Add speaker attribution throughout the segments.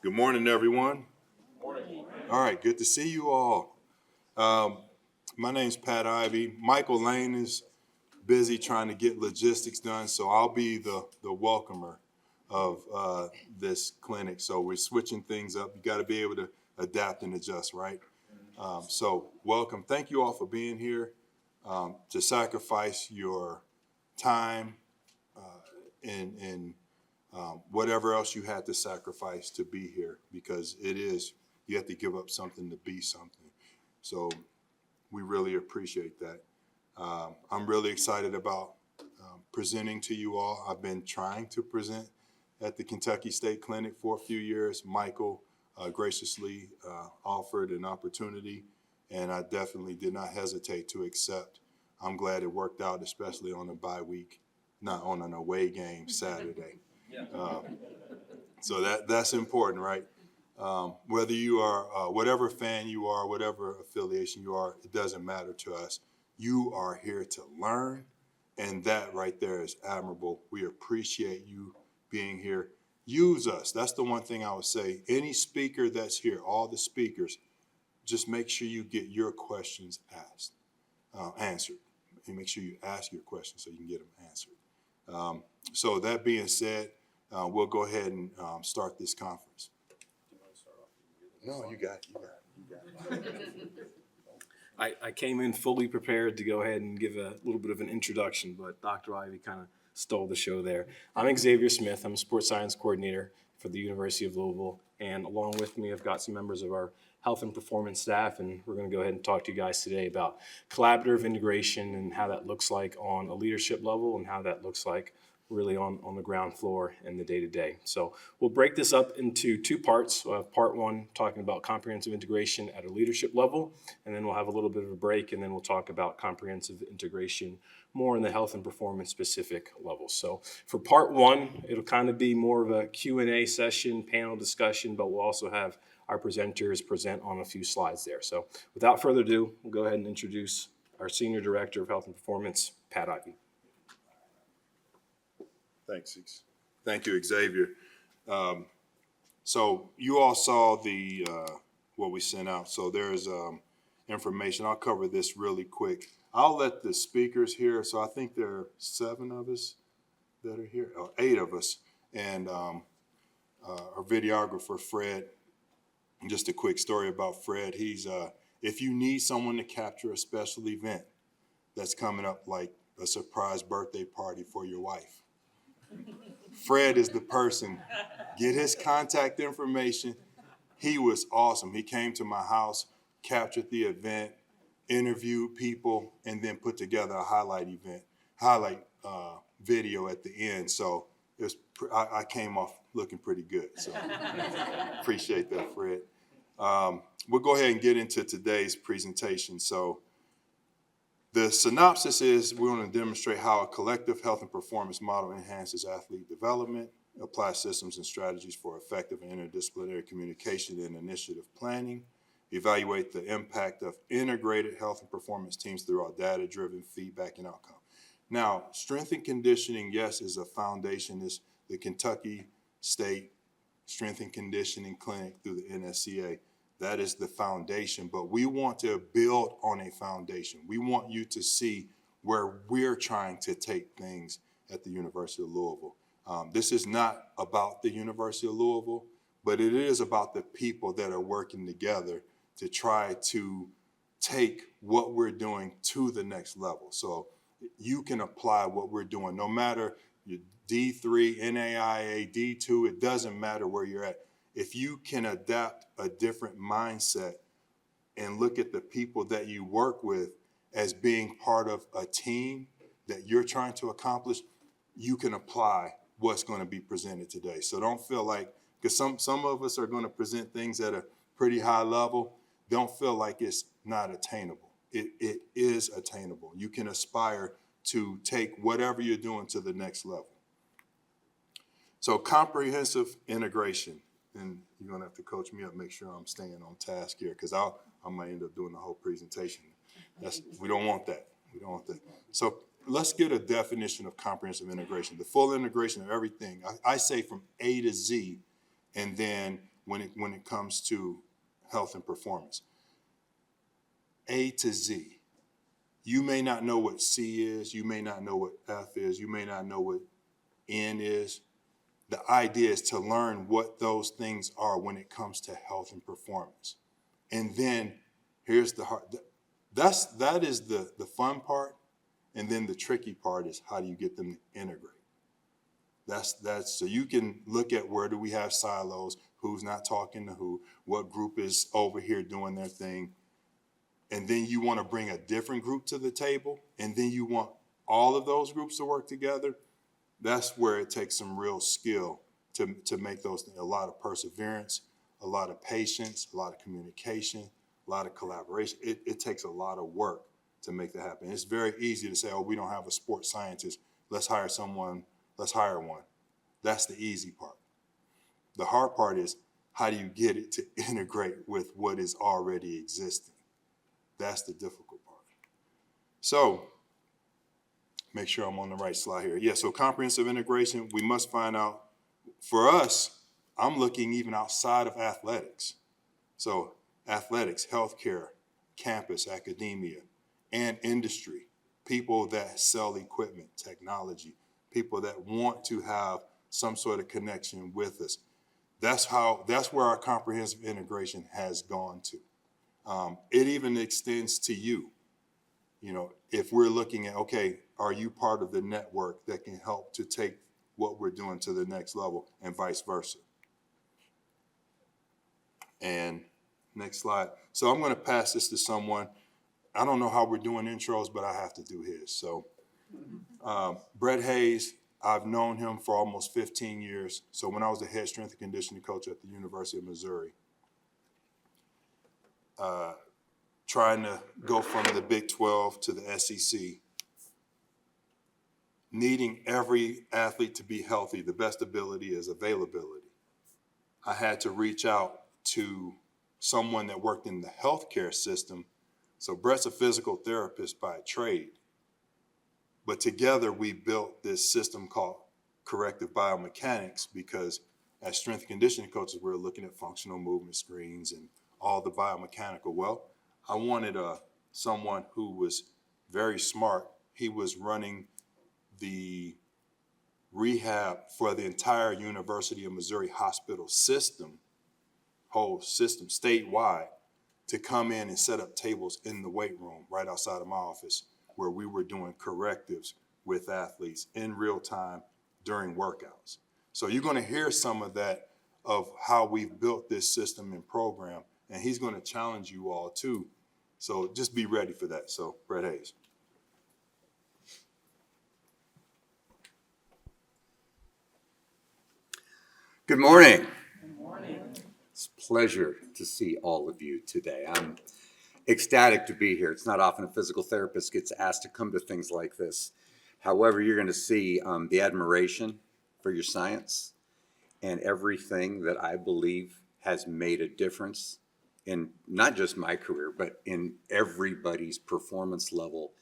Speaker 1: Good morning, everyone. Morning. All right, good to see you all. My name's Pat Ivey. Michael Lane is busy trying to get logistics done, so I'll be the welcomer of this clinic. So we're switching things up. You got to be able to adapt and adjust, right? So welcome. Thank you all for being here to sacrifice your time and whatever else you had to sacrifice to be here, because you have to give up something to be something. So we really appreciate that. I'm really excited about presenting to you all. I've been trying to present at the Kentucky State Clinic for a few years. Michael graciously offered an opportunity, and I definitely did not hesitate to accept. I'm glad it worked out, especially on a bye week, not on an away game Saturday. So that's important, right? Whether you are, whatever fan you are, whatever affiliation you are, it doesn't matter to us. You are here to learn, and that right there is admirable. We appreciate you being here. Use us. That's the one thing I would say. Any speaker that's here, all the speakers, just make sure you get your questions answered. And make sure you ask your questions so you can get them answered. So that being said, we'll go ahead and start this conference. No, you got it.
Speaker 2: I came in fully prepared to go ahead and give a little bit of an introduction, but Dr. Ivey kind of stole the show there. I'm Xavier Smith. I'm a sports science coordinator for the University of Louisville, and along with me, I've got some members of our health and performance staff, and we're going to go ahead and talk to you guys today about collaborative integration and how that looks like on a leadership level and how that looks like really on the ground floor and the day-to-day. So we'll break this up into two parts. We'll have part one talking about comprehensive integration at a leadership level, and then we'll have a little bit of a break, and then we'll talk about comprehensive integration more in the health and performance specific level. So for part one, it'll kind of be more of a Q&A session, panel discussion, but we'll also have our presenters present on a few slides there. So without further ado, we'll go ahead and introduce our Senior Director of Health and Performance, Pat Ivey.
Speaker 1: Thanks. Thank you, Xavier. So you all saw the what we sent out. So there's information. I'll cover this really quick. I'll let the speakers here. So I think there are 7 of us that are here, or 8 of us, and our videographer, Fred. Just a quick story about Fred. He's if you need someone to capture a special event that's coming up, like a surprise birthday party for your wife, Fred is the person. Get his contact information. He was awesome. He came to my house, captured the event, interviewed people, and then put together a highlight video at the end. So it was, I came off looking pretty good. So appreciate that, Fred. We'll go ahead and get into today's presentation. So the synopsis is we're going to demonstrate how a collective health and performance model enhances athlete development, applies systems and strategies for effective and interdisciplinary communication and initiative planning, evaluate the impact of integrated health and performance teams through our data-driven feedback and outcome. Now, strength and conditioning, yes, is a foundation. Is the Kentucky State Strength and Conditioning Clinic through the NSCA. That is the foundation, but we want to build on a foundation. We want you to see where we're trying to take things at the University of Louisville. This is not about the University of Louisville, but it is about the people that are working together to try to take what we're doing to the next level. So you can apply what we're doing, no matter your D3, NAIA, D2, it doesn't matter where you're at. If you can adapt a different mindset and look at the people that you work with as being part of a team that you're trying to accomplish, you can apply what's going to be presented today. So don't feel like, because some of us are going to present things at a pretty high level, don't feel like it's not attainable. It is attainable. You can aspire to take whatever you're doing to the next level. So comprehensive integration. And you're going to have to coach me up, make sure I'm staying on task here, because I might end up doing the whole presentation. We don't want that. We don't want that. So let's get a definition of comprehensive integration, the full integration of everything. I say from A to Z, and then when it comes to health and performance. A to Z. You may not know what C is. You may not know what F is. You may not know what N is. The idea is to learn what those things are when it comes to health and performance. And then here's the hard, that is the fun part. And then the tricky part is how do you get them to integrate? That's so you can look at where do we have silos, who's not talking to who, what group is over here doing their thing. And then you want to bring a different group to the table, and then you want all of those groups to work together. That's where it takes some real skill to make those, a lot of perseverance, a lot of patience, a lot of communication, a lot of collaboration. It takes a lot of work to make that happen. It's very easy to say, oh, we don't have a sports scientist. Let's hire someone. Let's hire one. That's the easy part. The hard part is how do you get it to integrate with what is already existing? That's the difficult part. So make sure I'm on the right slide here. Yeah, so comprehensive integration, we must find out. For us, I'm looking even outside of athletics. So athletics, healthcare, campus, academia, and industry, people that sell equipment, technology, people that want to have some sort of connection with us. That's where our comprehensive integration has gone to. It even extends to you. You know, if we're looking at, okay, are you part of the network that can help to take what we're doing to the next level, and vice versa. And next slide. So I'm going to pass this to someone. I don't know how we're doing intros, but I have to do his. So Brett Hayes, I've known him for almost 15 years. So when I was the head strength and conditioning coach at the University of Missouri, trying to go from the Big 12 to the SEC, needing every athlete to be healthy, the best ability is availability. I had to reach out to someone that worked in the healthcare system. So Brett's a physical therapist by trade. But together we built this system called corrective biomechanics because as strength and conditioning coaches, we were looking at functional movement screens and all the biomechanical. Well, I wanted someone who was very smart. He was running the rehab for the entire University of Missouri hospital system, whole system statewide, to come in and set up tables in the weight room right outside of my office where we were doing correctives with athletes in real time during workouts. So you're going to hear some of that of how we've built this system and program, and he's going to challenge you all too. So just be ready for that. So Brett Hayes.
Speaker 3: Good morning. Good morning. It's a pleasure to see all of you today. I'm ecstatic to be here. It's not often a physical therapist gets asked to come to things like this. However, you're going to see the admiration for your science and everything that I believe has made a difference in not just my career, but in everybody's performance level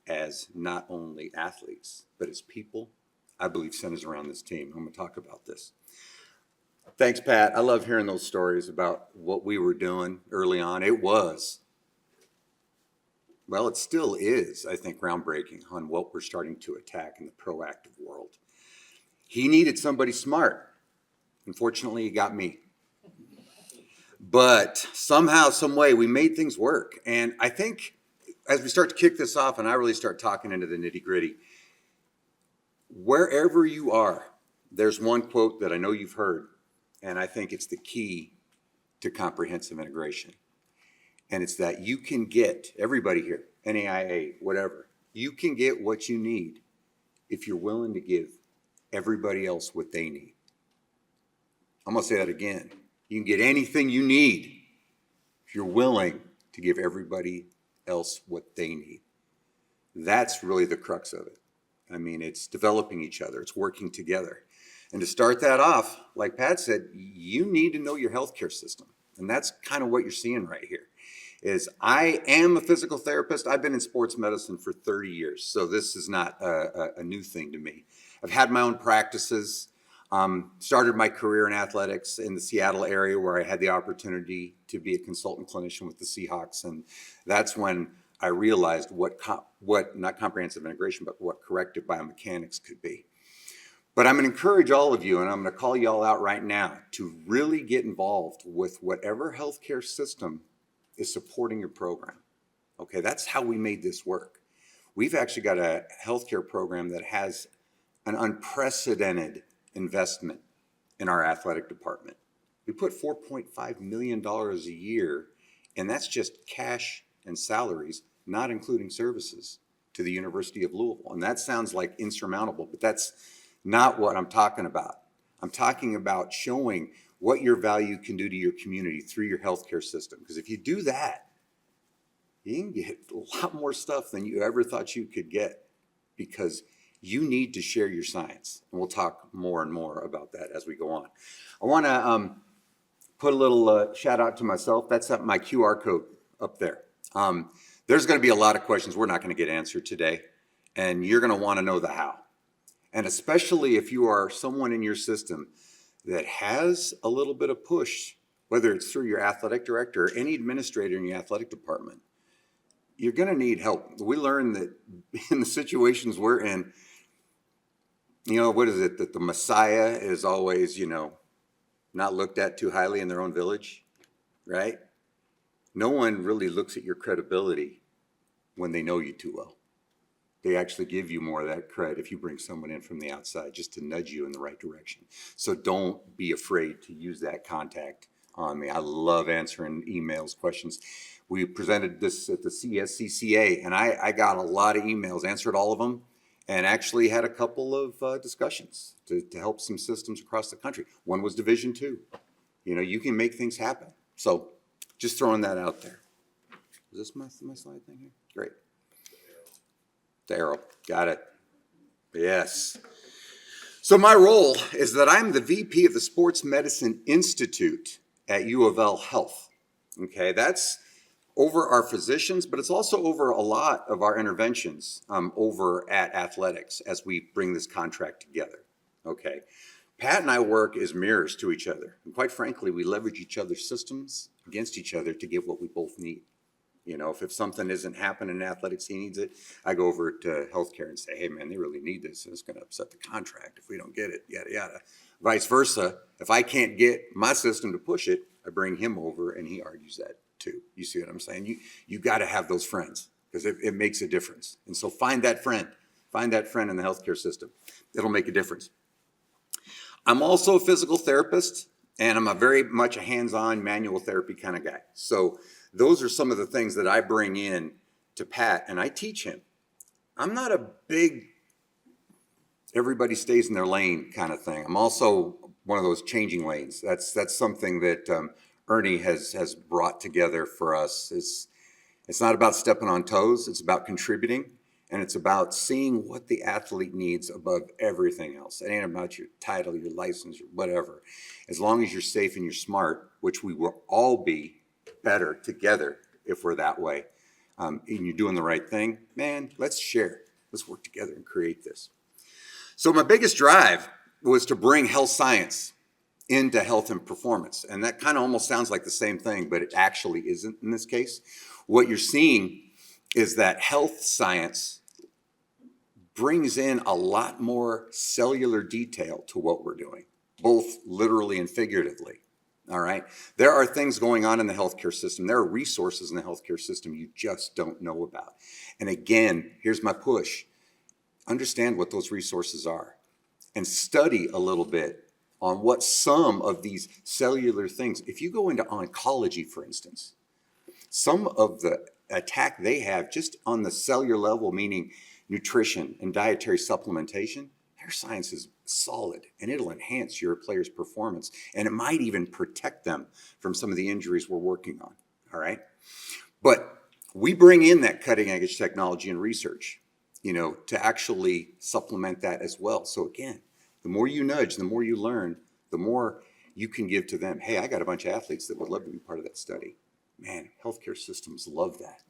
Speaker 3: as not only athletes, but as people. I believe centers around this team. I'm going to talk about this. Thanks, Pat. I love hearing those stories about what we were doing early on. It was, well, it still is, I think, groundbreaking on what we're starting to attack in the proactive world. He needed somebody smart. Unfortunately, he got me. But somehow, some way, we made things work. And I think as we start to kick this off and I really start talking into the nitty-gritty, wherever you are, there's one quote that I know you've heard, and I think it's the key to comprehensive integration. And it's that you can get, everybody here, NAIA, whatever, you can get what you need if you're willing to give everybody else what they need. I'm going to say that again. You can get anything you need if you're willing to give everybody else what they need. That's really the crux of it. I mean, it's developing each other. It's working together. And to start that off, like Pat said, you need to know your healthcare system. And that's kind of what you're seeing right here. Is I am a physical therapist. I've been in sports medicine for 30 years. So this is not a new thing to me. I've had my own practices. Started my career in athletics in the Seattle area where I had the opportunity to be a consultant clinician with the Seahawks. And that's when I realized what not comprehensive integration, but what corrective biomechanics could be. But I'm going to encourage all of you, and I'm going to call you all out right now, to really get involved with whatever healthcare system is supporting your program. Okay, that's how we made this work. We've actually got a healthcare program that has an unprecedented investment in our athletic department. We put $4.5 million a year, and that's just cash and salaries, not including services, to the University of Louisville. And that sounds like insurmountable, but that's not what I'm talking about. I'm talking about showing what your value can do to your community through your healthcare system. Because if you do that, you can get a lot more stuff than you ever thought you could get, because you need to share your science. And we'll talk more and more about that as we go on. I want to put a little shout out to myself. That's my QR code up there. There's going to be a lot of questions we're not going to get answered today, and you're going to want to know the how. And especially if you are someone in your system that has a little bit of push, whether it's through your athletic director or any administrator in your athletic department, you're going to need help. We learned that in the situations we're in, what is it, that the Messiah is always, not looked at too highly in their own village, right? No one really looks at your credibility when they know you too well. They actually give you more of that credit if you bring someone in from the outside just to nudge you in the right direction. So don't be afraid to use that contact on me. I love answering emails, questions. We presented this at the CSCCA, and I got a lot of emails, answered all of them, and actually had a couple of discussions to help some systems across the country. One was Division II. You can make things happen. So just throwing that out there. Is this my slide thing here? Great. The arrow. Got it. Yes. So my role is that I'm the VP of the Sports Medicine Institute at U of L Health. Okay, that's over our physicians, but it's also over a lot of our interventions over at athletics as we bring this contract together. Okay, Pat and I work as mirrors to each other. And quite frankly, we leverage each other's systems against each other to get what we both need. If something isn't happening in athletics, he needs it, I go over to healthcare and say, hey man, they really need this, and it's going to upset the contract if we don't get it, yada, yada. Vice versa, if I can't get my system to push it, I bring him over and he argues that too. You see what I'm saying? You got to have those friends, because it makes a difference. And so find that friend in the healthcare system. It'll make a difference. I'm also a physical therapist, and I'm very much a hands-on manual therapy kind of guy. So those are some of the things that I bring in to Pat, and I teach him. I'm not a big everybody stays in their lane kind of thing. I'm also one of those changing lanes. That's something that Ernie has brought together for us. It's not about stepping on toes. It's about contributing, and it's about seeing what the athlete needs above everything else. It ain't about your title, your license, or whatever. As long as you're safe and you're smart, which we will all be better together if we're that way, and you're doing the right thing, man, let's share. Let's work together and create this. So my biggest drive was to bring health science into health and performance. And that kind of almost sounds like the same thing, but it actually isn't in this case. What you're seeing is that health science brings in a lot more cellular detail to what we're doing, both literally and figuratively. All right. There are things going on in the healthcare system. There are resources in the healthcare system you just don't know about. And again, here's my push. Understand what those resources are and study a little bit on what some of these cellular things, if you go into oncology, for instance, some of the attack they have just on the cellular level, meaning nutrition and dietary supplementation, their science is solid, and it'll enhance your player's performance, and it might even protect them from some of the injuries we're working on, all right? But we bring in that cutting edge technology and research, to actually supplement that as well. So again, the more you nudge, the more you learn, the more you can give to them. Hey, I got a bunch of athletes that would love to be part of that study. Man, healthcare systems love that.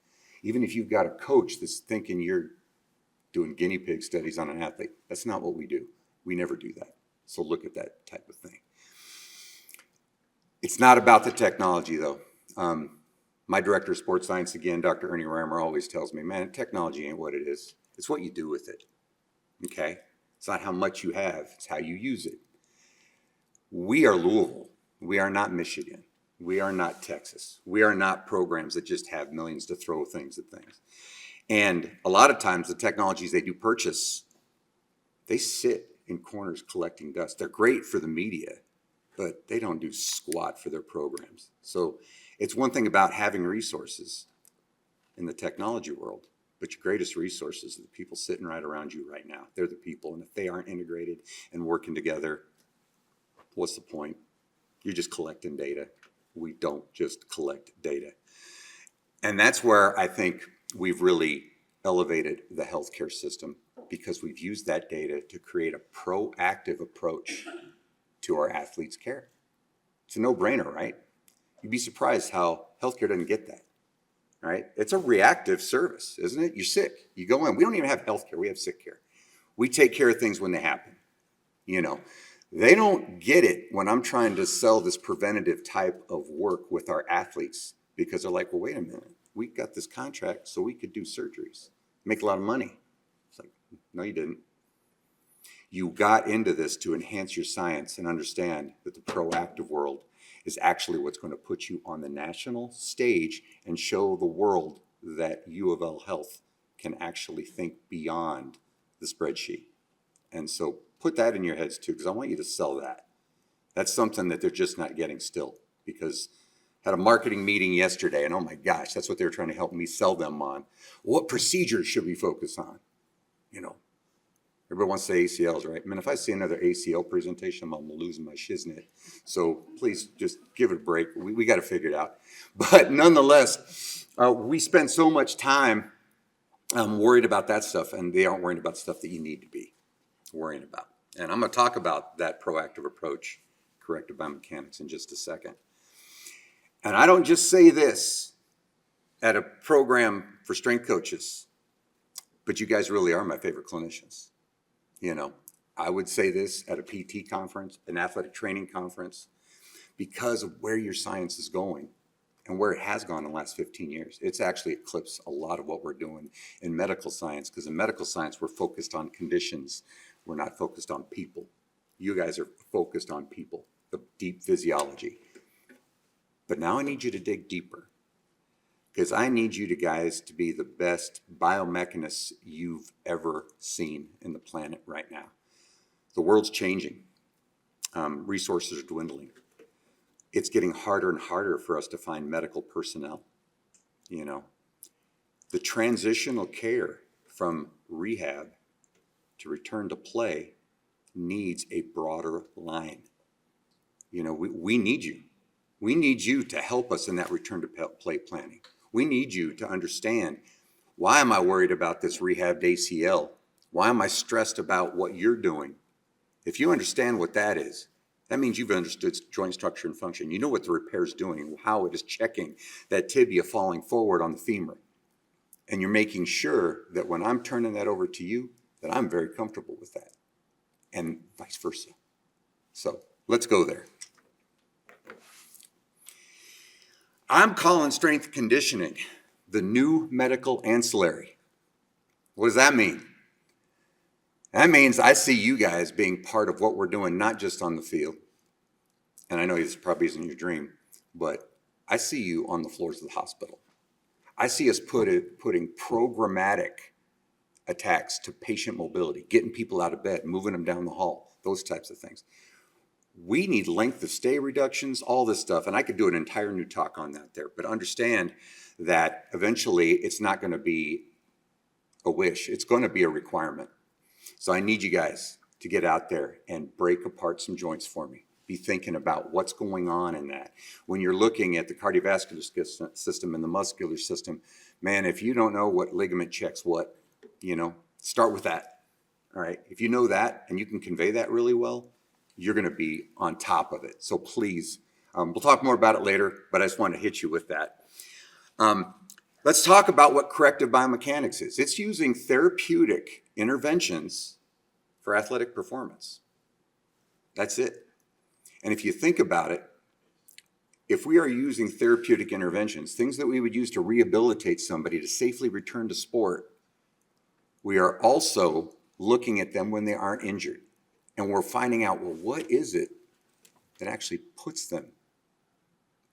Speaker 3: Even if you've got a coach that's thinking you're doing guinea pig studies on an athlete, that's not what we do. We never do that. So look at that type of thing. It's not about the technology, though. My director of sports science, again, Dr. Ernie Reimer, always tells me, man, technology ain't what it is. It's what you do with it, okay? It's not how much you have, it's how you use it. We are Louisville. We are not Michigan. We are not Texas. We are not programs that just have millions to throw things at things. And a lot of times the technologies they do purchase, they sit in corners collecting dust. They're great for the media, but they don't do squat for their programs. So it's one thing about having resources in the technology world, but your greatest resources are the people sitting right around you right now. They're the people, and if they aren't integrated and working together, what's the point? You're just collecting data. We don't just collect data. And that's where I think we've really elevated the healthcare system, because we've used that data to create a proactive approach to our athletes' care. It's a no-brainer, right? You'd be surprised how healthcare doesn't get that, right? It's a reactive service, isn't it? You're sick, you go in. We don't even have healthcare, we have sick care. We take care of things when they happen, you know. They don't get it when I'm trying to sell this preventative type of work with our athletes, because they're like, well, wait a minute. We got this contract so we could do surgeries, make a lot of money. It's like, no, you didn't. You got into this to enhance your science and understand that the proactive world is actually what's going to put you on the national stage and show the world that U of L Health can actually think beyond the spreadsheet. And so put that in your heads too, because I want you to sell that. That's something that they're just not getting still, because I had a marketing meeting yesterday, and oh my gosh, that's what they were trying to help me sell them on. What procedures should we focus on? You know, everybody wants to say ACLs, right? I mean, if I see another ACL presentation, I'm losing my shiznit. So please just give it a break. We got to figure it out. But nonetheless, we spend so much time worried about that stuff, and they aren't worried about stuff that you need to be worrying about. And I'm going to talk about that proactive approach, corrective biomechanics, in just a second. And I don't just say this at a program for strength coaches, but you guys really are my favorite clinicians. You know, I would say this at a PT conference, an athletic training conference, because of where your science is going and where it has gone in the last 15 years. It's actually eclipsed a lot of what we're doing in medical science, because in medical science, we're focused on conditions. We're not focused on people. You guys are focused on people, the deep physiology. But now I need you to dig deeper, because I need you guys to be the best biomechanists you've ever seen in the planet right now. The world's changing. Resources are dwindling. It's getting harder and harder for us to find medical personnel. You know, the transitional care from rehab to return to play needs a broader line. You know, we need you. We need you to help us in that return to play planning. We need you to understand, why am I worried about this rehabbed ACL? Why am I stressed about what you're doing? If you understand what that is, that means you've understood joint structure and function. You know what the repair is doing, how it is checking that tibia falling forward on the femur. And you're making sure that when I'm turning that over to you, that I'm very comfortable with that, and vice versa. So let's go there. I'm calling strength conditioning the new medical ancillary. What does that mean? That means I see you guys being part of what we're doing, not just on the field. And I know this probably isn't your dream, but I see you on the floors of the hospital. I see us putting programmatic attacks to patient mobility, getting people out of bed, moving them down the hall, those types of things. We need length of stay reductions, all this stuff. And I could do an entire new talk on that there, but understand that eventually it's not going to be a wish. It's going to be a requirement. So I need you guys to get out there and break apart some joints for me. Be thinking about what's going on in that. When you're looking at the cardiovascular system and the muscular system, man, if you don't know what ligament checks what, you know, start with that. All right. If you know that and you can convey that really well, you're going to be on top of it. So please, we'll talk more about it later, but I just want to hit you with that. Let's talk about what corrective biomechanics is. It's using therapeutic interventions for athletic performance. That's it. And if you think about it, if we are using therapeutic interventions, things that we would use to rehabilitate somebody to safely return to sport, we are also looking at them when they aren't injured. And we're finding out, well, what is it that actually puts them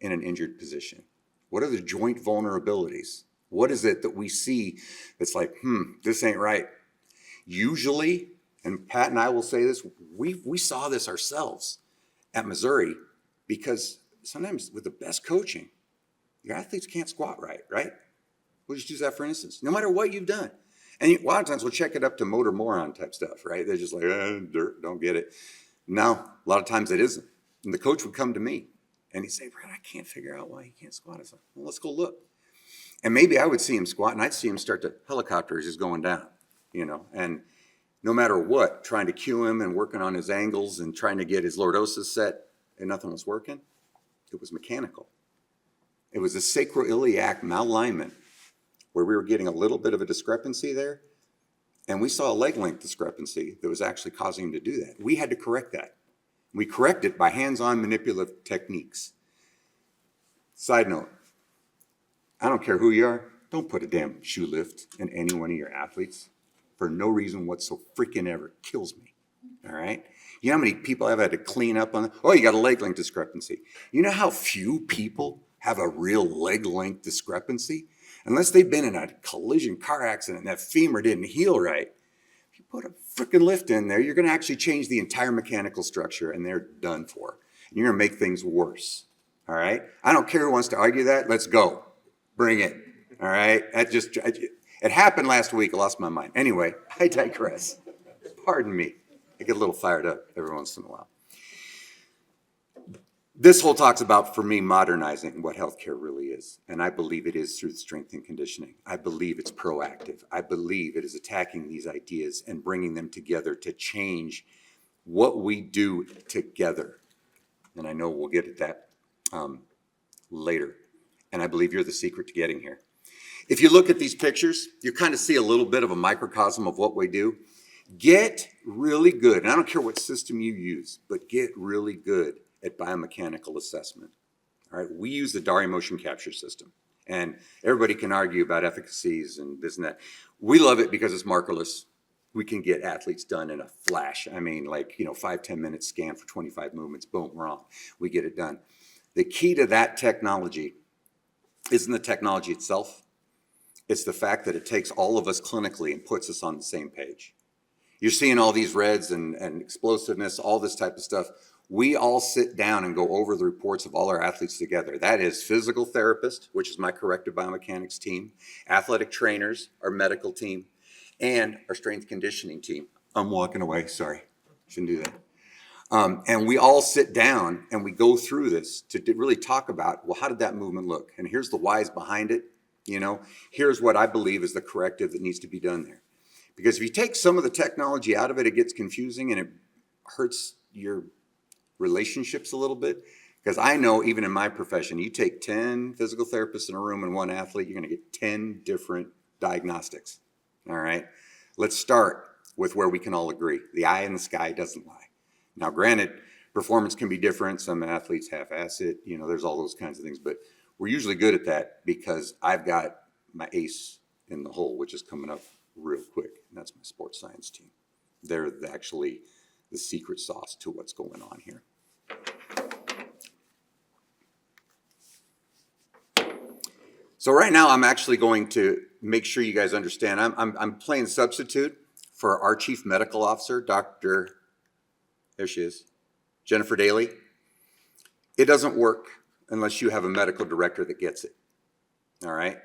Speaker 3: in an injured position? What are the joint vulnerabilities? What is it that we see that's like, this ain't right? Usually, and Pat and I will say this, we saw this ourselves at Missouri, because sometimes with the best coaching, your athletes can't squat right? We'll just use that for instance, no matter what you've done. And a lot of times we'll check it up to motor moron type stuff, right? They're just like, dirt, don't get it. No, a lot of times it isn't. And the coach would come to me and he'd say, Brad, I can't figure out why he can't squat. I said, well, let's go look. And maybe I would see him squat and I'd see him start to helicopter as he's going down, and no matter what, trying to cue him and working on his angles and trying to get his lordosis set, and nothing was working. It was mechanical. It was a sacroiliac malalignment where we were getting a little bit of a discrepancy there. And we saw a leg length discrepancy that was actually causing him to do that. We had to correct that. We correct it by hands-on manipulative techniques. Side note, I don't care who you are, don't put a damn shoe lift in any one of your athletes for no reason whatsoever. Freaking ever. Kills me. All right? You know how many people I've had to clean up on? Oh, you got a leg length discrepancy. You know how few people have a real leg length discrepancy? Unless they've been in a collision car accident and that femur didn't heal right. If you put a freaking lift in there, you're going to actually change the entire mechanical structure and they're done for. And you're going to make things worse. All right? I don't care who wants to argue that. Let's go. Bring it. All right? It happened last week. I lost my mind. Anyway, I digress. Pardon me. I get a little fired up every once in a while. This whole talk's about, for me, modernizing what healthcare really is. And I believe it is through strength and conditioning. I believe it's proactive. I believe it is attacking these ideas and bringing them together to change what we do together. And I know we'll get at that later. And I believe you're the secret to getting here. If you look at these pictures, you kind of see a little bit of a microcosm of what we do. Get really good, and I don't care what system you use, but get really good at biomechanical assessment. All right, we use the Dari motion capture system, and everybody can argue about efficacies and this and that. We love it because it's markerless. We can get athletes done in a flash. I mean, 5-10 minute scan for 25 movements, boom, we're on. We get it done. The key to that technology isn't the technology itself. It's the fact that it takes all of us clinically and puts us on the same page. You're seeing all these reds and explosiveness, all this type of stuff. We all sit down and go over the reports of all our athletes together. That is physical therapist, which is my corrective biomechanics team, athletic trainers, our medical team, and our strength conditioning team. I'm walking away, sorry, shouldn't do that. And we all sit down and we go through this to really talk about, well, how did that movement look? And here's the whys behind it. Here's what I believe is the corrective that needs to be done there. Because if you take some of the technology out of it, it gets confusing and it hurts your relationships a little bit. Because I know even in my profession, you take 10 physical therapists in a room and one athlete, you're going to get 10 different diagnostics. All right? Let's start with where we can all agree. The eye in the sky doesn't lie. Now, granted, performance can be different. Some athletes half-ass it. There's all those kinds of things. But we're usually good at that because I've got my ace in the hole, which is coming up real quick. And that's my sports science team. They're actually the secret sauce to what's going on here. So right now, I'm actually going to make sure you guys understand. I'm playing substitute for our chief medical officer, there she is, Jennifer Daly. It doesn't work unless you have a medical director that gets it. All right?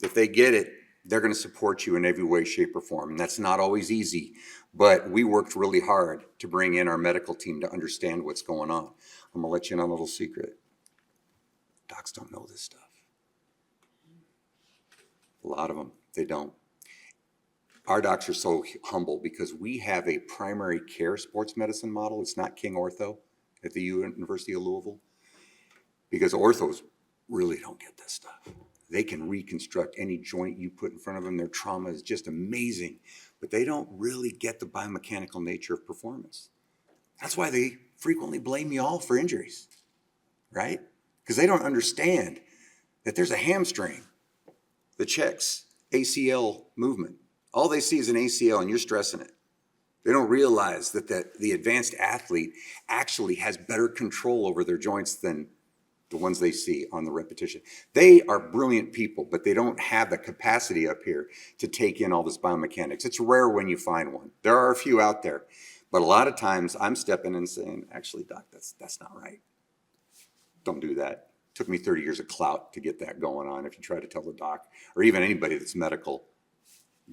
Speaker 3: If they get it, they're going to support you in every way, shape, or form. And that's not always easy, but we worked really hard to bring in our medical team to understand what's going on. I'm going to let you in on a little secret. Docs don't know this stuff. A lot of them, they don't. Our docs are so humble because we have a primary care sports medicine model. It's not King Ortho at the University of Louisville, because orthos really don't get this stuff. They can reconstruct any joint you put in front of them. Their trauma is just amazing, but they don't really get the biomechanical nature of performance. That's why they frequently blame you all for injuries, right? Because they don't understand that there's a hamstring that checks ACL movement. All they see is an ACL and you're stressing it. They don't realize that the advanced athlete actually has better control over their joints than the ones they see on the repetition. They are brilliant people, but they don't have the capacity up here to take in all this biomechanics. It's rare when you find one. There are a few out there, but a lot of times I'm stepping in and saying, actually, doc, that's not right. Don't do that. It took me 30 years of clout to get that going on. If you try to tell the doc or even anybody that's medical,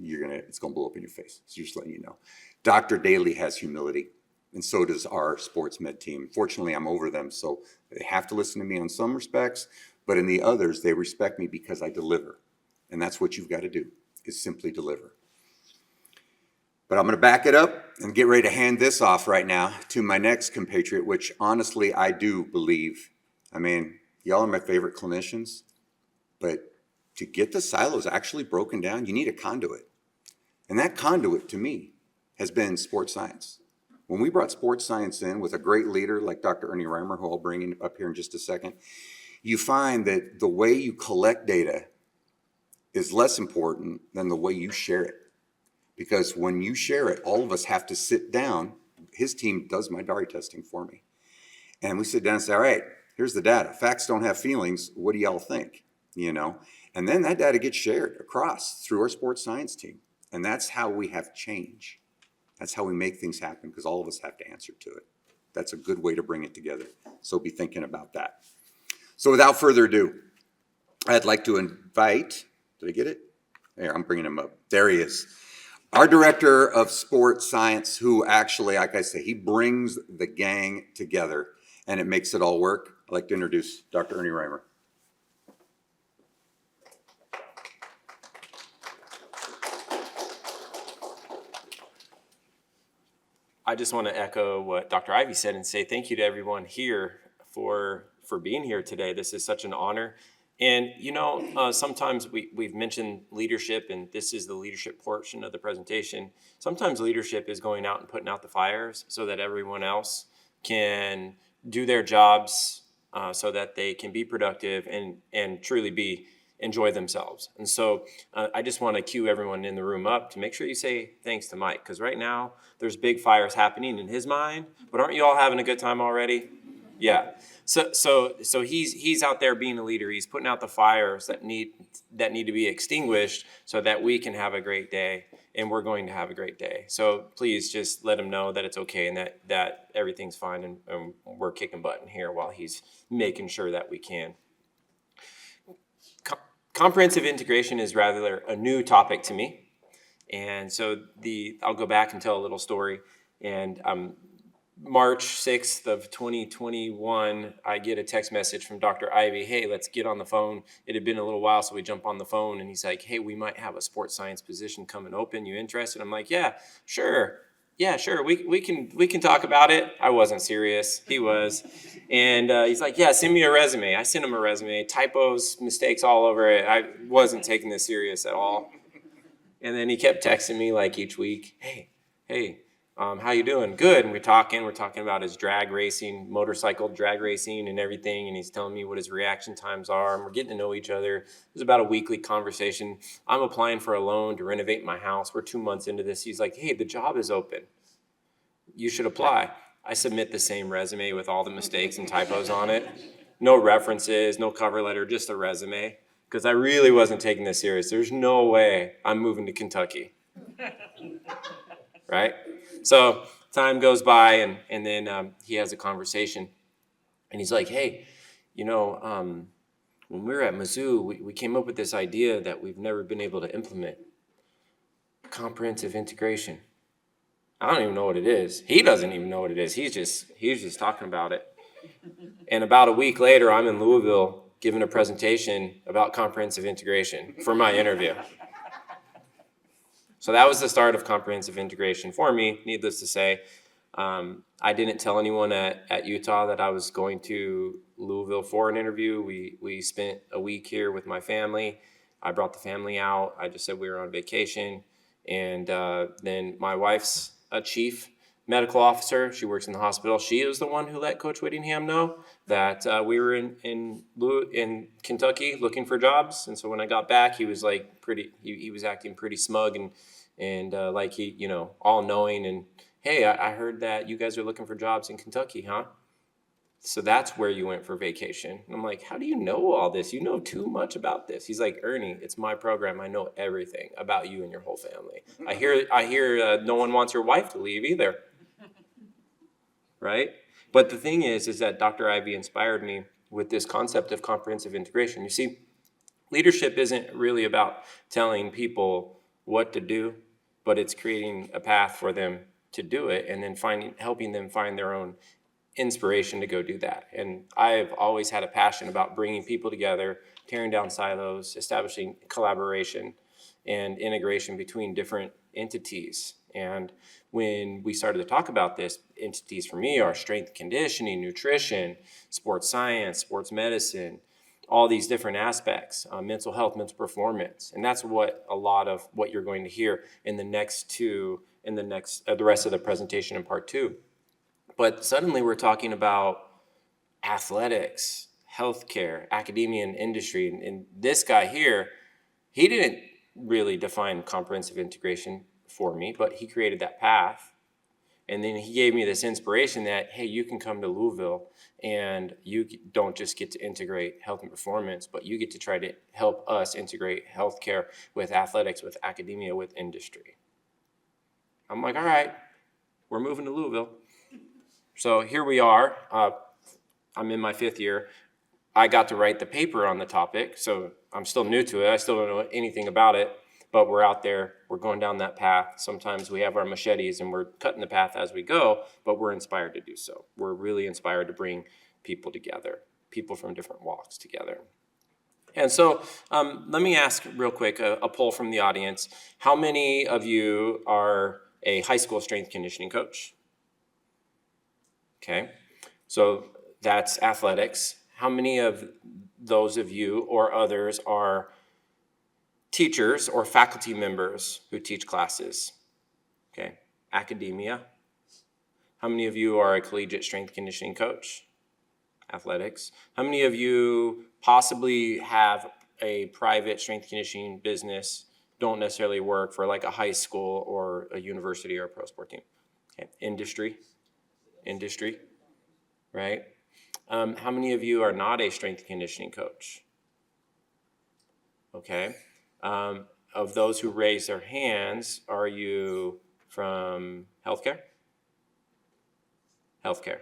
Speaker 3: it's gonna blow up in your face. So just letting you know. Dr. Daly has humility, and so does our sports med team. Fortunately, I'm over them, so they have to listen to me on some respects, but in the others, they respect me because I deliver. And that's what you've got to do, is simply deliver. But I'm going to back it up and get ready to hand this off right now to my next compatriot, which honestly, I do believe. I mean, y'all are my favorite clinicians, but to get the silos actually broken down, you need a conduit. And that conduit, to me, has been sports science. When we brought sports science in with a great leader like Dr. Ernie Reimer, who I'll bring in up here in just a second, you find that the way you collect data is less important than the way you share it. Because when you share it, all of us have to sit down. His team does my DARI testing for me. And we sit down and say, all right, here's the data. Facts don't have feelings. What do y'all think? And then that data gets shared across through our sports science team. And that's how we have change. That's how we make things happen, because all of us have to answer to it. That's a good way to bring it together. So be thinking about that. So without further ado, I'd like to invite, did I get it? There, I'm bringing him up. There he is. Our director of sports science, who actually, like I say, he brings the gang together and it makes it all work. I'd like to introduce Dr. Ernie Reimer.
Speaker 2: I just want to echo what Dr. Ivey said and say thank you to everyone here for being here today. This is such an honor. And, sometimes we've mentioned leadership, and this is the leadership portion of the presentation. Sometimes leadership is going out and putting out the fires so that everyone else can do their jobs so that they can be productive and truly enjoy themselves. And so I just want to cue everyone in the room up to make sure you say thanks to Mike, because right now there's big fires happening in his mind, but aren't you all having a good time already? Yeah. So he's out there being a leader. He's putting out the fires that need to be extinguished so that we can have a great day, and we're going to have a great day. So please just let him know that it's okay and that everything's fine, and we're kicking butt in here while he's making sure that we can. Comprehensive integration is rather a new topic to me. And so I'll go back and tell a little story. And March 6th of 2021, I get a text message from Dr. Ivey. Hey, let's get on the phone. It had been a little while, so we jump on the phone. And he's like, hey, we might have a sports science position coming open. You interested? I'm like, yeah, sure. Yeah, sure. We can talk about it. I wasn't serious. He was. And he's like, yeah, send me a resume. I sent him a resume. Typos, mistakes all over it. I wasn't taking this serious at all. And then he kept texting me like each week, hey, how you doing? Good. And we're talking about his drag racing, motorcycle drag racing and everything. And he's telling me what his reaction times are. And we're getting to know each other. It was about a weekly conversation. I'm applying for a loan to renovate my house. We're 2 months into this. He's like, hey, the job is open. You should apply. I submit the same resume with all the mistakes and typos on it. No references, no cover letter, just a resume. Because I really wasn't taking this serious. There's no way I'm moving to Kentucky. Right? So time goes by, and then he has a conversation. And he's like, hey, when we were at Mizzou, we came up with this idea that we've never been able to implement. Comprehensive integration. I don't even know what it is. He doesn't even know what it is. He's just talking about it. And about a week later, I'm in Louisville giving a presentation about comprehensive integration for my interview. So that was the start of comprehensive integration for me, needless to say. I didn't tell anyone at Utah that I was going to Louisville for an interview. We spent a week here with my family. I brought the family out. I just said we were on vacation. And then my wife's a chief, medical officer. She works in the hospital. She is the one who let Coach Whittingham know that we were in Kentucky looking for jobs. And so when I got back, he was like he was acting pretty smug and like he, all knowing. And hey, I heard that you guys are looking for jobs in Kentucky, huh? So that's where you went for vacation. And I'm like, how do you know all this? You know too much about this. He's like, Ernie, it's my program. I know everything about you and your whole family. I hear no one wants your wife to leave either. Right? But the thing is that Dr. Ivey inspired me with this concept of comprehensive integration. You see, leadership isn't really about telling people what to do, but it's creating a path for them to do it and then helping them find their own inspiration to go do that. And I've always had a passion about bringing people together, tearing down silos, establishing collaboration and integration between different entities. And when we started to talk about this, entities for me are strength conditioning, nutrition, sports science, sports medicine, all these different aspects, mental health, mental performance. And that's what a lot of what you're going to hear in the rest of the presentation in part 2. But suddenly we're talking about athletics, healthcare, academia, and industry. And this guy here, he didn't really define comprehensive integration for me, but he created that path. And then he gave me this inspiration that, hey, you can come to Louisville and you don't just get to integrate health and performance, but you get to try to help us integrate healthcare with athletics, with academia, with industry. I'm like, all right, we're moving to Louisville. So here we are. I'm in my 5th year. I got to write the paper on the topic, so I'm still new to it. I still don't know anything about it, but we're out there. We're going down that path. Sometimes we have our machetes and we're cutting the path as we go, but we're inspired to do so. We're really inspired to bring people together, people from different walks together. And so let me ask real quick a poll from the audience. How many of you are a high school strength conditioning coach? Okay, so that's athletics. How many of those of you or others are teachers or faculty members who teach classes? Okay, academia. How many of you are a collegiate strength conditioning coach? Athletics. How many of you possibly have a private strength conditioning business, don't necessarily work for like a high school or a university or a pro sport team? Okay, industry, right? How many of you are not a strength conditioning coach? Okay. Of those who raise their hands, are you from healthcare? Healthcare.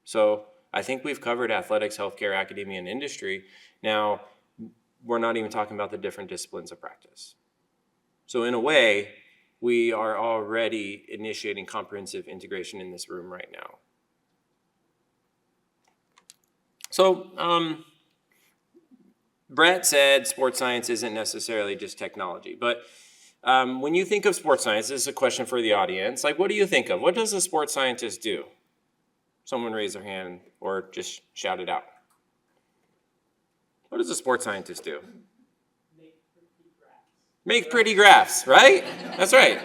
Speaker 2: So I think we've covered athletics, healthcare, academia, and industry. Now, we're not even talking about the different disciplines of practice. So in a way, we are already initiating comprehensive integration in this room right now. So Brett said sports science isn't necessarily just technology, but when you think of sports science, this is a question for the audience. Like, what do you think of? What does a sports scientist do? Someone raise their hand or just shout it out. What does a sports scientist do? Make pretty graphs, right? That's right.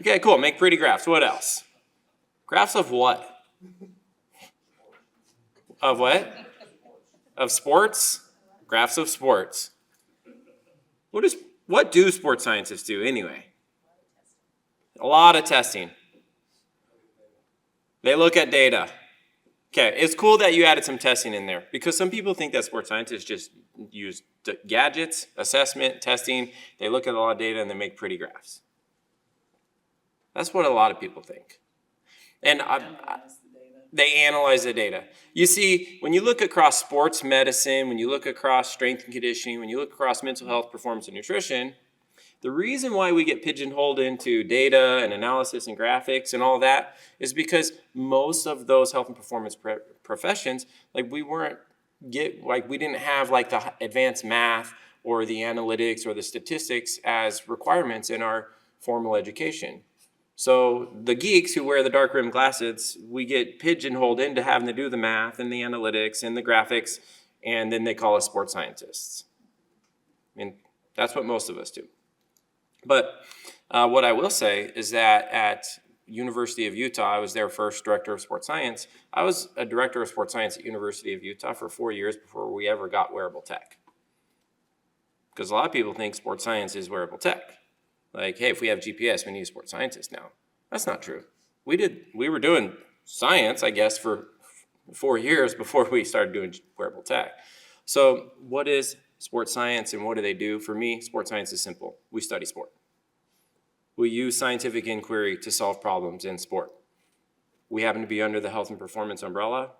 Speaker 2: Okay, cool. Make pretty graphs. What else? Graphs of what? Of what? Of sports? Graphs of sports. What do sports scientists do anyway? A lot of testing. They look at data. Okay, it's cool that you added some testing in there because some people think that sports scientists just use gadgets, assessment, testing. They look at a lot of data and they make pretty graphs. That's what a lot of people think. And they analyze the data. You see, when you look across sports medicine, when you look across strength and conditioning, when you look across mental health, performance, and nutrition, the reason why we get pigeonholed into data and analysis and graphics and all that is because most of those health and performance professions, like we didn't have like the advanced math or the analytics or the statistics as requirements in our formal education. So the geeks who wear the dark rimmed glasses, we get pigeonholed into having to do the math and the analytics and the graphics, and then they call us sports scientists. I mean, that's what most of us do. But what I will say is that at
Speaker 4: University of Utah, I was their first director of sports science. I was a director of sports science at University of Utah for 4 years before we ever got wearable tech. Because a lot of people think sports science is wearable tech. Like, hey, if we have GPS, we need a sports scientist now. That's not true. We were doing science, I guess, for 4 years before we started doing wearable tech. So what is sports science and what do they do? For me, sports science is simple. We study sport. We use scientific inquiry to solve problems in sport. We happen to be under the health and performance umbrella,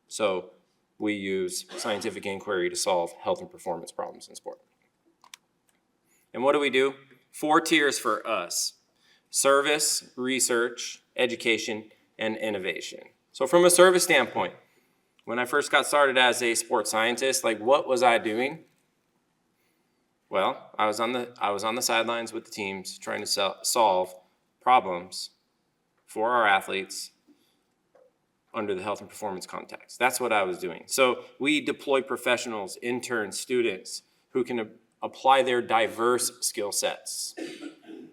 Speaker 4: so we use scientific inquiry to solve health and performance problems in sport. And what do we do? 4 tiers for us: service, research, education, and innovation. So from a service standpoint, when I first got started as a sports scientist, like, what was I doing? Well, I was on the sidelines with the teams trying to solve problems for our athletes under the health and performance context. That's what I was doing. So we deploy professionals, interns, students who can apply their diverse skill sets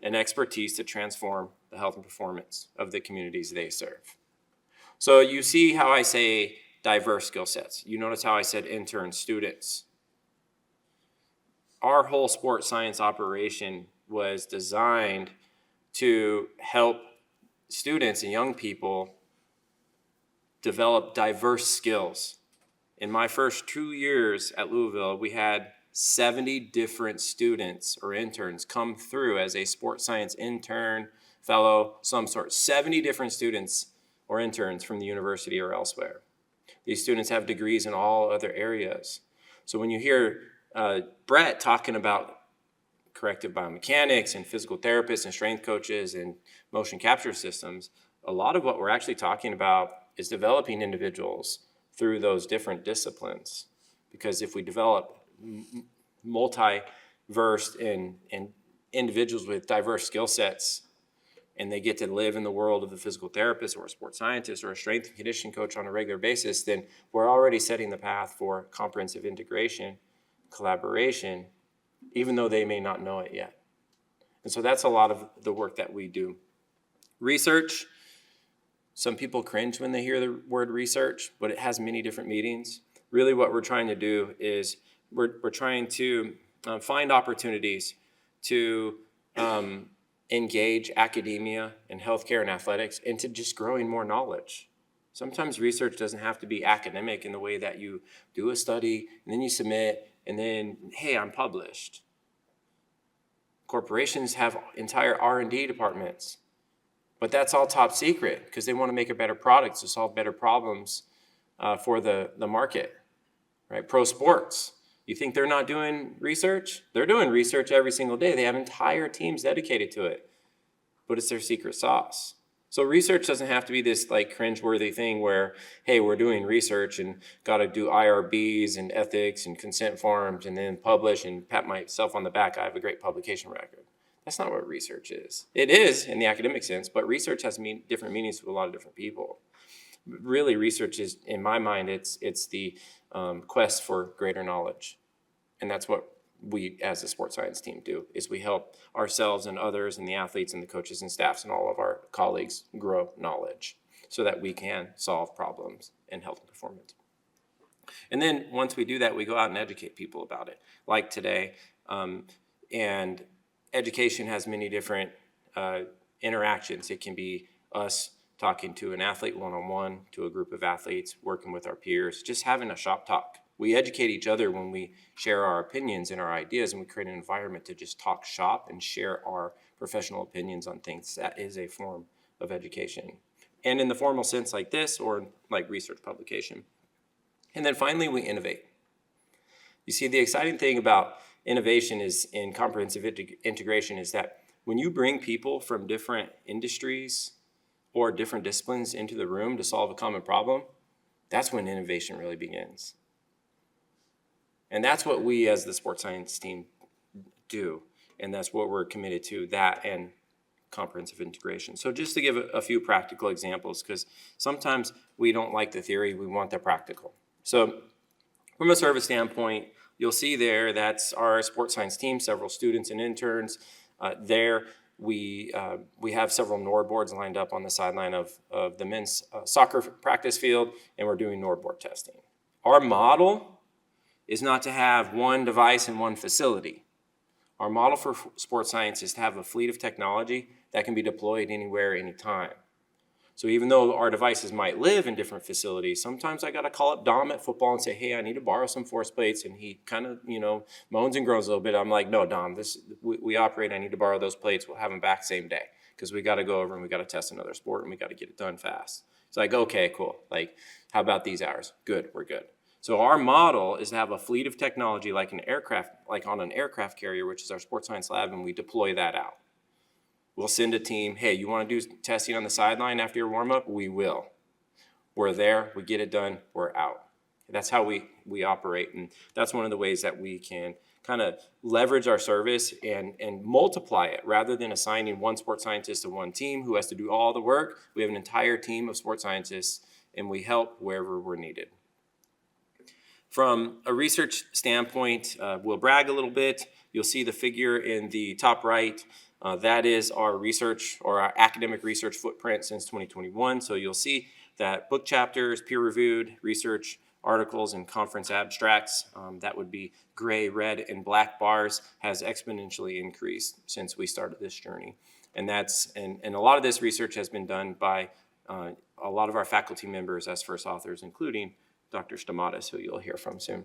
Speaker 4: and expertise to transform the health and performance of the communities they serve. So you see how I say diverse skill sets. You notice how I said interns, students. Our whole sports science operation was designed to help students and young people develop diverse skills. In my first 2 years at Louisville, we had 70 different students or interns come through as a sports science intern, fellow, some sort. 70 different students or interns from the university or elsewhere. These students have degrees in all other areas. So when you hear Brett talking about corrective biomechanics and physical therapists and strength coaches and motion capture systems, a lot of what we're actually talking about is developing individuals through those different disciplines. Because if we develop multi-versed and individuals with diverse skill sets, and they get to live in the world of the physical therapist or a sports scientist or a strength and conditioning coach on a regular basis, then we're already setting the path for comprehensive integration, collaboration, even though they may not know it yet. And so that's a lot of the work that we do. Research, some people cringe when they hear the word research, but it has many different meanings. Really what we're trying to do is we're trying to find opportunities to engage academia and healthcare and athletics into just growing more knowledge. Sometimes research doesn't have to be academic in the way that you do a study and then you submit and then, hey, I'm published. Corporations have entire R&D departments, but that's all top secret because they want to make a better product to solve better problems for the market, right? Pro sports. You think they're not doing research? They're doing research every single day. They have entire teams dedicated to it, but it's their secret sauce. So research doesn't have to be this like cringeworthy thing where, hey, we're doing research and got to do IRBs and ethics and consent forms and then publish and pat myself on the back. I have a great publication record. That's not what research is. It is in the academic sense, but research has different meanings to a lot of different people. Really, research is, in my mind, it's the quest for greater knowledge. And that's what we as a sports science team do, is we help ourselves and others and the athletes and the coaches and staffs and all of our colleagues grow knowledge so that we can solve problems in health and performance. And then once we do that, we go out and educate people about it, like today. And education has many different interactions. It can be us talking to an athlete one-on-one, to a group of athletes, working with our peers, just having a shop talk. We educate each other when we share our opinions and our ideas, and we create an environment to just talk shop and share our professional opinions on things. That is a form of education. And in the formal sense like this, or like research publication. And then finally, we innovate. You see, the exciting thing about innovation is in comprehensive integration is that when you bring people from different industries or different disciplines into the room to solve a common problem, that's when innovation really begins. And that's what we as the sports science team do. And that's what we're committed to, that and comprehensive integration. So just to give a few practical examples, because sometimes we don't like the theory, we want the practical. So from a service standpoint, you'll see there that's our sports science team, several students and interns there. we have several NOR boards lined up on the sideline of the men's soccer practice field, and we're doing NOR board testing. Our model is not to have one device in one facility. Our model for sports science is to have a fleet of technology that can be deployed anywhere, anytime. So even though our devices might live in different facilities, sometimes I got to call up Dom at football and say, hey, I need to borrow some force plates. And he kind of, moans and groans a little bit. I'm like, no, Dom, we operate. I need to borrow those plates. We'll have them back same day because we got to go over and we got to test another sport and we got to get it done fast. It's like, okay, cool. Like, how about these hours? Good, we're good. So our model is to have a fleet of technology like on an aircraft carrier, which is our sports science lab, and we deploy that out. We'll send a team, hey, you want to do testing on the sideline after your warm-up? We will. We're there, we get it done, we're out. That's how we operate, and that's one of the ways that we can kind of leverage our service and multiply it. Rather than assigning one sports scientist to one team who has to do all the work, we have an entire team of sports scientists, and we help wherever we're needed. From a research standpoint, we'll brag a little bit. You'll see the figure in the top right. That is our research or our academic research footprint since 2021. So you'll see that book chapters, peer-reviewed research articles, and conference abstracts, that would be gray, red, and black bars, has exponentially increased since we started this journey. And a lot of this research has been done by a lot of our faculty members as first authors, including Dr. Stamatis, who you'll hear from soon.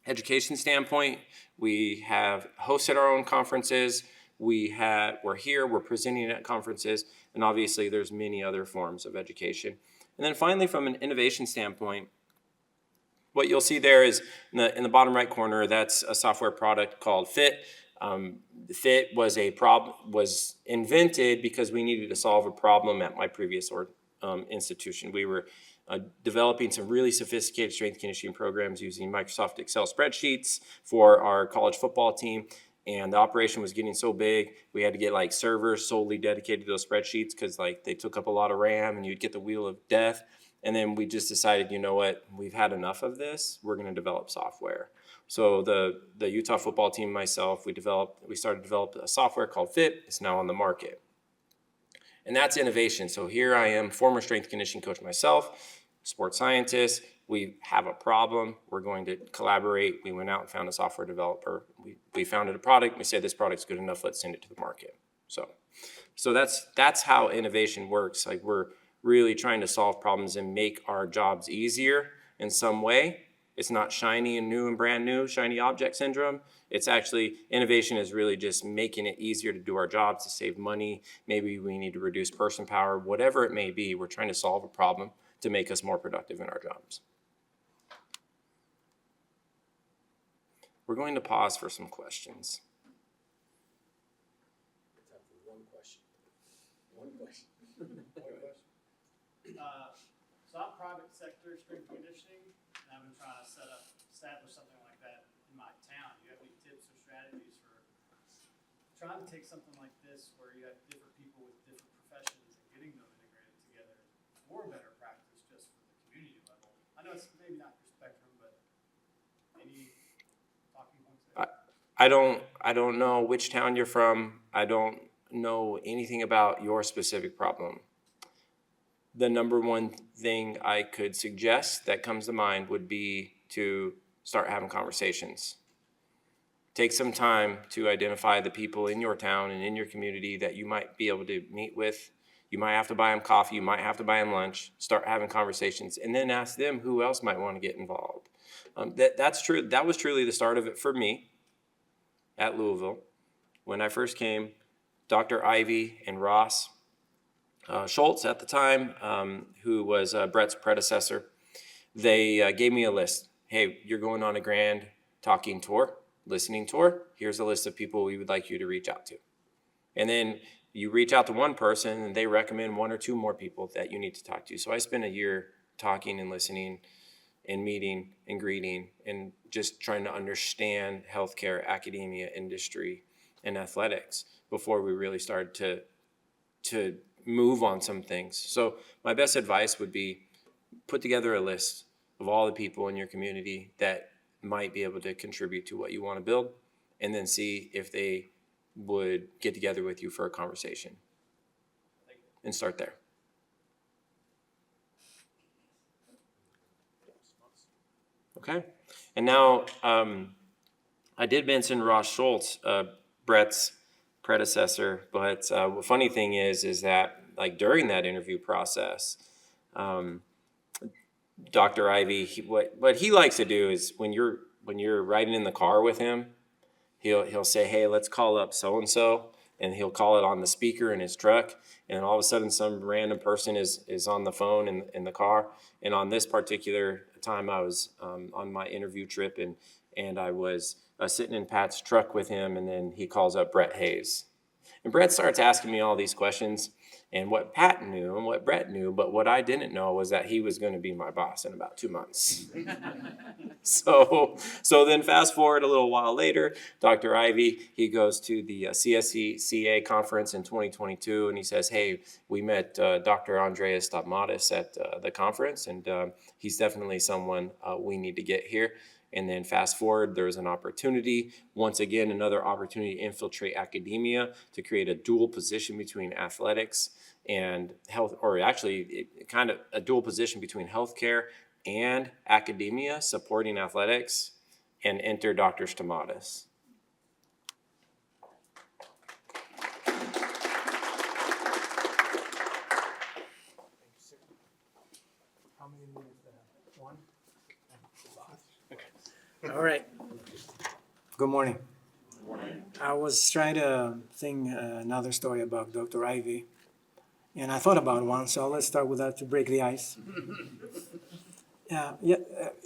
Speaker 4: Education standpoint, we have hosted our own conferences. We're here, we're presenting at conferences, and obviously there's many other forms of education. And then finally, from an innovation standpoint, what you'll see there is in the bottom right corner, that's a software product called FIT. FIT was invented because we needed to solve a problem at my previous institution. We were developing some really sophisticated strength conditioning programs using Microsoft Excel spreadsheets for our college football team. And the operation was getting so big, we had to get servers solely dedicated to those spreadsheets because they took up a lot of RAM and you'd get the wheel of death. And then we just decided, you know what, we've had enough of this. We're going to develop software. So the Utah football team and myself, we started to develop a software called FIT. It's now on the market. And that's innovation. So here I am, former strength conditioning coach myself, sports scientist. We have a problem. We're going to collaborate. We went out and found a software developer. We founded a product. We said this product's good enough. Let's send it to the market. So that's how innovation works. We're really trying to solve problems and make our jobs easier in some way. It's not shiny and new and brand new, shiny object syndrome. It's actually, innovation is really just making it easier to do our jobs, to save money. Maybe we need to reduce person power, whatever it may be. We're trying to solve a problem to make us more productive in our jobs. We're going to pause for some questions.
Speaker 5: One question. So I'm private sector strength conditioning, and I've been trying to establish something like that in my town. Do you have any tips or strategies for trying to take something like this where you have different people with different professions and getting them integrated together for better practice just for the community level? I know it's maybe not your spectrum, but any talking points there?
Speaker 4: I don't know which town you're from. I don't know anything about your specific problem. The number one thing I could suggest that comes to mind would be to start having conversations. Take some time to identify the people in your town and in your community that you might be able to meet with. You might have to buy them coffee, you might have to buy them lunch, start having conversations, and then ask them who else might want to get involved. That's true. That was truly the start of it for me at Louisville. When I first came, Dr. Ivey and Ross Schultz at the time, who was Brett's predecessor, they gave me a list. Hey, you're going on a grand talking tour, listening tour. Here's a list of people we would like you to reach out to. And then you reach out to one person and they recommend one or two more people that you need to talk to. So I spent a year talking and listening and meeting and greeting and just trying to understand healthcare, academia, industry, and athletics before we really started to move on some things. So my best advice would be put together a list of all the people in your community that might be able to contribute to what you want to build, and then see if they would get together with you for a conversation and start there. Okay. And now, I did mention Ross Schultz, Brett's predecessor, but the funny thing is that like during that interview process, Dr. Ivey, what he likes to do is when you're riding in the car with him, he'll say, hey, let's call up so-and-so, and he'll call it on the speaker in his truck, and all of a sudden some random person is on the phone in the car. And on this particular time, I was on my interview trip, and I was sitting in Pat's truck with him, and then he calls up Brett Hayes. And Brett starts asking me all these questions, and what Pat knew and what Brett knew, but what I didn't know was that he was going to be my boss in about 2 months. So then fast forward a little while later, Dr. Ivey, he goes to the CSCA conference in 2022, and he says, hey, we met Dr. Andreas Stopmatis at the conference, and he's definitely someone we need to get here. And then fast forward, there's an opportunity, once again, another opportunity to infiltrate academia to create a dual position between athletics and health, or actually kind of a dual position between healthcare and academia supporting athletics, and enter Dr. Stamatis.
Speaker 6: How many minutes? One? All right. Good morning. Good morning. I was trying to think another story about Dr. Ivey, and I thought about one, so let's start with that to break the ice.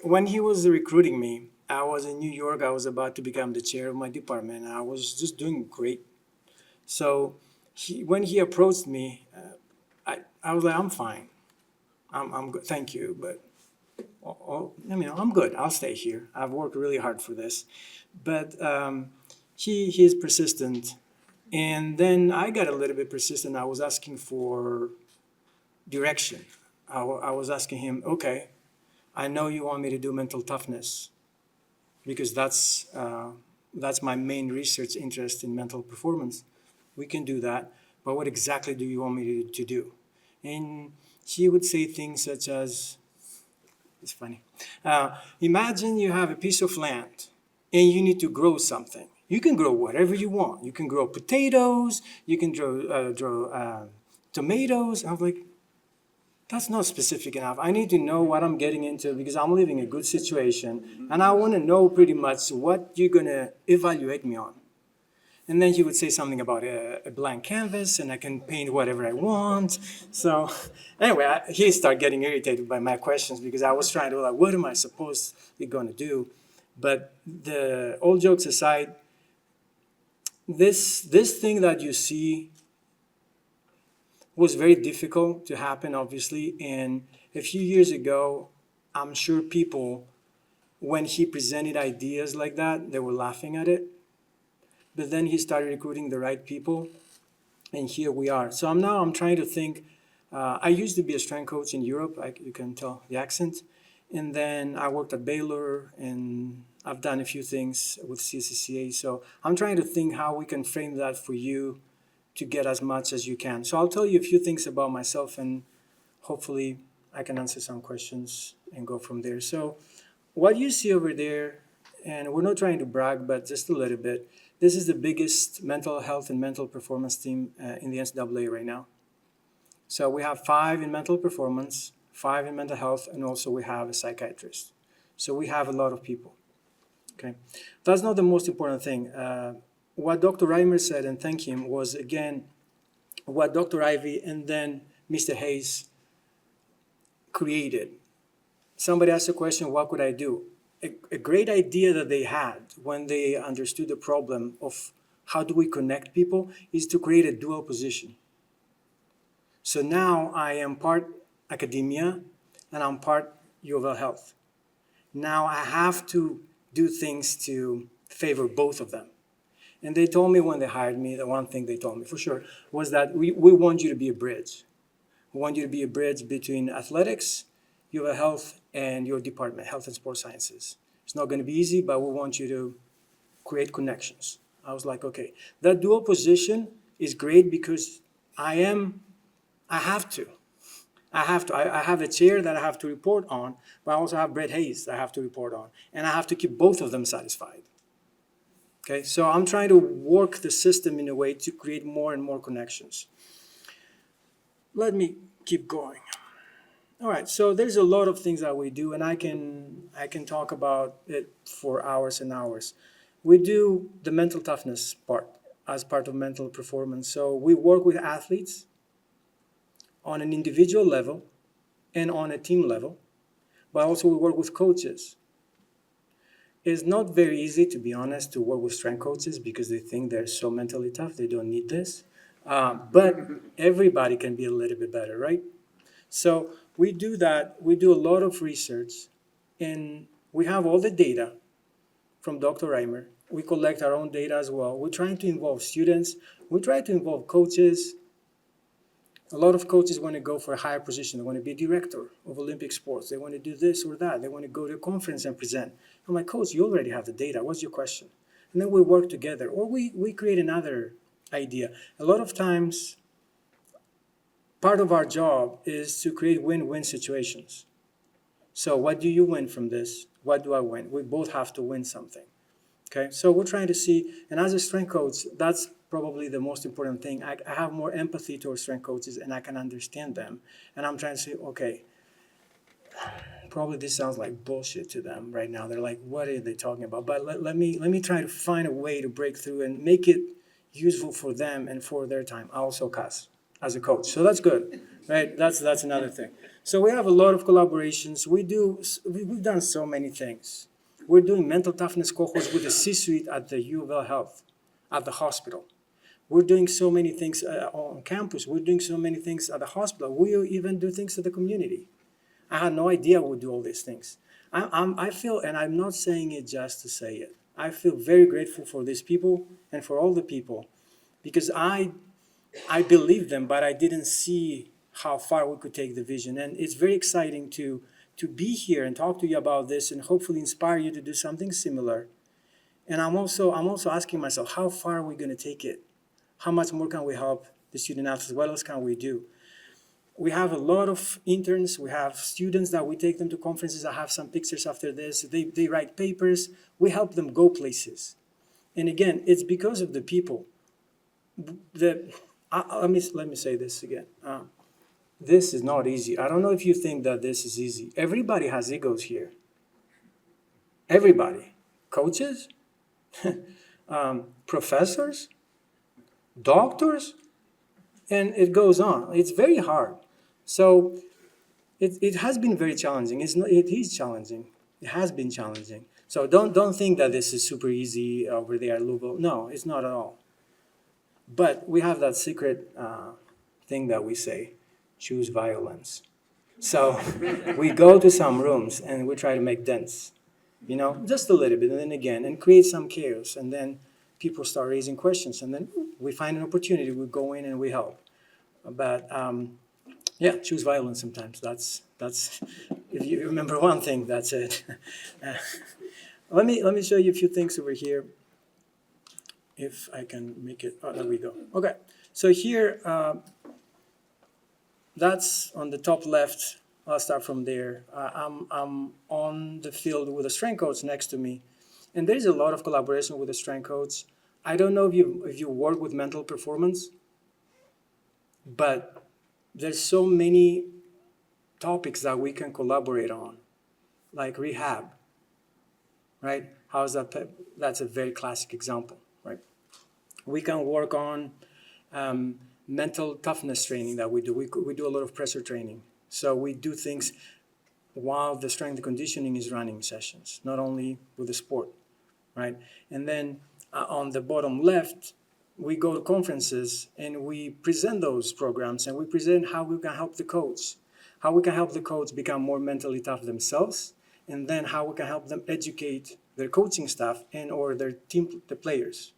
Speaker 6: When he was recruiting me, I was in New York. I was about to become the chair of my department, and I was just doing great. So when he approached me, I was like, I'm fine. I'm good. Thank you, but I'm good. I'll stay here. I've worked really hard for this. But he is persistent. And then I got a little bit persistent. I was asking for direction. I was asking him, okay, I know you want me to do mental toughness because that's my main research interest in mental performance. We can do that. But what exactly do you want me to do? And he would say things such as, it's funny. Imagine you have a piece of land and you need to grow something. You can grow whatever you want. You can grow potatoes. You can grow tomatoes. I was like, that's not specific enough. I need to know what I'm getting into because I'm living a good situation. And I want to know pretty much what you're going to evaluate me on. And then he would say something about a blank canvas, and I can paint whatever I want. So anyway, he started getting irritated by my questions because I was trying to, like, what am I supposed to be going to do? But all jokes aside, this thing that you see was very difficult to happen, obviously. And a few years ago, I'm sure people, when he presented ideas like that, they were laughing at it. But then he started recruiting the right people, and here we are. So I'm trying to think. I used to be a strength coach in Europe. You can tell the accent. And then I worked at Baylor, and I've done a few things with CSCA. So I'm trying to think how we can frame that for you to get as much as you can. So I'll tell you a few things about myself, and hopefully I can answer some questions and go from there. So what you see over there, and we're not trying to brag, but just a little bit, this is the biggest mental health and mental performance team in the NCAA right now. So we have 5 in mental performance, 5 in mental health, and also we have a psychiatrist. So we have a lot of people. Okay, that's not the most important thing. What Dr. Reimer said, and thank him, was again what Dr. Ivey and then Mr. Hayes created. Somebody asked a question, what could I do? A great idea that they had when they understood the problem of how do we connect people is to create a dual position. So now I am part academia and I'm part U of L Health. Now I have to do things to favor both of them. And they told me when they hired me, the one thing they told me for sure was that we want you to be a bridge. We want you to be a bridge between athletics, U of L Health, and your department, Health and Sports Sciences. It's not going to be easy, but we want you to create connections. I was like, okay, that dual position is great because I have to. I have a chair that I have to report on, but I also have Brett Hayes that I have to report on. And I have to keep both of them satisfied. Okay, so I'm trying to work the system in a way to create more and more connections. Let me keep going. All right, so there's a lot of things that we do, and I can talk about it for hours and hours. We do the mental toughness part as part of mental performance. So we work with athletes on an individual level and on a team level, but also we work with coaches. It's not very easy, to be honest, to work with strength coaches because they think they're so mentally tough, they don't need this. But everybody can be a little bit better, right? So we do that. We do a lot of research, and we have all the data from Dr. Reimer. We collect our own data as well. We're trying to involve students. We try to involve coaches. A lot of coaches want to go for a higher position. They want to be director of Olympic sports. They want to do this or that. They want to go to a conference and present. I'm like, coach, you already have the data. What's your question? And then we work together. Or we create another idea. A lot of times, part of our job is to create win-win situations. So what do you win from this? What do I win? We both have to win something. Okay, so we're trying to see, and as a strength coach, that's probably the most important thing. I have more empathy towards strength coaches and I can understand them. And I'm trying to say, okay, probably this sounds like bullshit to them right now. They're like, what are they talking about? But let me try to find a way to break through and make it useful for them and for their time. I also cuss as a coach, so that's good, right? That's another thing. So we have a lot of collaborations. We've done so many things. We're doing mental toughness cohorts with the C-suite at the U of L Health, at the hospital. We're doing so many things on campus. We're doing so many things at the hospital. We even do things at the community. I had no idea we'd do all these things. I feel, and I'm not saying it just to say it, I feel very grateful for these people and for all the people because I believed them, but I didn't see how far we could take the vision. And it's very exciting to be here and talk to you about this and hopefully inspire you to do something similar. And I'm also asking myself, how far are we going to take it? How much more can we help the student athletes? What else can we do? We have a lot of interns. We have students that we take them to conferences. I have some pictures after this. They write papers. We help them go places. And again, it's because of the people. Let me say this again. This is not easy. I don't know if you think that this is easy. Everybody has egos here. Everybody. Coaches, professors, doctors, and it goes on. It's very hard. So it has been very challenging. It is challenging. It has been challenging. So don't think that this is super easy over there at Louisville. No, it's not at all. But we have that secret thing that we say, choose violence. So we go to some rooms and we try to make dents, just a little bit, and then again, and create some chaos. And then people start raising questions, and then we find an opportunity. We go in and we help. But choose violence sometimes. That's if you remember one thing, that's it. Let me show you a few things over here. If I can make it, there we go. Okay, so here, that's on the top left. I'll start from there. I'm on the field with a strength coach next to me, and there's a lot of collaboration with a strength coach. I don't know if you work with mental performance, but there's so many topics that we can collaborate on, like rehab, right? How's that? That's a very classic example, right? We can work on mental toughness training that we do. We do a lot of pressure training. So we do things while the strength and conditioning is running sessions, not only with the sport, right? And then on the bottom left, we go to conferences and we present those programs and we present how we can help the coach, how we can help the coach become more mentally tough themselves, and then how we can help them educate their coaching staff and or their team, the players.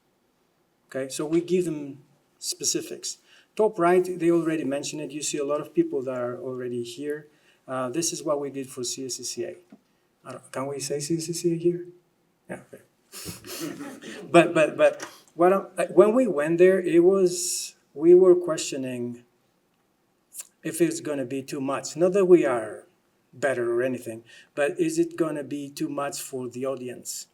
Speaker 6: Okay, so we give them specifics. Top right, they already mentioned it. You see a lot of people that are already here. This is what we did for CSCCA. Can we say CSCCA here? Yeah, okay. But when we went there, we were questioning if it's going to be too much. Not that we are better or anything, but is it going to be too much for the audience?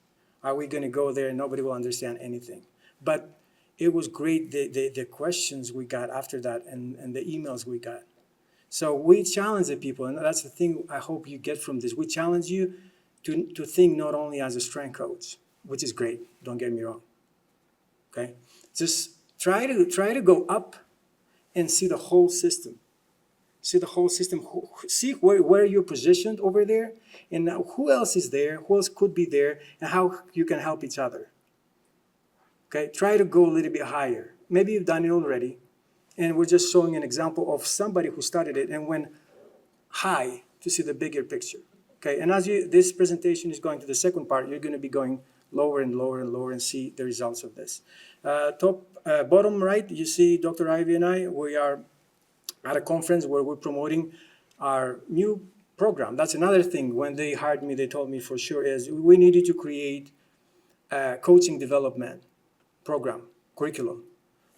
Speaker 6: Are we going to go there and nobody will understand anything? But it was great, the questions we got after that and the emails we got. So we challenge the people, and that's the thing I hope you get from this. We challenge you to think not only as a strength coach, which is great, don't get me wrong. Okay? Just try to go up and see the whole system. See the whole system, see where you're positioned over there, and now who else is there, who else could be there, and how you can help each other. Okay, try to go a little bit higher. Maybe you've done it already, and we're just showing an example of somebody who started it and went high to see the bigger picture. Okay, and this presentation is going to the second part, you're going to be going lower and lower and lower and see the results of this. Bottom right, you see Dr. Ivey and I, we are at a conference where we're promoting our new program. That's another thing. When they hired me, they told me for sure is we needed to create a coaching development program, curriculum.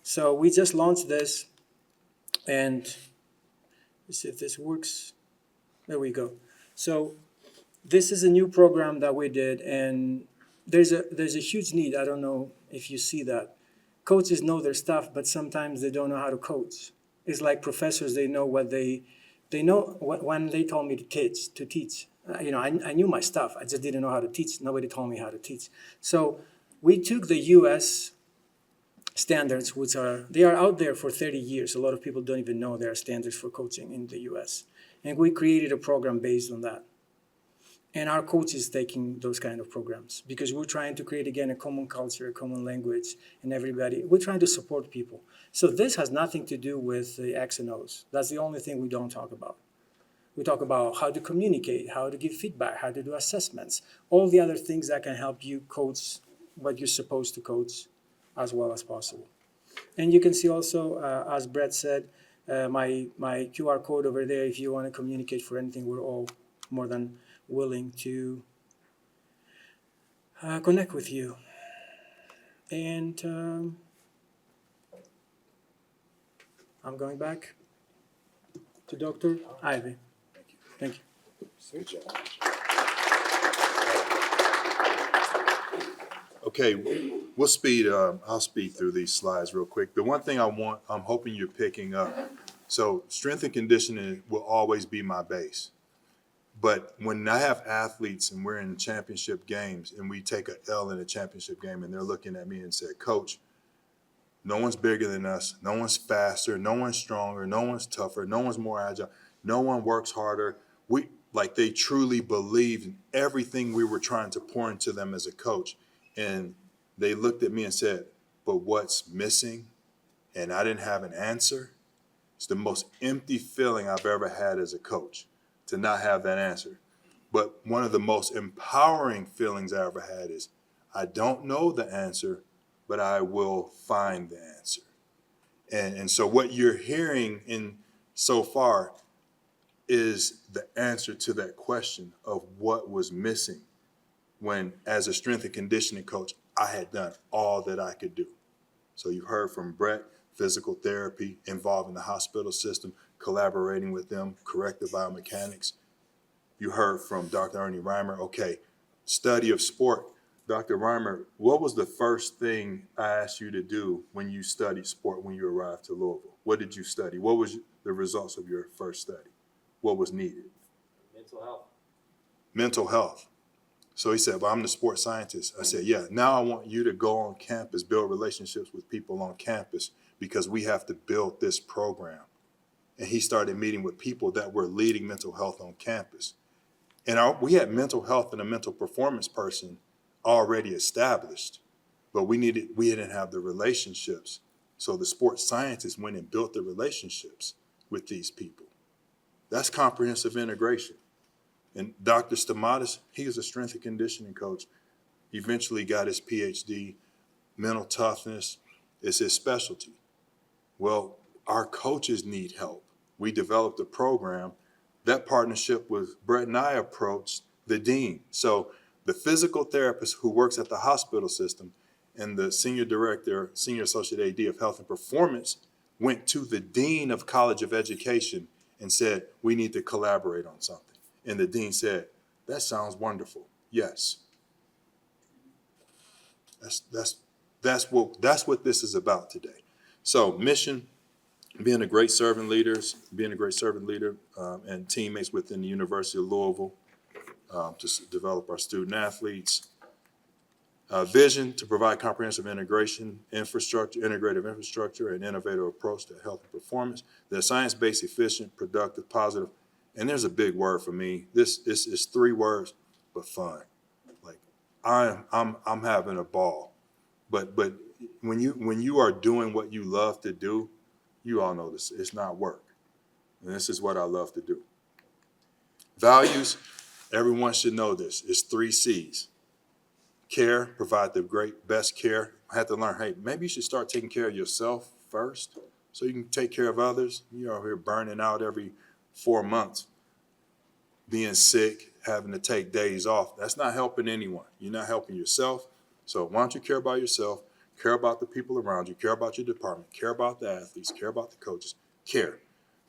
Speaker 6: So we just launched this, and let's see if this works. There we go. So this is a new program that we did, and there's a huge need. I don't know if you see that. Coaches know their stuff, but sometimes they don't know how to coach. It's like professors, they know what they know when they told me to teach. I knew my stuff. I just didn't know how to teach. Nobody told me how to teach. So we took the U.S. standards, they are out there for 30 years. A lot of people don't even know there are standards for coaching in the U.S. And we created a program based on that. And our coaches taking those kind of programs because we're trying to create, again, a common culture, a common language, and we're trying to support people. So this has nothing to do with the X and O's. That's the only thing we don't talk about. We talk about how to communicate, how to give feedback, how to do assessments, all the other things that can help you coach what you're supposed to coach as well as possible. And you can see also, as Brett said, my QR code over there, if you want to communicate for anything, we're all more than willing to connect with you. And I'm going back to Dr. Ivey. Thank you.
Speaker 1: Okay, I'll speed through these slides real quick. The one thing I'm hoping you're picking up. So strength and conditioning will always be my base. But when I have athletes and we're in championship games and we take a L in a championship game and they're looking at me and say, Coach, no one's bigger than us. No one's faster. No one's stronger. No one's tougher. No one's more agile. No one works harder. They truly believed in everything we were trying to pour into them as a coach. And they looked at me and said, but what's missing? And I didn't have an answer. It's the most empty feeling I've ever had as a coach, to not have that answer. But one of the most empowering feelings I ever had is I don't know the answer, but I will find the answer. And so what you're hearing in so far is the answer to that question of what was missing when, as a strength and conditioning coach, I had done all that I could do. So you heard from Brett, physical therapy, involving the hospital system, collaborating with them, corrective biomechanics. You heard from Dr. Ernie Reimer, okay, study of sport. Dr. Reimer, what was the first thing I asked you to do when you studied sport when you arrived to Louisville? What did you study? What was the results of your first study? What was needed?
Speaker 4: Mental health.
Speaker 1: Mental health. So he said, well, I'm the sports scientist. I said, yeah, now I want you to go on campus, build relationships with people on campus because we have to build this program. And he started meeting with people that were leading mental health on campus. And we had mental health and a mental performance person already established, but we didn't have the relationships. So the sports scientists went and built the relationships with these people. That's comprehensive integration. And Dr. Stamatis, he was a strength and conditioning coach, eventually got his PhD. Mental toughness is his specialty. Well, our coaches need help. We developed a program. That partnership with Brett and I approached the dean. So The physical therapist who works at the hospital system and the senior director, senior associate AD of health and performance went to the dean of College of Education and said, we need to collaborate on something. And the dean said, that sounds wonderful. Yes. That's what this is about today. So mission, being a great servant leader, and teammates within the University of Louisville to develop our student athletes. Vision to provide comprehensive integrative infrastructure, and innovative approach to health and performance. They're science-based, efficient, productive, positive, and there's a big word for me. This is 3 words, but fun. Like I'm having a ball. But when you are doing what you love to do, you all know this. It's not work, and this is what I love to do. Values. Everyone should know this. It's 3 C's. Care, provide the best care. I had to learn, hey, maybe you should start taking care of yourself first so you can take care of others. You're out here burning out every 4 months, being sick, having to take days off. That's not helping anyone. You're not helping yourself. So why don't you care about yourself, care about the people around you, care about your department, care about the athletes, care about the coaches, care.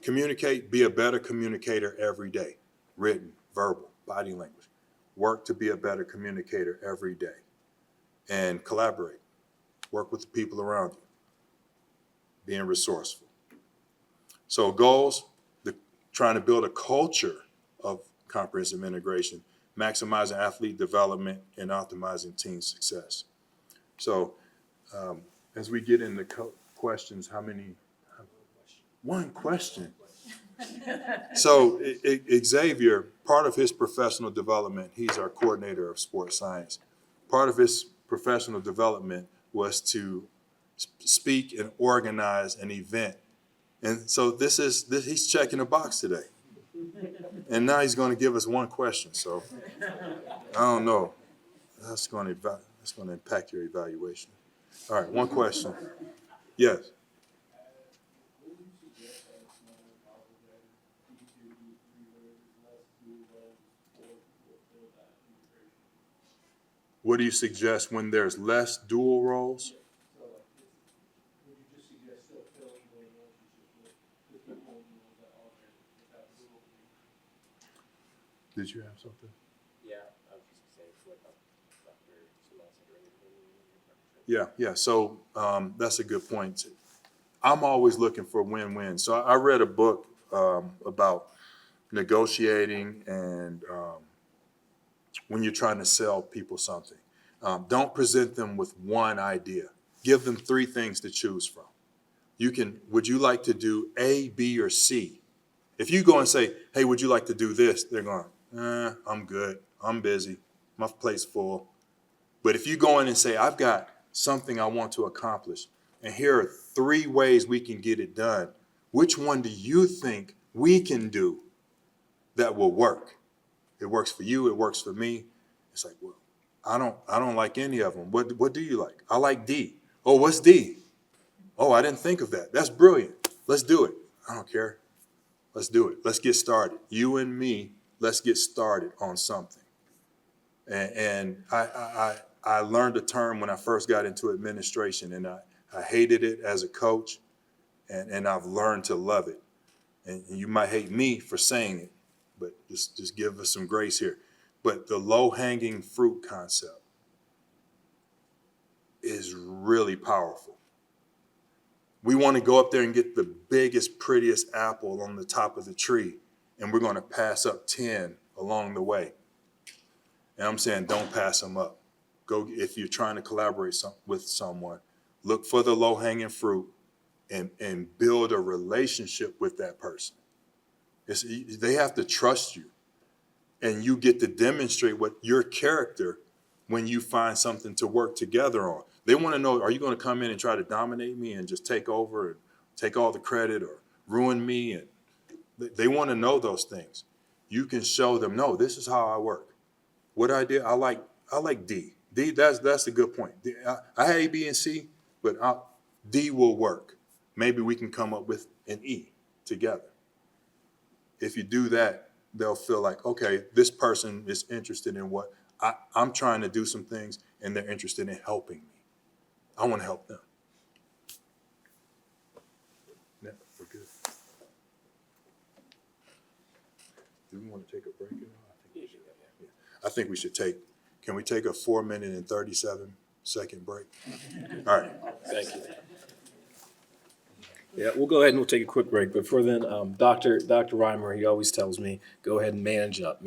Speaker 1: Communicate, be a better communicator every day. Written, verbal, body language. Work to be a better communicator every day. And collaborate. Work with the people around you. Being resourceful. So goals, trying to build a culture of comprehensive integration, maximizing athlete development, and optimizing team success. So as we get into questions, how many? One question. So Xavier, part of his professional development, he's our coordinator of sports science. Part of his professional development was to speak and organize an event. And so he's checking a box today. And now he's going to give us one question. So I don't know. That's going to impact your evaluation. All right, one question. Yes. What do you suggest when there's less dual roles? Did you have something?
Speaker 2: Yeah, I was just saying what Dr.
Speaker 1: Yeah. So that's a good point. I'm always looking for win-win. So I read a book about negotiating and when you're trying to sell people something. Don't present them with one idea. Give them 3 things to choose from. Would you like to do A, B, or C? If you go and say, hey, would you like to do this? They're going, I'm good. I'm busy. My plate's full. But if you go in and say, I've got something I want to accomplish, and here are 3 ways we can get it done, which one do you think we can do that will work? It works for you. It works for me. It's like, well, I don't like any of them. What do you like? I like D. Oh, what's D? Oh, I didn't think of that. That's brilliant. Let's do it. I don't care. Let's do it. Let's get started. You and me, let's get started on something. And I learned a term when I first got into administration, and I hated it as a coach, and I've learned to love it. And you might hate me for saying it, but just give us some grace here. But the low-hanging fruit concept is really powerful. We want to go up there and get the biggest, prettiest apple on the top of the tree, and we're going to pass up 10 along the way. And I'm saying don't pass them up. Go, if you're trying to collaborate with someone, look for the low-hanging fruit and build a relationship with that person. They have to trust you, and you get to demonstrate what your character when you find something to work together on. They want to know, are you going to come in and try to dominate me and just take over and take all the credit or ruin me? And they want to know those things. You can show them, no, this is how I work. What I did, I like D. D, that's a good point. I had A, B, and C, but D will work. Maybe we can come up with an E together. If you do that, they'll feel like, okay, this person is interested in what I'm trying to do some things, and they're interested in helping me. I want to help them. Yeah, we're good. Do we want to take a break? I think we should take. Can we take a 4-minute and 37-second break? All right.
Speaker 2: Thank you. Yeah, we'll go ahead and we'll take a quick break. But before then, Dr. Reimer, he always tells me, go ahead and manage up.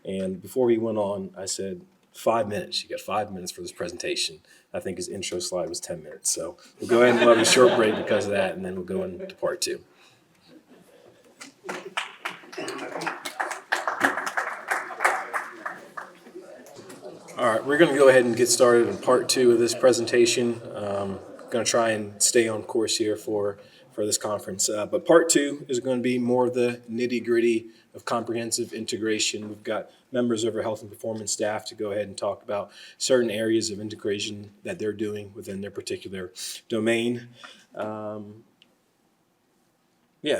Speaker 2: And before we went on, I said 5 minutes. You got 5 minutes for this presentation. I think his intro slide was 10 minutes. So we'll go ahead and we'll have a short break because of that, and then we'll go into part 2. All right, we're going to go ahead and get started in part 2 of this presentation. Going to try and stay on course here for this conference. But part 2 is going to be more of the nitty-gritty of comprehensive integration. We've got members of our health and performance staff to go ahead and talk about certain areas of integration that they're doing within their particular domain.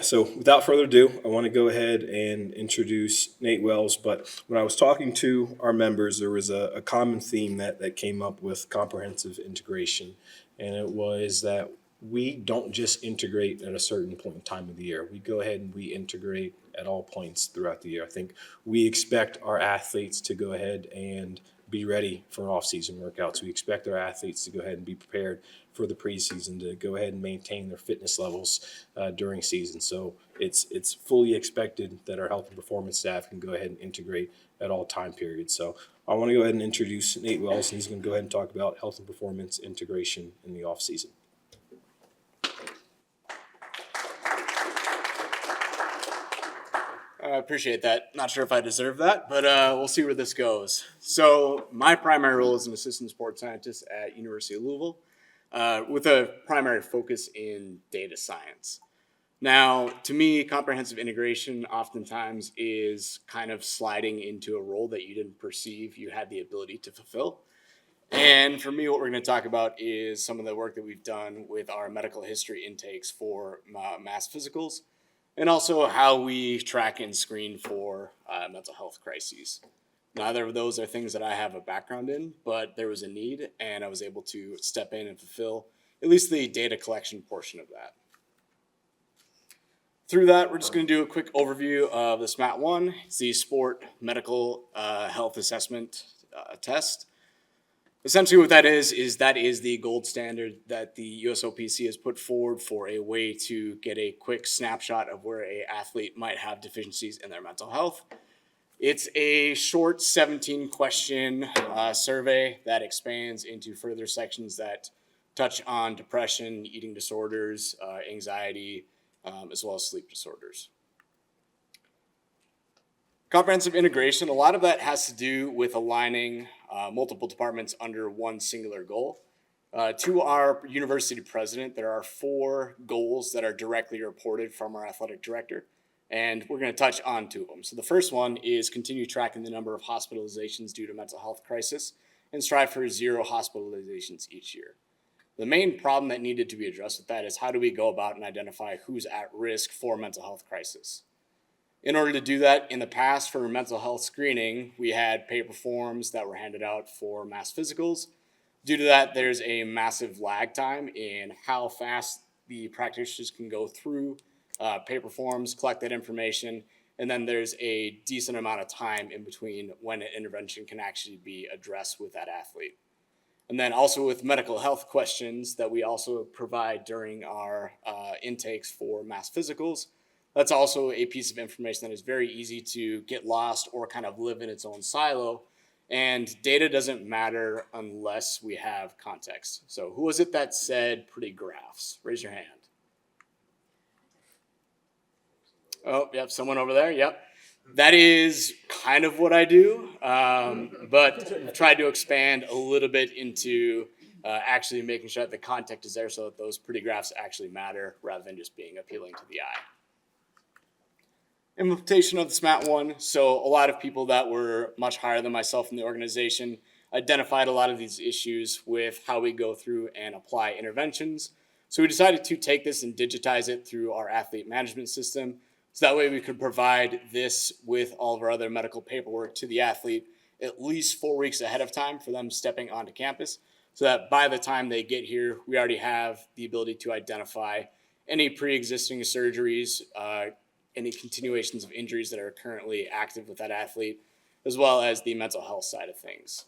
Speaker 2: So without further ado, I want to go ahead and introduce Nate Wells. But when I was talking to our members, there was a common theme that came up with comprehensive integration. And it was that we don't just integrate at a certain point in time of the year. We go ahead and we integrate at all points throughout the year. I think we expect our athletes to go ahead and be ready for off-season workouts. We expect our athletes to go ahead and be prepared for the preseason, to go ahead and maintain their fitness levels during season. So it's fully expected that our health and performance staff can go ahead and integrate at all time periods. So I want to go ahead and introduce Nate Wells, and he's going to go ahead and talk about health and performance integration in the off-season.
Speaker 7: I appreciate that. Not sure if I deserve that, but we'll see where this goes. So my primary role is an assistant sports scientist at University of Louisville with a primary focus in data science. Now, to me, comprehensive integration oftentimes is kind of sliding into a role that you didn't perceive you had the ability to fulfill. And for me, what we're going to talk about is some of the work that we've done with our medical history intakes for mass physicals, and also how we track and screen for mental health crises. Neither of those are things that I have a background in, but there was a need, and I was able to step in and fulfill at least the data collection portion of that. Through that, we're just going to do a quick overview of the SMAT-1. It's the Sport Medical Health Assessment Test. Essentially what that is the gold standard that the USOPC has put forward for a way to get a quick snapshot of where an athlete might have deficiencies in their mental health. It's a short 17-question survey that expands into further sections that touch on depression, eating disorders, anxiety, as well as sleep disorders. Comprehensive integration, a lot of that has to do with aligning multiple departments under one singular goal. To our university president, there are 4 goals that are directly reported from our athletic director, and we're going to touch on 2 of them. So the first one is continue tracking the number of hospitalizations due to mental health crisis and strive for 0 hospitalizations each year. The main problem that needed to be addressed with that is how do we go about and identify who's at risk for mental health crisis? In order to do that, in the past for mental health screening, we had paper forms that were handed out for mass physicals. Due to that, there's a massive lag time in how fast the practitioners can go through paper forms, collect that information, and then there's a decent amount of time in between when an intervention can actually be addressed with that athlete. And then also with medical health questions that we also provide during our intakes for mass physicals, that's also a piece of information that is very easy to get lost or kind of live in its own silo. And data doesn't matter unless we have context. So who was it that said pretty graphs? Raise your hand. Oh, yep, someone over there, yep. That is kind of what I do, but I've tried to expand a little bit into actually making sure that the context is there so that those pretty graphs actually matter rather than just being appealing to the eye. Implementation of the SMAT-1. So a lot of people that were much higher than myself in the organization identified a lot of these issues with how we go through and apply interventions. So we decided to take this and digitize it through our athlete management system. So that way we could provide this with all of our other medical paperwork to the athlete at least 4 weeks ahead of time for them stepping onto campus, so that by the time they get here, we already have the ability to identify any pre-existing surgeries, any continuations of injuries that are currently active with that athlete, as well as the mental health side of things.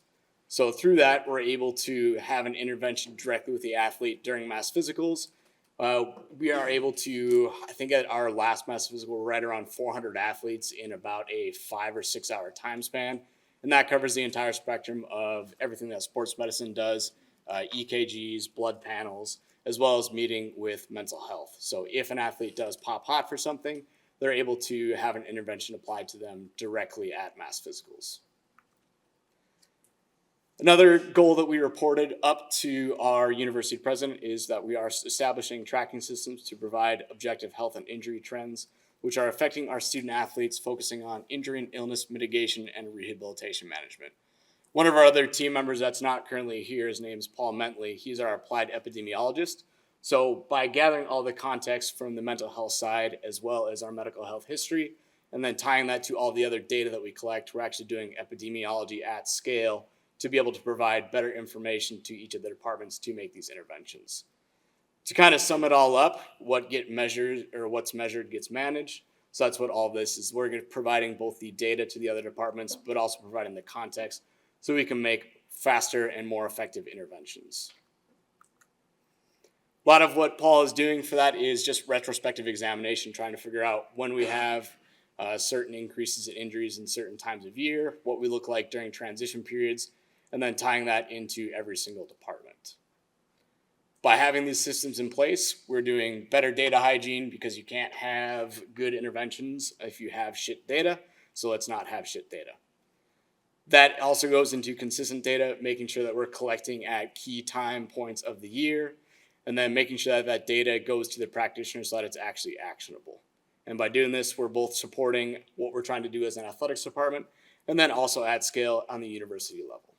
Speaker 7: So through that, we're able to have an intervention directly with the athlete during mass physicals. We are able to, I think at our last mass physical, we're right around 400 athletes in about a 5 or 6 hour time span. And that covers the entire spectrum of everything that sports medicine does, EKGs, blood panels, as well as meeting with mental health. So if an athlete does pop hot for something, they're able to have an intervention applied to them directly at mass physicals. Another goal that we reported up to our university president is that we are establishing tracking systems to provide objective health and injury trends, which are affecting our student athletes, focusing on injury and illness mitigation and rehabilitation management. One of our other team members that's not currently here, his name is Paul Mentley. He's our applied epidemiologist. So by gathering all the context from the mental health side, as well as our medical health history, and then tying that to all the other data that we collect, we're actually doing epidemiology at scale to be able to provide better information to each of the departments to make these interventions. To kind of sum it all up, what get measured or what's measured gets managed. So that's what all this is. We're providing both the data to the other departments, but also providing the context so we can make faster and more effective interventions. A lot of what Paul is doing for that is just retrospective examination, trying to figure out when we have certain increases in injuries in certain times of year, what we look like during transition periods, and then tying that into every single department. By having these systems in place, we're doing better data hygiene because you can't have good interventions if you have shit data, so let's not have shit data. That also goes into consistent data, making sure that we're collecting at key time points of the year, and then making sure that that data goes to the practitioner so that it's actually actionable. And by doing this, we're both supporting what we're trying to do as an athletics department, and then also at scale on the university level.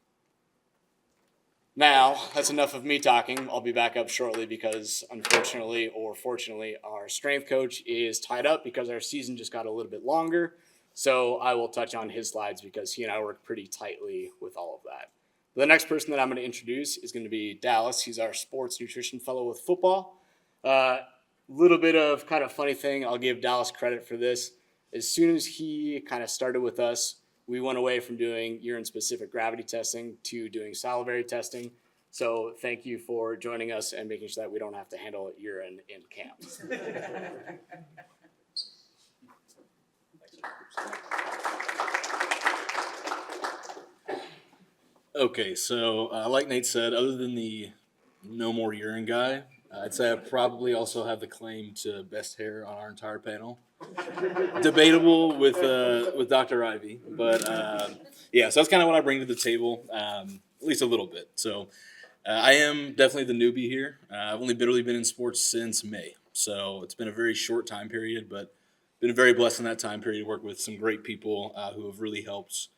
Speaker 7: Now, that's enough of me talking. I'll be back up shortly because unfortunately or fortunately, our strength coach is tied up because our season just got a little bit longer. So I will touch on his slides because he and I work pretty tightly with all of that. The next person that I'm going to introduce is going to be Dallas. He's our sports nutrition fellow with football. Little bit of kind of funny thing, I'll give Dallas credit for this. As soon as he kind of started with us, we went away from doing urine-specific gravity testing to doing salivary testing. So thank you for joining us and making sure that we don't have to handle urine in camp.
Speaker 2: Okay, so like Nate said, other than the no more urine guy, I'd say I probably also have the claim to best hair on our entire panel. Debatable with Dr. Ivey, but yeah, so that's kind of what I bring to the table, at least a little bit. So I am definitely the newbie here. I've only barely been in sports since May, so it's been a very short time period, but been very blessed in that time period to work with some great people who have really helped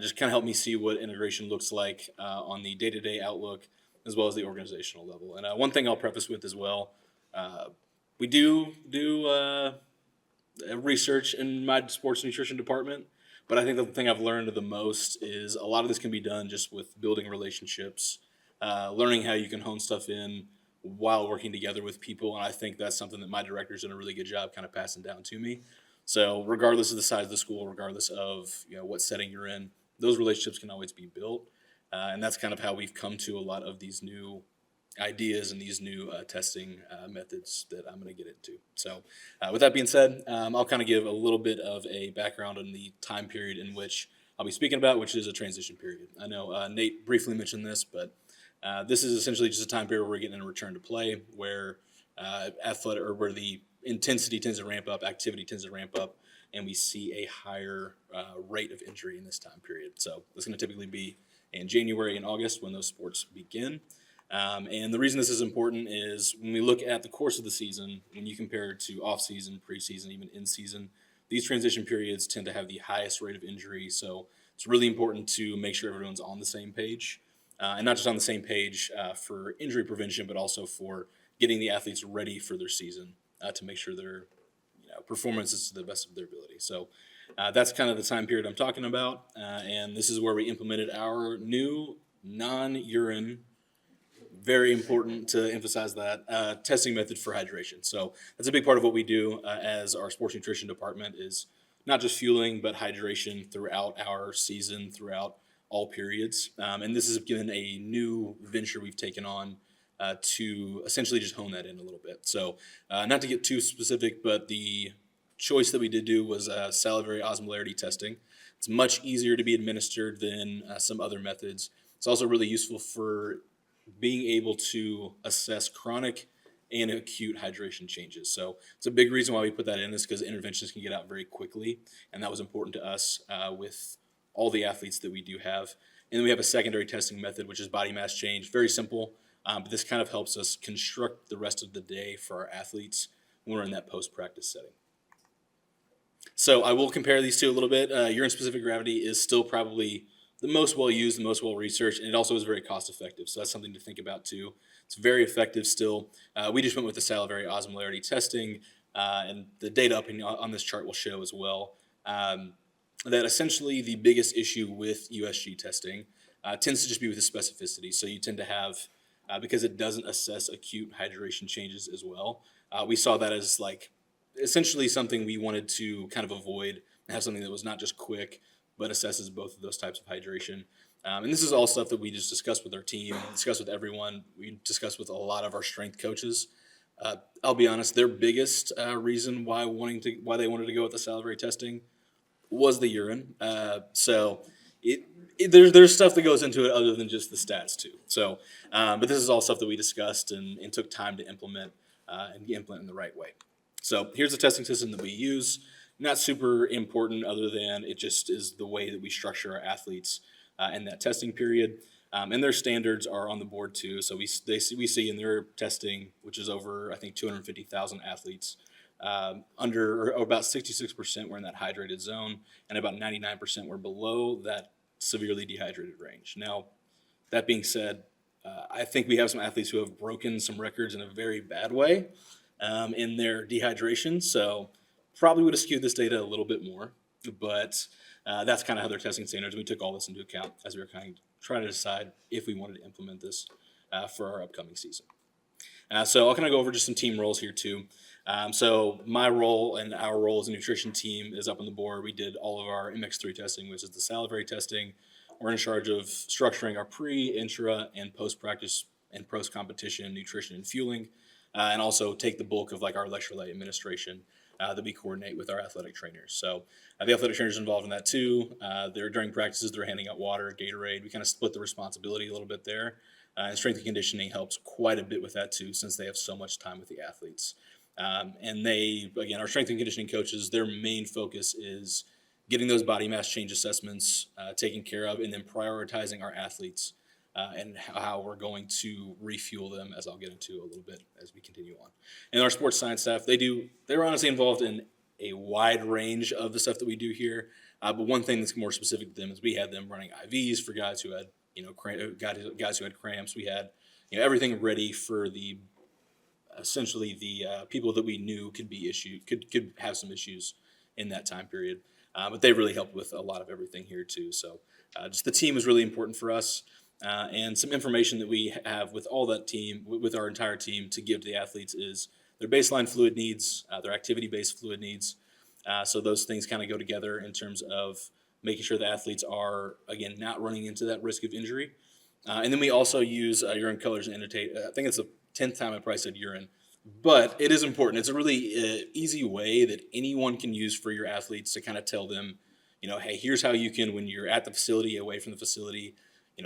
Speaker 2: just kind of help me see what integration looks like on the day-to-day outlook as well as the organizational level. And one thing I'll preface with as well, we do research in my sports nutrition department, but I think the thing I've learned the most is a lot of this can be done just with building relationships, learning how you can hone stuff in while working together with people, and I think that's something that my director's done a really good job kind of passing down to me. So regardless of the size of the school, regardless of what setting you're in, those relationships can always be built, and that's kind of how we've come to a lot of these new ideas and these new testing methods that I'm going to get into. So with that being said, I'll kind of give a little bit of a background on the time period in which I'll be speaking about, which is a transition period. I know Nate briefly mentioned this, but this is essentially just a time period where we're getting in a return to play, where where the intensity tends to ramp up, activity tends to ramp up, and we see a higher rate of injury in this time period. So it's going to typically be in January and August when those sports begin. And the reason this is important is when we look at the course of the season, when you compare it to off-season, preseason, even in-season, these transition periods tend to have the highest rate of injury. So it's really important to make sure everyone's on the same page, and not just on the same page for injury prevention, but also for getting the athletes ready for their season to make sure their performance is to the best of their ability. So
Speaker 8: That's kind of the time period I'm talking about, and this is where we implemented our new non-urine, very important to emphasize that, testing method for hydration. So that's a big part of what we do as our sports nutrition department is not just fueling, but hydration throughout our season, throughout all periods. And this has been a new venture we've taken on to essentially just hone that in a little bit. So not to get too specific, but the choice that we did do was salivary osmolarity testing. It's much easier to be administered than some other methods. It's also really useful for being able to assess chronic and acute hydration changes. So it's a big reason why we put that in is because interventions can get out very quickly, and that was important to us with all the athletes that we do have. And then we have a secondary testing method, which is body mass change. Very simple, but this kind of helps us construct the rest of the day for our athletes when we're in that post-practice setting. So I will compare these two a little bit. Urine-specific gravity is still probably the most well-used, the most well-researched, and it also is very cost-effective. So that's something to think about too. It's very effective still. We just went with the salivary osmolarity testing, and the data up on this chart will show as well that essentially the biggest issue with USG testing tends to just be with the specificity. So you tend to have, because it doesn't assess acute hydration changes as well, we saw that as like essentially something we wanted to kind of avoid and have something that was not just quick, but assesses both of those types of hydration. And this is all stuff that we just discussed with our team, discussed with everyone. We discussed with a lot of our strength coaches. I'll be honest, their biggest reason why they wanted to go with the salivary testing was the urine. So there's stuff that goes into it other than just the stats too. So, but this is all stuff that we discussed and took time to implement and implement in the right way. So here's the testing system that we use. Not super important other than it just is the way that we structure our athletes in that testing period. And their standards are on the board too. So we see in their testing, which is over, I think, 250,000 athletes, or about 66% were in that hydrated zone, and about 99% were below that severely dehydrated range. Now, that being said, I think we have some athletes who have broken some records in a very bad way in their dehydration. So probably would have skewed this data a little bit more, but that's kind of how they're testing standards. We took all this into account as we were kind of trying to decide if we wanted to implement this for our upcoming season. So I'll kind of go over just some team roles here too. So my role and our role as a nutrition team is up on the board. We did all of our MX3 testing, which is the salivary testing. We're in charge of structuring our pre, intra, and post-practice and post-competition nutrition and fueling, and also take the bulk of like our electrolyte administration that we coordinate with our athletic trainers. So the athletic trainers involved in that too. During practices, they're handing out water, Gatorade. We kind of split the responsibility a little bit there. And strength and conditioning helps quite a bit with that too, since they have so much time with the athletes. And again, our strength and conditioning coaches, their main focus is getting those body mass change assessments taken care of, and then prioritizing our athletes and how we're going to refuel them, as I'll get into a little bit as we continue on. And our sports science staff, they're honestly involved in a wide range of the stuff that we do here. But one thing that's more specific to them is we had them running IVs for guys who had, guys who had cramps. We had, everything ready for essentially the people that we knew could have some issues in that time period. But they really helped with a lot of everything here too. So just the team is really important for us. And some information that we have with all that team, with our entire team, to give to the athletes is their baseline fluid needs, their activity-based fluid needs. So those things kind of go together in terms of making sure the athletes are, again, not running into that risk of injury. And then we also use urine colors and annotate. I think it's the 10th time I probably said urine, but it is important. It's a really easy way that anyone can use for your athletes to kind of tell them, hey, here's how you can, when you're at the facility, away from the facility,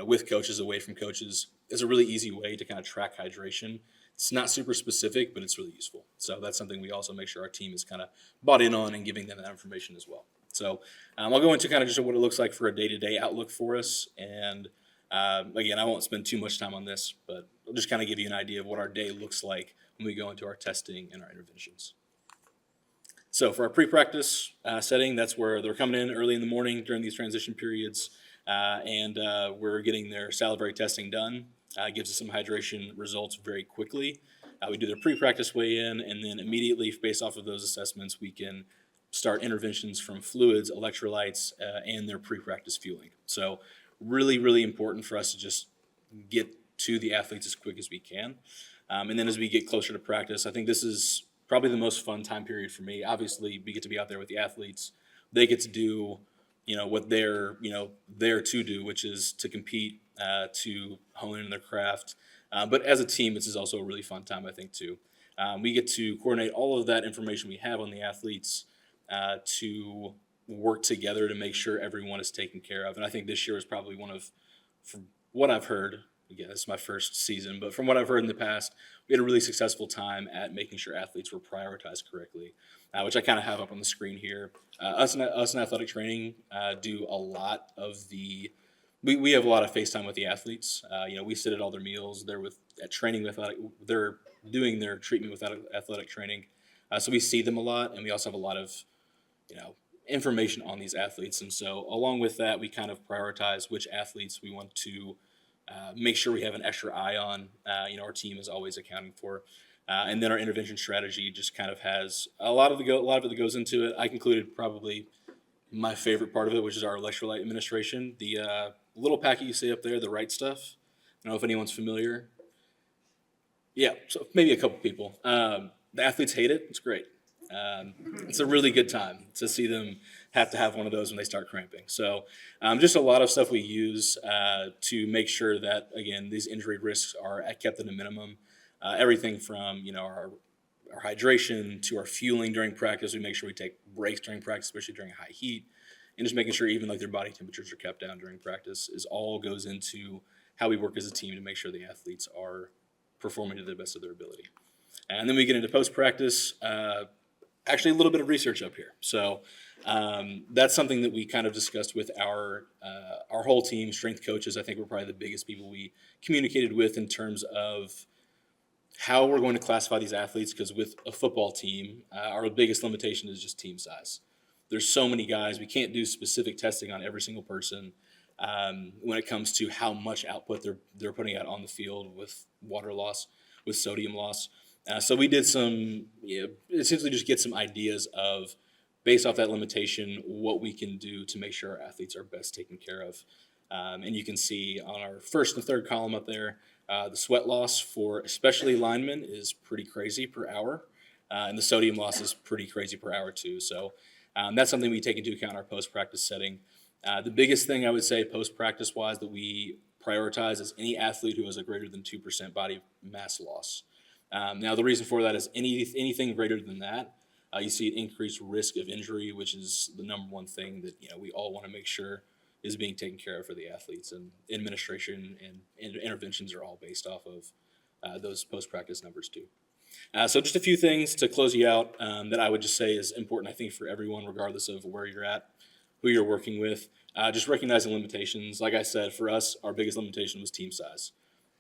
Speaker 8: with coaches, away from coaches. It's a really easy way to kind of track hydration. It's not super specific, but it's really useful. So that's something we also make sure our team is kind of bought in on and giving them that information as well. So I'll go into kind of just what it looks like for a day-to-day outlook for us. And again, I won't spend too much time on this, but I'll just kind of give you an idea of what our day looks like when we go into our testing and our interventions. So for our pre-practice setting, that's where they're coming in early in the morning during these transition periods. And we're getting their salivary testing done. It gives us some hydration results very quickly. We do their pre-practice weigh-in, and then immediately, based off of those assessments, we can start interventions from fluids, electrolytes, and their pre-practice fueling. So really, really important for us to just get to the athletes as quick as we can. And then as we get closer to practice, I think this is probably the most fun time period for me. Obviously, we get to be out there with the athletes. They get to do, what they're, there to do, which is to compete, to hone in their craft. But as a team, this is also a really fun time, I think, too. We get to coordinate all of that information we have on the athletes to work together to make sure everyone is taken care of. And I think this year is probably from what I've heard, again, this is my first season, but from what I've heard in the past, we had a really successful time at making sure athletes were prioritized correctly, which I kind of have up on the screen here. Us in athletic training do a lot of we have a lot of FaceTime with the athletes. We sit at all their meals. They're doing their treatment with athletic training. So we see them a lot, and we also have a lot of, information on these athletes. And so along with that, we kind of prioritize which athletes we want to make sure we have an extra eye on. Our team is always accounting for. And then our intervention strategy just kind of has a lot of it that goes into it. I concluded probably my favorite part of it, which is our electrolyte administration. The little packet you see up there, the right stuff. I don't know if anyone's familiar. Yeah, so maybe a couple people. The athletes hate it. It's great. It's a really good time to see them have to have one of those when they start cramping. So just a lot of stuff we use to make sure that, again, these injury risks are kept at a minimum. Everything from, our hydration to our fueling during practice. We make sure we take breaks during practice, especially during high heat. And just making sure even like their body temperatures are kept down during practice all goes into how we work as a team to make sure the athletes are performing to the best of their ability. And then we get into post-practice, actually a little bit of research up here. So that's something that we kind of discussed with our whole team, strength coaches. I think we're probably the biggest people we communicated with in terms of how we're going to classify these athletes, because with a football team, our biggest limitation is just team size. There's so many guys. We can't do specific testing on every single person when it comes to how much output they're putting out on the field with water loss, with sodium loss. So we did some, essentially just get some ideas of, based off that limitation, what we can do to make sure our athletes are best taken care of. And you can see on our first and third column up there, the sweat loss for especially linemen is pretty crazy per hour. And the sodium loss is pretty crazy per hour too. So that's something we take into account in our post-practice setting. The biggest thing I would say post-practice wise that we prioritize is any athlete who has a greater than 2% body mass loss. Now the reason for that is anything greater than that, you see an increased risk of injury, which is the number one thing that we all want to make sure is being taken care of for the athletes. And administration and interventions are all based off of those post-practice numbers too. So just a few things to close you out that I would just say is important, I think, for everyone, regardless of where you're at, who you're working with. Just recognizing limitations. Like I said, for us, our biggest limitation was team size.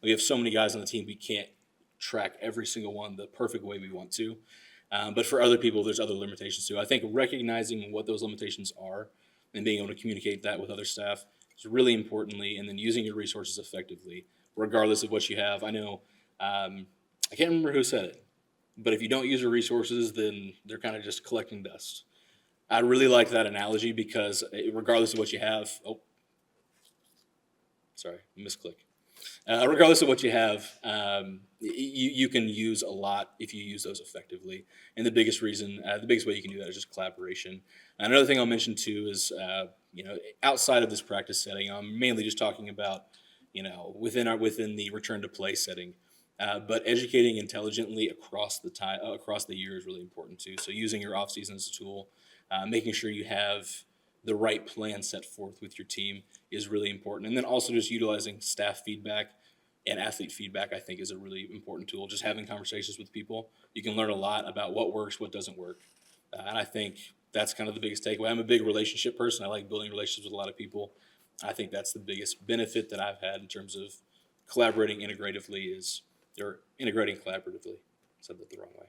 Speaker 8: We have so many guys on the team, we can't track every single one the perfect way we want to. But for other people, there's other limitations too. I think recognizing what those limitations are and being able to communicate that with other staff is really importantly, and then using your resources effectively, regardless of what you have. I know, I can't remember who said it, but if you don't use your resources, then they're kind of just collecting dust. I really like that analogy because regardless of what you have, misclick. Regardless of what you have, you can use a lot if you use those effectively. And the biggest way you can do that is just collaboration. Another thing I'll mention too is, outside of this practice setting, I'm mainly just talking about, within the return to play setting. But educating intelligently across the year is really important too. So using your off season as a tool, making sure you have the right plan set forth with your team is really important. And then also just utilizing staff feedback and athlete feedback, I think, is a really important tool. Just having conversations with people, you can learn a lot about what works, what doesn't work. And I think that's kind of the biggest takeaway. I'm a big relationship person. I like building relationships with a lot of people. I think that's the biggest benefit that I've had in terms of integrating collaboratively. Said that the wrong way.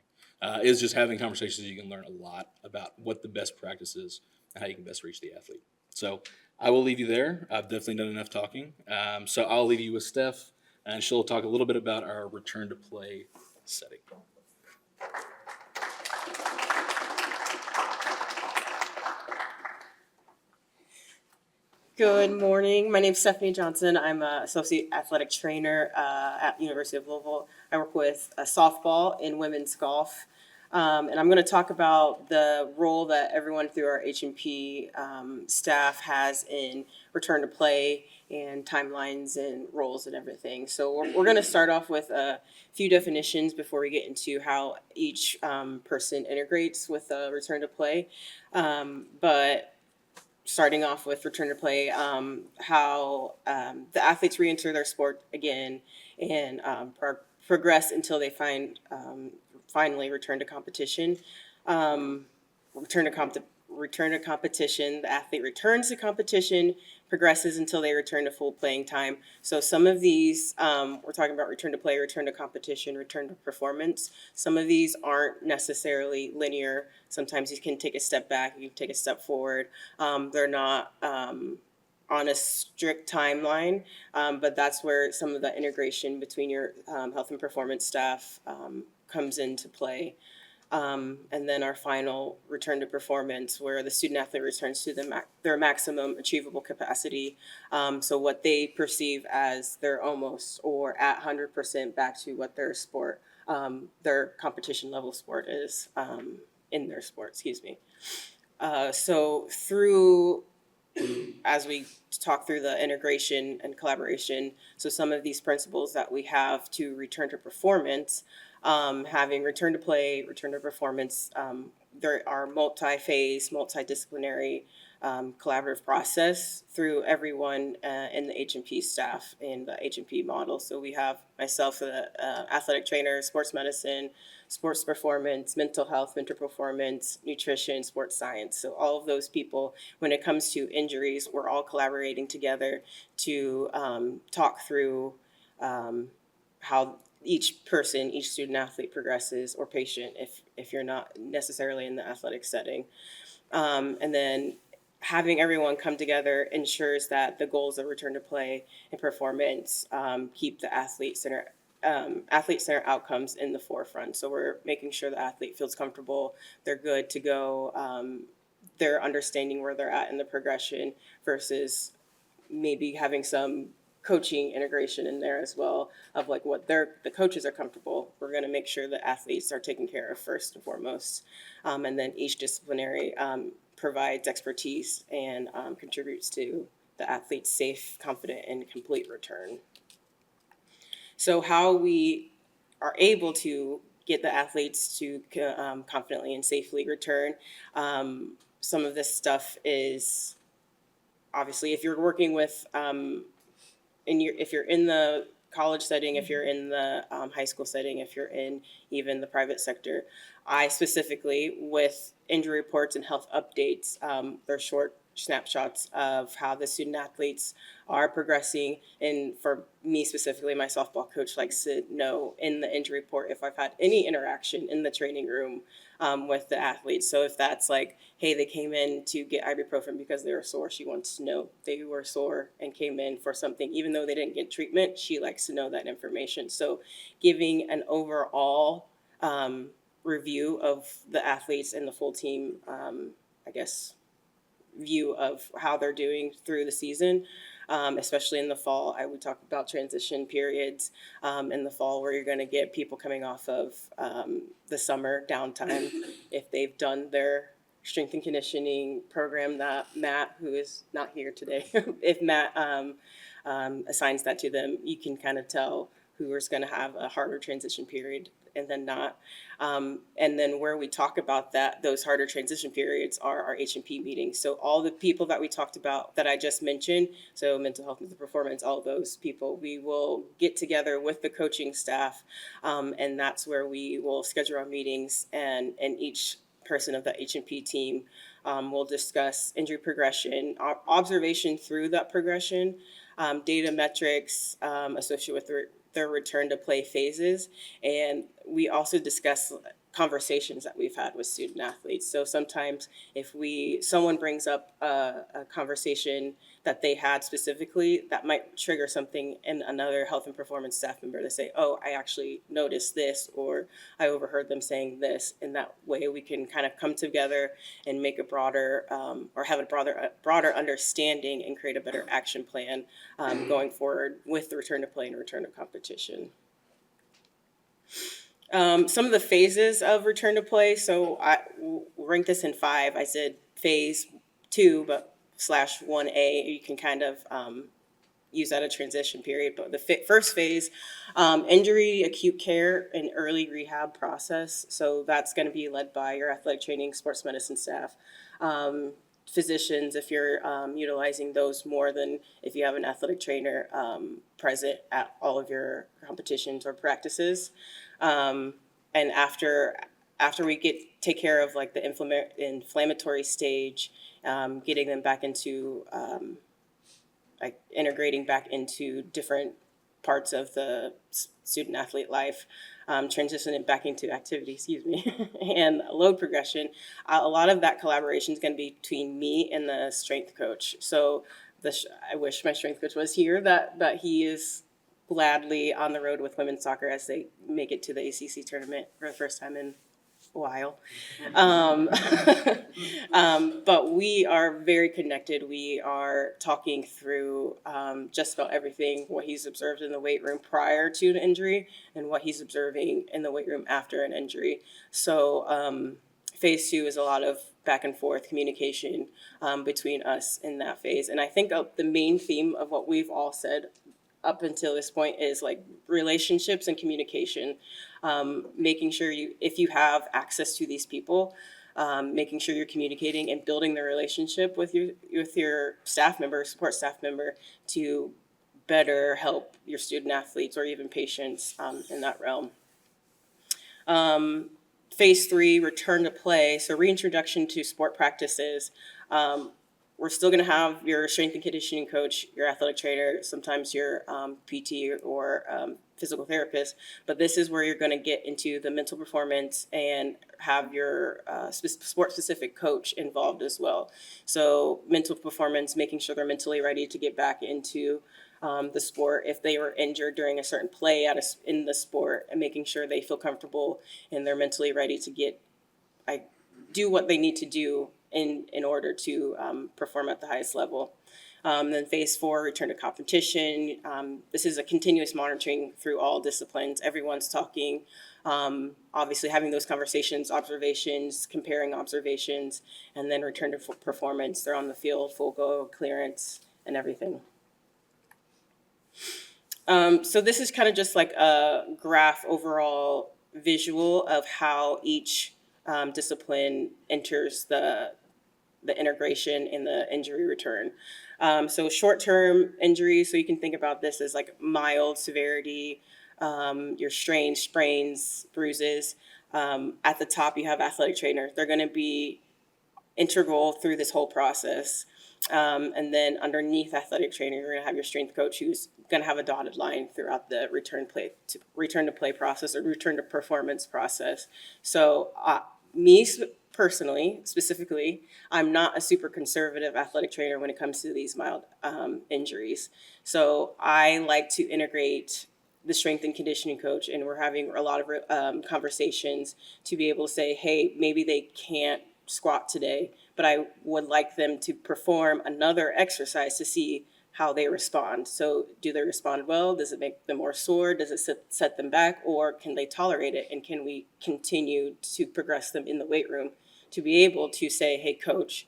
Speaker 8: Is just having conversations. You can learn a lot about what the best practice is and how you can best reach the athlete. So I will leave you there. I've definitely done enough talking. So I'll leave you with Steph, and she'll talk a little bit about our return to play setting.
Speaker 9: Good morning. My name's Stephanie Johnson. I'm an associate athletic trainer at University of Louisville. I work with softball and women's golf. And I'm going to talk about the role that everyone through our H&P staff has in return to play and timelines and roles and everything. So we're going to start off with a few definitions before we get into how each person integrates with return to play. But starting off with return to play, how the athletes re-enter their sport again and progress until they finally return to competition. Return to competition. The athlete returns to competition, progresses until they return to full playing time. So some of these, we're talking about return to play, return to competition, return to performance. Some of these aren't necessarily linear. Sometimes you can take a step back, you can take a step forward. They're not on a strict timeline, but that's where some of the integration between your health and performance staff comes into play. And then our final return to performance, where the student athlete returns to their maximum achievable capacity. So what they perceive as their almost or at 100% back to what their sport, their competition level sport is in their sport, excuse me. So through, as we talk through the integration and collaboration, so some of these principles that we have to return to performance, having return to play, return to performance, there are multi-phase, multidisciplinary, collaborative process through everyone in the H&P staff in the H&P model. So we have myself, the athletic trainer, sports medicine, sports performance, mental health, mental performance, nutrition, sports science. So all of those people, when it comes to injuries, we're all collaborating together to talk through how each person, each student athlete progresses, or patient if you're not necessarily in the athletic setting. And then having everyone come together ensures that the goals of return to play and performance keep the athlete center outcomes in the forefront. So we're making sure the athlete feels comfortable, they're good to go, they're understanding where they're at in the progression versus maybe having some coaching integration in there as well of like what the coaches are comfortable. We're going to make sure that athletes are taken care of first and foremost. And then each disciplinary provides expertise and contributes to the athlete's safe, confident, and complete return. So how we are able to get the athletes to confidently and safely return, some of this stuff is obviously if you're working with if you're in the college setting, if you're in the high school setting, if you're in even the private sector, I specifically with injury reports and health updates, they're short snapshots of how the student athletes are progressing. And for me specifically, my softball coach likes to know in the injury report if I've had any interaction in the training room with the athletes. So if that's like, hey, they came in to get ibuprofen because they were sore, she wants to know they were sore and came in for something. Even though they didn't get treatment, she likes to know that information. So giving an overall review of the athletes and the full team, view of how they're doing through the season, especially in the fall. I would talk about transition periods in the fall where you're going to get people coming off of the summer downtime if they've done their strength and conditioning program that Matt, who is not here today, if Matt assigns that to them, you can kind of tell who is going to have a harder transition period and then not. And then where we talk about those harder transition periods are our H&P meetings. So all the people that we talked about that I just mentioned, so mental health, mental performance, all those people, we will get together with the coaching staff, and that's where we will schedule our meetings, and each person of the H&P team will discuss injury progression, observation through that progression, data metrics associated with their return to play phases. And we also discuss conversations that we've had with student athletes. So sometimes if someone brings up a conversation that they had specifically that might trigger something in another health and performance staff member to say, oh, I actually noticed this, or I overheard them saying this. And that way we can kind of come together and make a broader or have a broader understanding and create a better action plan going forward with the return to play and return to competition. Some of the phases of return to play. So I ranked this in 5. I said phase 2, but /1A. You can kind of use that a transition period. But the first phase, injury, acute care, and early rehab process. So that's going to be led by your athletic training, sports medicine staff, physicians, if you're utilizing those more than if you have an athletic trainer present at all of your competitions or practices. And after we take care of like the inflammatory stage, getting them back into like integrating back into different parts of the student athlete life, transitioning back into activity, and load progression. A lot of that collaboration is going to be between me and the strength coach. So I wish my strength coach was here, that he is gladly on the road with women's soccer as they make it to the ACC tournament for the first time in a while. But we are very connected. We are talking through just about everything, what he's observed in the weight room prior to an injury and what he's observing in the weight room after an injury. So phase 2 is a lot of back and forth communication between us in that phase. And I think the main theme of what we've all said up until this point is like relationships and communication, making sure if you have access to these people, making sure you're communicating and building the relationship with your staff member, support staff member, to better help your student athletes or even patients in that realm. Phase 3, return to play. So reintroduction to sport practices. We're still going to have your strength and conditioning coach, your athletic trainer, sometimes your PT or physical therapist, but this is where you're going to get into the mental performance and have your sport-specific coach involved as well. So mental performance, making sure they're mentally ready to get back into the sport. If they were injured during a certain play in the sport, and making sure they feel comfortable and they're mentally ready to do what they need to do in order to perform at the highest level. Then phase 4, return to competition. This is a continuous monitoring through all disciplines. Everyone's talking, obviously having those conversations, observations, comparing observations, and then return to performance. They're on the field, full go, clearance, and everything. So this is kind of just like a graph overall visual of how each discipline enters the integration and the injury return. So short-term injuries, so you can think about this as like mild severity, your strains, sprains, bruises. At the top, you have athletic trainer. They're going to be integral through this whole process. And then underneath athletic trainer, you're going to have your strength coach who's going to have a dotted line throughout the return to play process or return to performance process. So me personally, specifically, I'm not a super conservative athletic trainer when it comes to these mild injuries. So I like to integrate the strength and conditioning coach, and we're having a lot of conversations to be able to say, hey, maybe they can't squat today, but I would like them to perform another exercise to see how they respond. So do they respond well? Does it make them more sore? Does it set them back? Or can they tolerate it? And can we continue to progress them in the weight room to be able to say, hey, coach,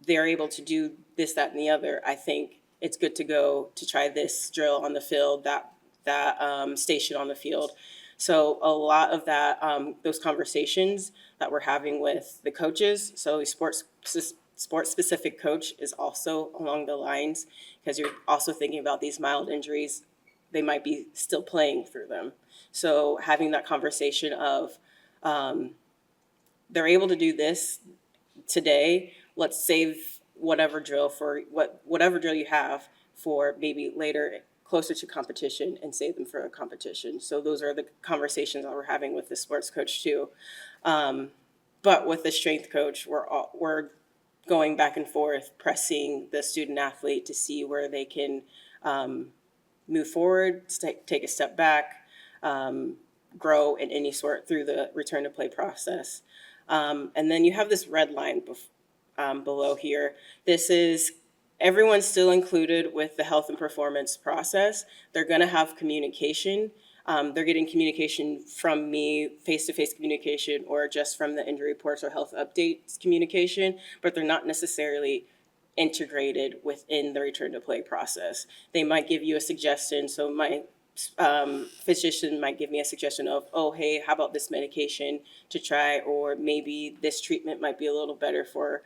Speaker 9: they're able to do this, that, and the other. I think it's good to go to try this drill on the field, that station on the field. So a lot of that, those conversations that we're having with the coaches, so sports-specific coach is also along the lines, because you're also thinking about these mild injuries, they might be still playing through them. So having that conversation of they're able to do this today, let's save whatever drill you have for maybe later, closer to competition, and save them for a competition. So those are the conversations that we're having with the sports coach too. But with the strength coach, we're going back and forth, pressing the student athlete to see where they can move forward, take a step back, grow in any sort through the return to play process. And then you have this red line below here. This is everyone's still included with the health and performance process. They're going to have communication. They're getting communication from me, face-to-face communication, or just from the injury reports or health updates communication, but they're not necessarily integrated within the return to play process. They might give you a suggestion. So my physician might give me a suggestion of, oh, hey, how about this medication to try, or maybe this treatment might be a little better for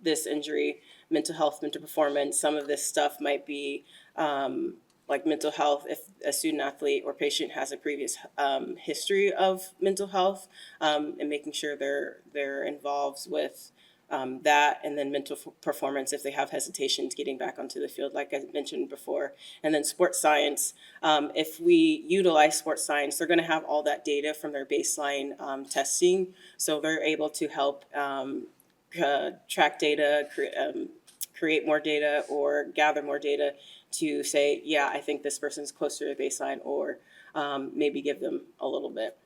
Speaker 9: this injury. Mental health, mental performance, some of this stuff might be like mental health if a student athlete or patient has a previous history of mental health, and making sure they're involved with that, and then mental performance if they have hesitations getting back onto the field, like I mentioned before. And then sports science, if we utilize sports science, they're going to have all that data from their baseline testing, so they're able to help track data, create more data, or gather more data to say, yeah, I think this person's closer to baseline, or maybe give them a little bit.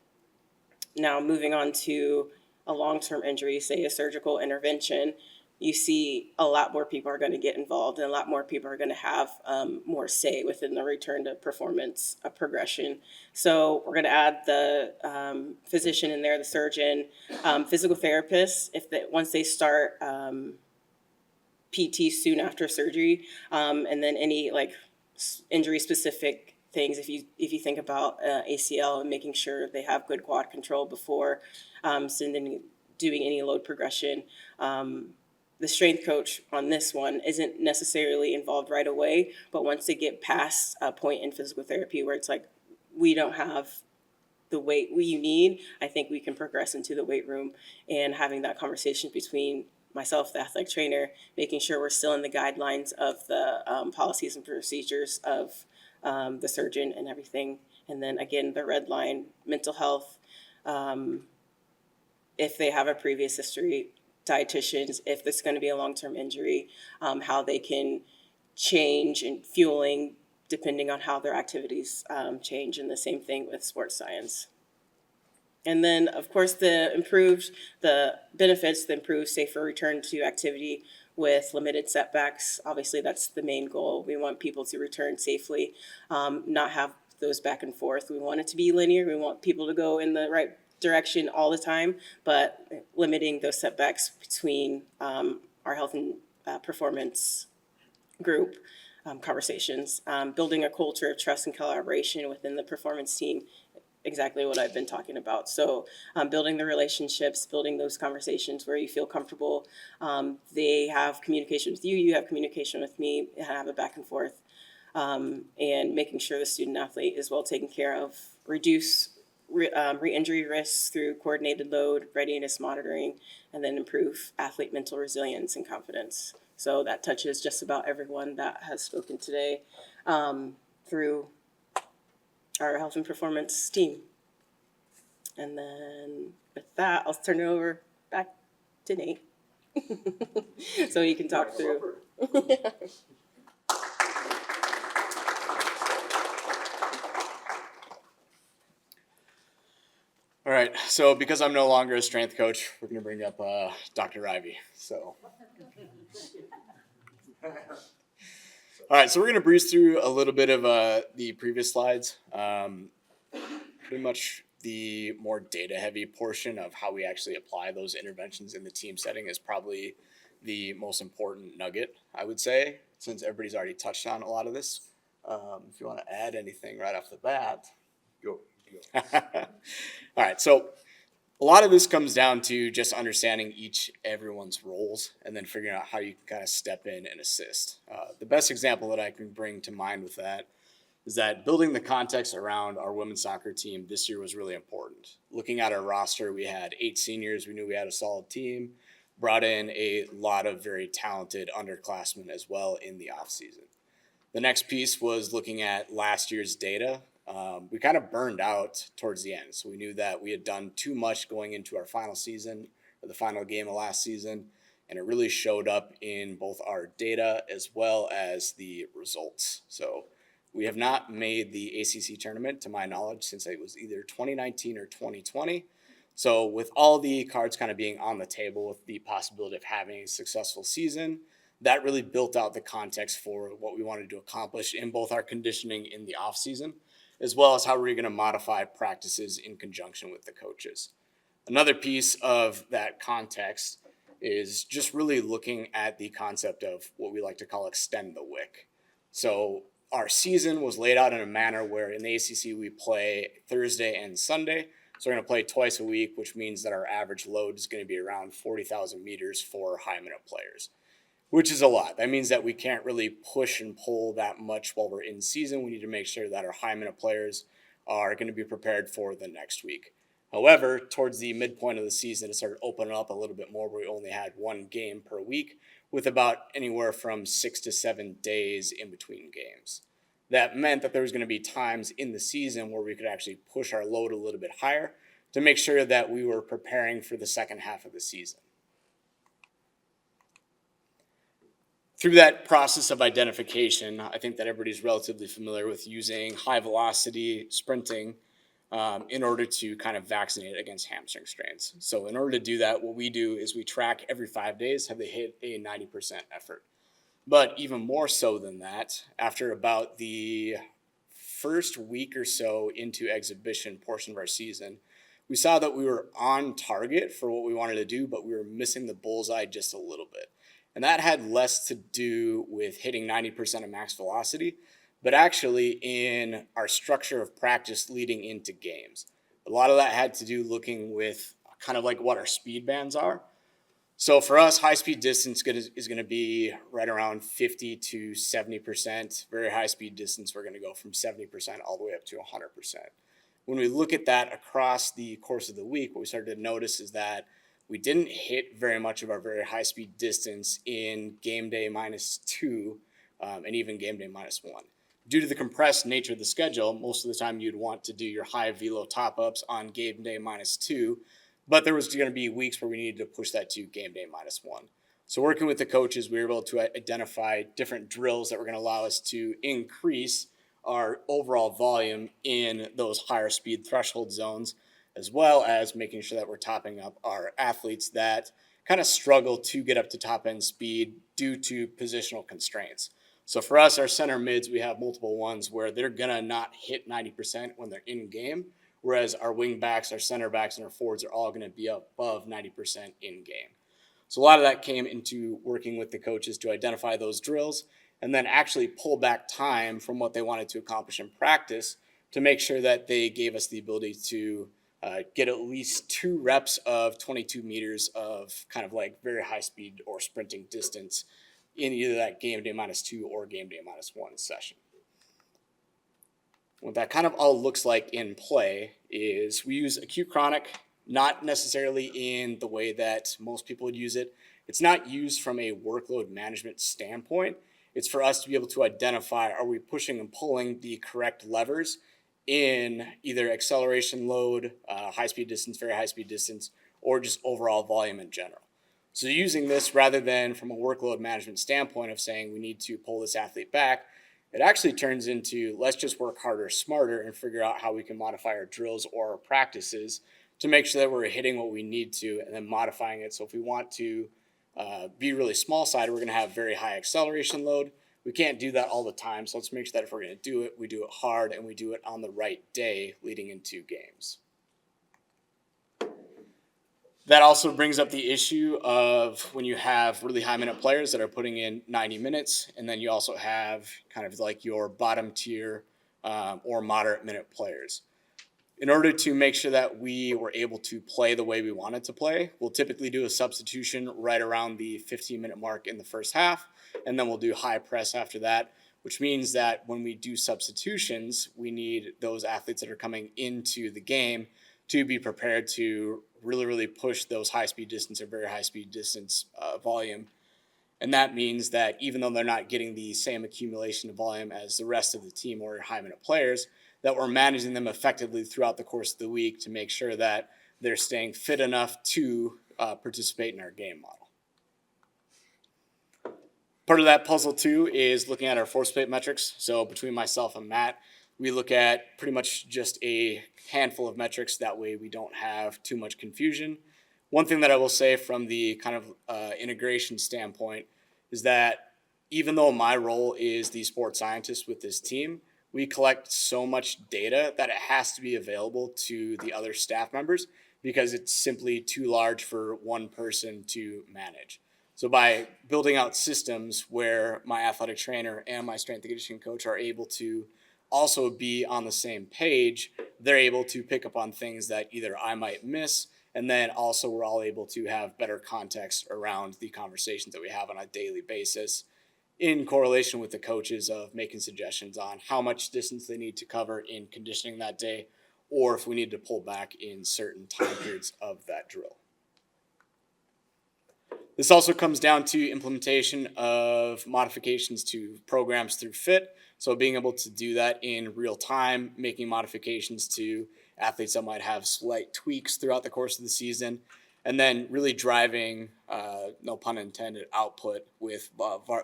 Speaker 9: Now, moving on to a long-term injury, say a surgical intervention, you see a lot more people are going to get involved, and a lot more people are going to have more say within the return to performance progression. So we're going to add the physician in there, the surgeon, physical therapists, once they start PT soon after surgery, and then any like injury specific things. If you think about ACL, and making sure they have good quad control before doing any load progression. The strength coach on this one isn't necessarily involved right away, but once they get past a point in physical therapy where it's like, we don't have the weight you need, I think we can progress into the weight room, and having that conversation between myself, the athletic trainer, making sure we're still in the guidelines of the policies and procedures of the surgeon and everything. And then again, the red line, mental health, if they have a previous history, dietitians, if there's going to be a long-term injury, how they can change and fueling depending on how their activities change, and the same thing with sports science. And then, of course, the benefits, the improved, safer return to activity with limited setbacks. Obviously, that's the main goal. We want people to return safely, not have those back and forth. We want it to be linear. We want people to go in the right direction all the time, but limiting those setbacks between our health and performance group conversations, building a culture of trust and collaboration within the performance team, exactly what I've been talking about. So building the relationships, building those conversations where you feel comfortable. They have communication with you, you have communication with me, have a back and forth, and making sure the student athlete is well taken care of, reduce re-injury risks through coordinated load, readiness monitoring, and then improve athlete mental resilience and confidence. So that touches just about everyone that has spoken today through our health and performance team. And then with that, I'll turn it over back to Nate so you can talk through.
Speaker 7: All right, so because I'm no longer a strength coach, we're going to bring up Dr. Ivey. So, all right, so we're going to breeze through a little bit of the previous slides. Pretty much the more data-heavy portion of how we actually apply those interventions in the team setting is probably the most important nugget, I would say, since everybody's already touched on a lot of this. If you want to add anything right off the bat.
Speaker 1: Go.
Speaker 7: All right, so a lot of this comes down to just understanding everyone's roles and then figuring out how you can kind of step in and assist. The best example that I can bring to mind with that is that building the context around our women's soccer team this year was really important. Looking at our roster, we had 8 seniors. We knew we had a solid team, brought in a lot of very talented underclassmen as well in the offseason. The next piece was looking at last year's data. We kind of burned out towards the end. So we knew that we had done too much going into our final season, or the final game of last season, And it really showed up in both our data as well as the results. So we have not made the ACC tournament, to my knowledge, since it was either 2019 or 2020. So with all the cards kind of being on the table with the possibility of having a successful season, that really built out the context for what we wanted to accomplish in both our conditioning in the off season, as well as how we're going to modify practices in conjunction with the coaches. Another piece of that context is just really looking at the concept of what we like to call extend the wick. So our season was laid out in a manner where in the ACC we play Thursday and Sunday. So we're going to play twice a week, which means that our average load is going to be around 40,000 meters for high minute players, which is a lot. That means that we can't really push and pull that much while we're in season. We need to make sure that our high minute players are going to be prepared for the next week. However, towards the midpoint of the season, it started opening up a little bit more where we only had one game per week with about anywhere from 6 to 7 days in between games. That meant that there was going to be times in the season where we could actually push our load a little bit higher to make sure that we were preparing for the second half of the season. Through that process of identification, I think that everybody's relatively familiar with using high velocity sprinting in order to kind of vaccinate against hamstring strains. So in order to do that, what we do is we track every 5 days, have they hit a 90% effort. But even more so than that, after about the first week or so into exhibition portion of our season, we saw that we were on target for what we wanted to do, but we were missing the bullseye just a little bit. And that had less to do with hitting 90% of max velocity, but actually in our structure of practice leading into games. A lot of that had to do looking with kind of like what our speed bands are. So for us, high speed distance is going to be right around 50 to 70%. Very high speed distance, we're going to go from 70% all the way up to 100%. When we look at that across the course of the week, what we started to notice is that we didn't hit very much of our very high speed distance in game day -2 and even game day -1. Due to the compressed nature of the schedule, most of the time you'd want to do your high velo top-ups on game day -2, but there was going to be weeks where we needed to push that to game day -1. So working with the coaches, we were able to identify different drills that were going to allow us to increase our overall volume in those higher speed threshold zones, as well as making sure that we're topping up our athletes that kind of struggle to get up to top end speed due to positional constraints. So for us, our center mids, we have multiple ones where they're going to not hit 90% when they're in game, whereas our wing backs, our center backs, and our forwards are all going to be above 90% in game. So a lot of that came into working with the coaches to identify those drills and then actually pull back time from what they wanted to accomplish in practice to make sure that they gave us the ability to get at least 2 reps of 22 meters of kind of like very high speed or sprinting distance in either that game day -2 or game day -1 session. What that kind of all looks like in play is we use acute chronic, not necessarily in the way that most people would use it. It's not used from a workload management standpoint. It's for us to be able to identify, are we pushing and pulling the correct levers in either acceleration load, high speed distance, very high speed distance, or just overall volume in general. So using this rather than from a workload management standpoint of saying we need to pull this athlete back, it actually turns into let's just work harder, smarter, and figure out how we can modify our drills or our practices to make sure that we're hitting what we need to and then modifying it. So if we want to be really small sided, we're going to have very high acceleration load. We can't do that all the time. So let's make sure that if we're going to do it, we do it hard and we do it on the right day leading into games. That also brings up the issue of when you have really high minute players that are putting in 90 minutes, and then you also have kind of like your bottom tier or moderate minute players. In order to make sure that we were able to play the way we wanted to play, we'll typically do a substitution right around the 15-minute mark in the first half, and then we'll do high press after that, which means that when we do substitutions, we need those athletes that are coming into the game to be prepared to really push those high speed distance or very high speed distance volume. And that means that even though they're not getting the same accumulation of volume as the rest of the team or high minute players, that we're managing them effectively throughout the course of the week to make sure that they're staying fit enough to participate in our game model. Part of that puzzle too is looking at our force plate metrics. So between myself and Matt, we look at pretty much just a handful of metrics. That way we don't have too much confusion. One thing that I will say from the kind of integration standpoint is that even though my role is the sports scientist with this team, we collect so much data that it has to be available to the other staff members because it's simply too large for one person to manage. So by building out systems where my athletic trainer and my strength and conditioning coach are able to also be on the same page, they're able to pick up on things that either I might miss, and then also we're all able to have better context around the conversations that we have on a daily basis in correlation with the coaches of making suggestions on how much distance they need to cover in conditioning that day, or if we need to pull back in certain time periods of that drill. This also comes down to implementation of modifications to programs through FIT. So being able to do that in real time, making modifications to athletes that might have slight tweaks throughout the course of the season, and then really driving, no pun intended, output with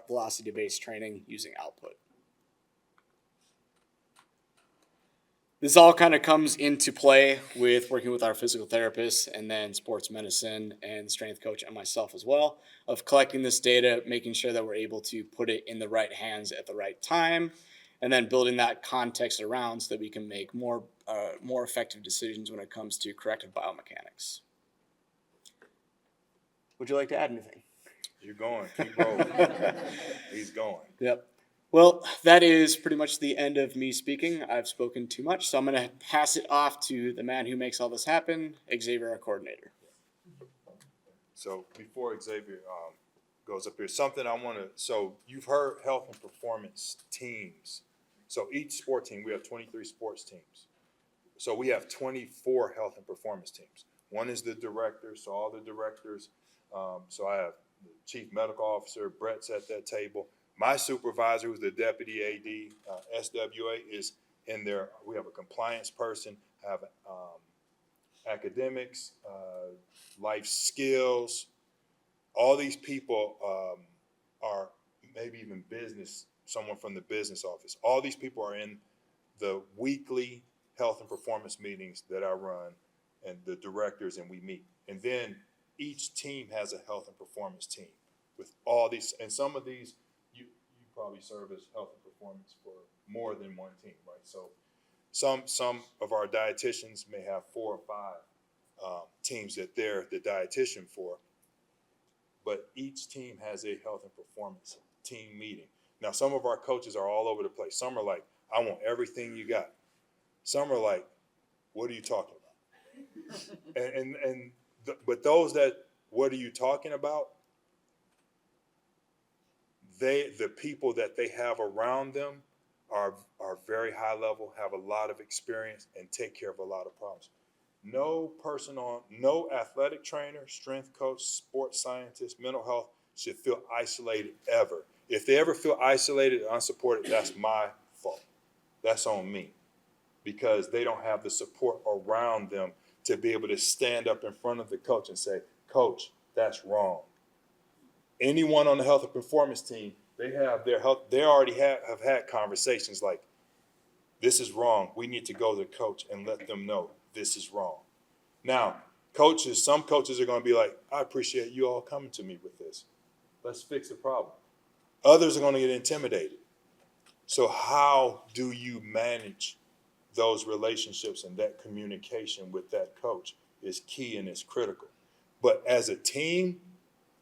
Speaker 7: velocity-based training using output. This all kind of comes into play with working with our physical therapists and then sports medicine and strength coach and myself as well, of collecting this data, making sure that we're able to put it in the right hands at the right time, and then building that context around so that we can make more effective decisions when it comes to corrective biomechanics. Would you like to add anything?
Speaker 1: You're going. Keep rolling. He's going.
Speaker 7: Yep. Well, that is pretty much the end of me speaking. I've spoken too much, so I'm going to pass it off to the man who makes all this happen, Xavier, our coordinator.
Speaker 1: So before Xavier goes up here, something I want to, so you've heard health and performance teams. So each sport team, we have 23 sports teams. So we have 24 health and performance teams. One is the director, so all the directors. So I have the chief medical officer, Brett's at that table. My supervisor, who's the deputy AD, SWA, is in there. We have a compliance person, have academics, life skills. All these people are maybe even business, someone from the business office. All these people are in the weekly health and performance meetings that I run, and the directors, and we meet. And then each team has a health and performance team with all these, and some of these, you probably serve as health and performance for more than one team, right? So some of our dietitians may have 4 or 5 teams that they're the dietitian for, but each team has a health and performance team meeting. Now, some of our coaches are all over the place. Some are like, I want everything you got. Some are like, what are you talking about? But those that, what are you talking about? The people that they have around them are very high level, have a lot of experience, and take care of a lot of problems. No athletic trainer, strength coach, sports scientist, mental health should feel isolated ever. If they ever feel isolated and unsupported, that's my fault. That's on me, because they don't have the support around them to be able to stand up in front of the coach and say, Coach, that's wrong. Anyone on the health and performance team, they have their health, they already have had conversations like, this is wrong. We need to go to the coach and let them know this is wrong. Now, some coaches are going to be like, I appreciate you all coming to me with this. Let's fix the problem. Others are going to get intimidated. So how do you manage those relationships, and that communication with that coach is key and is critical. But as a team,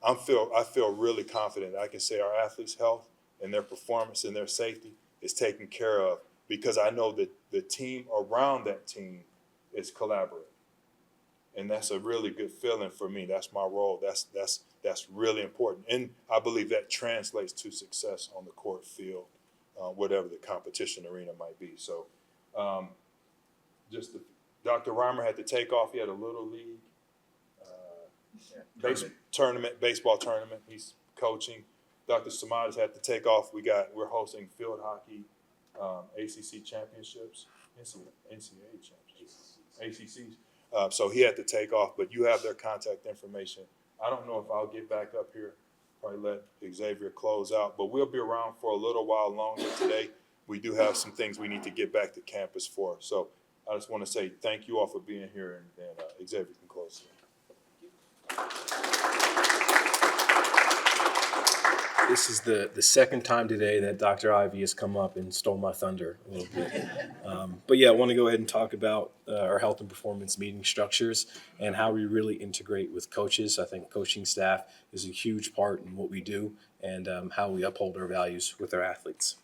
Speaker 1: I feel really confident. I can say our athletes' health and their performance and their safety is taken care of, because I know that the team around that team is collaborating. And that's a really good feeling for me. That's my role. That's really important. And I believe that translates to success on the court, field, whatever the competition arena might be. So Dr. Reimer had to take off. He had a little league baseball tournament. He's coaching. Dr. Samadas had to take off. We're hosting field hockey, ACC championships, NCAA championships, ACCs. So he had to take off, but you have their contact information. I don't know if I'll get back up here probably let Xavier close out, but we'll be around for a little while longer today. We do have some things we need to get back to campus for. So I just want to say thank you all for being here, and Xavier can close it.
Speaker 2: This is the second time today that Dr. Ivey has come up and stole my thunder a little bit. But yeah, I want to go ahead and talk about our health and performance meeting structures and how we really integrate with coaches. I think coaching staff is a huge part in what we do and how we uphold our values with our athletes.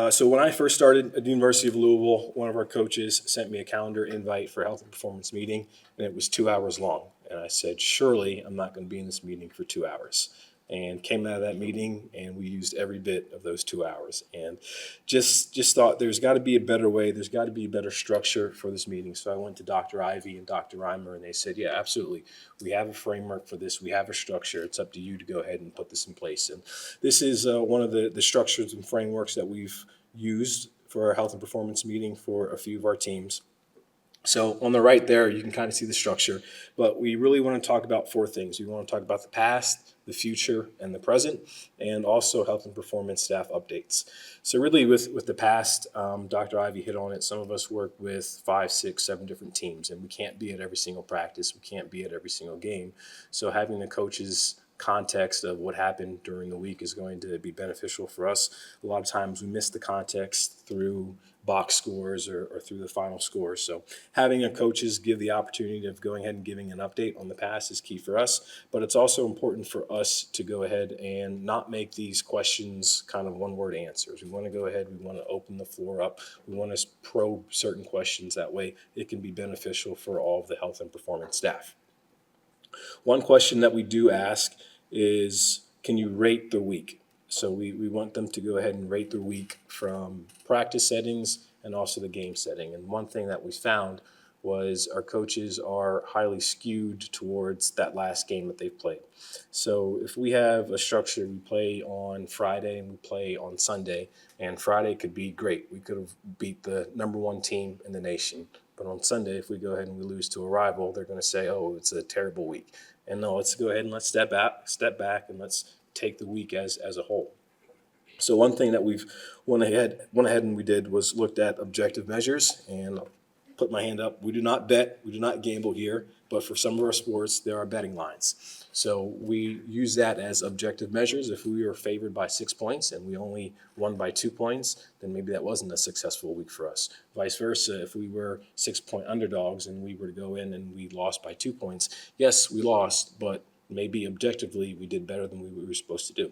Speaker 2: So when I first started at the University of Louisville, one of our coaches sent me a calendar invite for a health and performance meeting, and it was 2 hours long. And I said, surely I'm not going to be in this meeting for 2 hours. And came out of that meeting, and we used every bit of those 2 hours. And just thought there's got to be a better way. There's got to be a better structure for this meeting. So I went to Dr. Ivey and Dr. Reimer, and they said, yeah, absolutely. We have a framework for this. We have a structure. It's up to you to go ahead and put this in place. And this is one of the structures and frameworks that we've used for our health and performance meeting for a few of our teams. So on the right there, you can kind of see the structure, but we really want to talk about 4 things. We want to talk about the past, the future, and the present, and also health and performance staff updates. So really with the past, Dr. Ivey hit on it. Some of us work with 5, 6, 7 different teams, and we can't be at every single practice. We can't be at every single game. So having the coaches' context of what happened during the week is going to be beneficial for us. A lot of times we miss the context through box scores or through the final score. So having a coaches give the opportunity of going ahead and giving an update on the past is key for us, but it's also important for us to go ahead and not make these questions kind of one-word answers. We want to go ahead, we want to open the floor up, we want to probe certain questions. That way it can be beneficial for all of the health and performance staff. One question that we do ask is, can you rate the week? So we want them to go ahead and rate the week from practice settings and also the game setting. And one thing that we found was our coaches are highly skewed towards that last game that they've played. So if we have a structure, we play on Friday and we play on Sunday, and Friday could be great. We could have beat the #1 team in the nation. But on Sunday, if we go ahead and we lose to a rival, they're going to say, oh, it's a terrible week. And no, let's go ahead and let's step back and let's take the week as a whole. So one thing that we've went ahead and we did was looked at objective measures, and I'll put my hand up. We do not bet, we do not gamble here, but for some of our sports, there are betting lines. So we use that as objective measures. If we were favored by 6 points and we only won by 2 points, then maybe that wasn't a successful week for us. Vice versa, if we were 6-point underdogs and we were to go in and we lost by 2 points, yes, we lost, but maybe objectively we did better than we were supposed to do.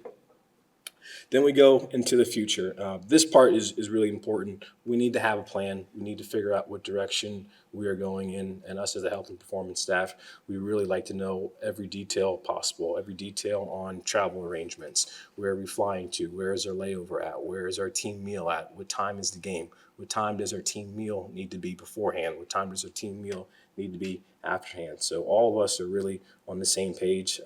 Speaker 2: Then we go into the future. This part is really important. We need to have a plan. We need to figure out what direction we are going in. And us as a health and performance staff, we really like to know every detail possible, every detail on travel arrangements. Where are we flying to? Where is our layover at? Where is our team meal at? What time is the game? What time does our team meal need to be beforehand? What time does our team meal need to be afterhand? So all of us are really on the same page.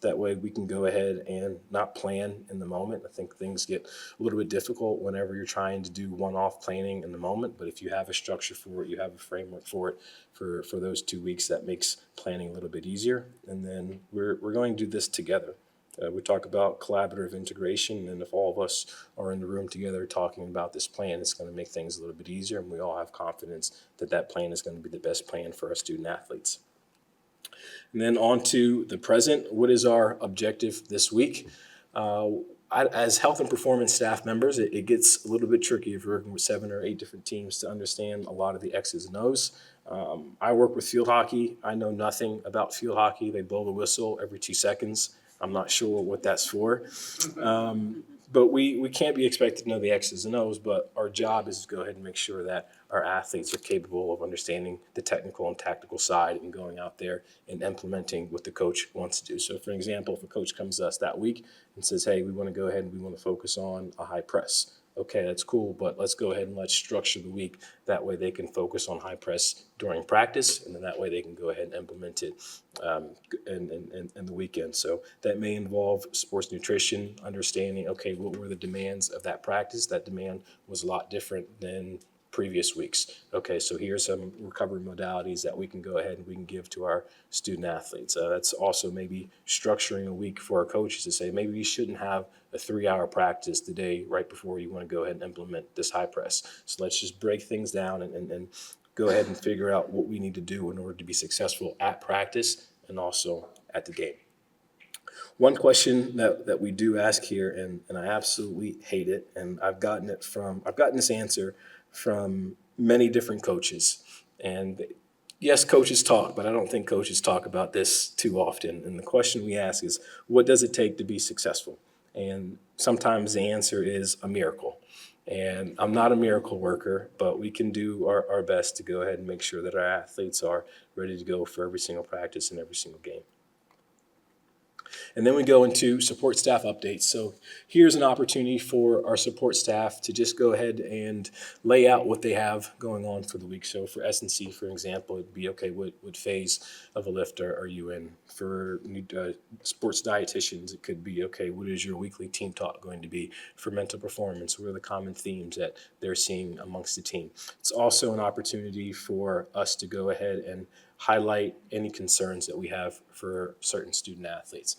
Speaker 2: That way we can go ahead and not plan in the moment. I think things get a little bit difficult whenever you're trying to do one-off planning in the moment, but if you have a structure for it, you have a framework for it for those 2 weeks, that makes planning a little bit easier. And then we're going to do this together. We talk about collaborative integration, and if all of us are in the room together talking about this plan, it's going to make things a little bit easier, and we all have confidence that that plan is going to be the best plan for our student athletes. And then on to the present. What is our objective this week? As health and performance staff members, it gets a little bit tricky if you're working with 7 or 8 different teams to understand a lot of the X's and O's. I work with field hockey. I know nothing about field hockey. They blow the whistle every 2 seconds. I'm not sure what that's for. But we can't be expected to know the X's and O's, but our job is to go ahead and make sure that our athletes are capable of understanding the technical and tactical side and going out there and implementing what the coach wants to do. So for example, if a coach comes to us that week and says, hey, we want to go ahead and we want to focus on a high press. Okay, that's cool, but let's go ahead and let's structure the week. That way they can focus on high press during practice, and then that way they can go ahead and implement it in the weekend. So that may involve sports nutrition, understanding, okay, what were the demands of that practice? That demand was a lot different than previous weeks. Okay, so here's some recovery modalities that we can go ahead and we can give to our student athletes. That's also maybe structuring a week for our coaches to say, maybe you shouldn't have a 3-hour practice the day right before you want to go ahead and implement this high press. So let's just break things down and go ahead and figure out what we need to do in order to be successful at practice and also at the game. One question that we do ask here, and I absolutely hate it, and I've gotten this answer from many different coaches. And yes, coaches talk, but I don't think coaches talk about this too often. And the question we ask is, what does it take to be successful? And sometimes the answer is a miracle. And I'm not a miracle worker, but we can do our best to go ahead and make sure that our athletes are ready to go for every single practice and every single game. And then we go into support staff updates. So here's an opportunity for our support staff to just go ahead and lay out what they have going on for the week. So for S&C, for example, it'd be, okay, what phase of a lift are you in? For sports dietitians, it could be, okay, what is your weekly team talk going to be? For mental performance, what are the common themes that they're seeing amongst the team? It's also an opportunity for us to go ahead and highlight any concerns that we have for certain student athletes.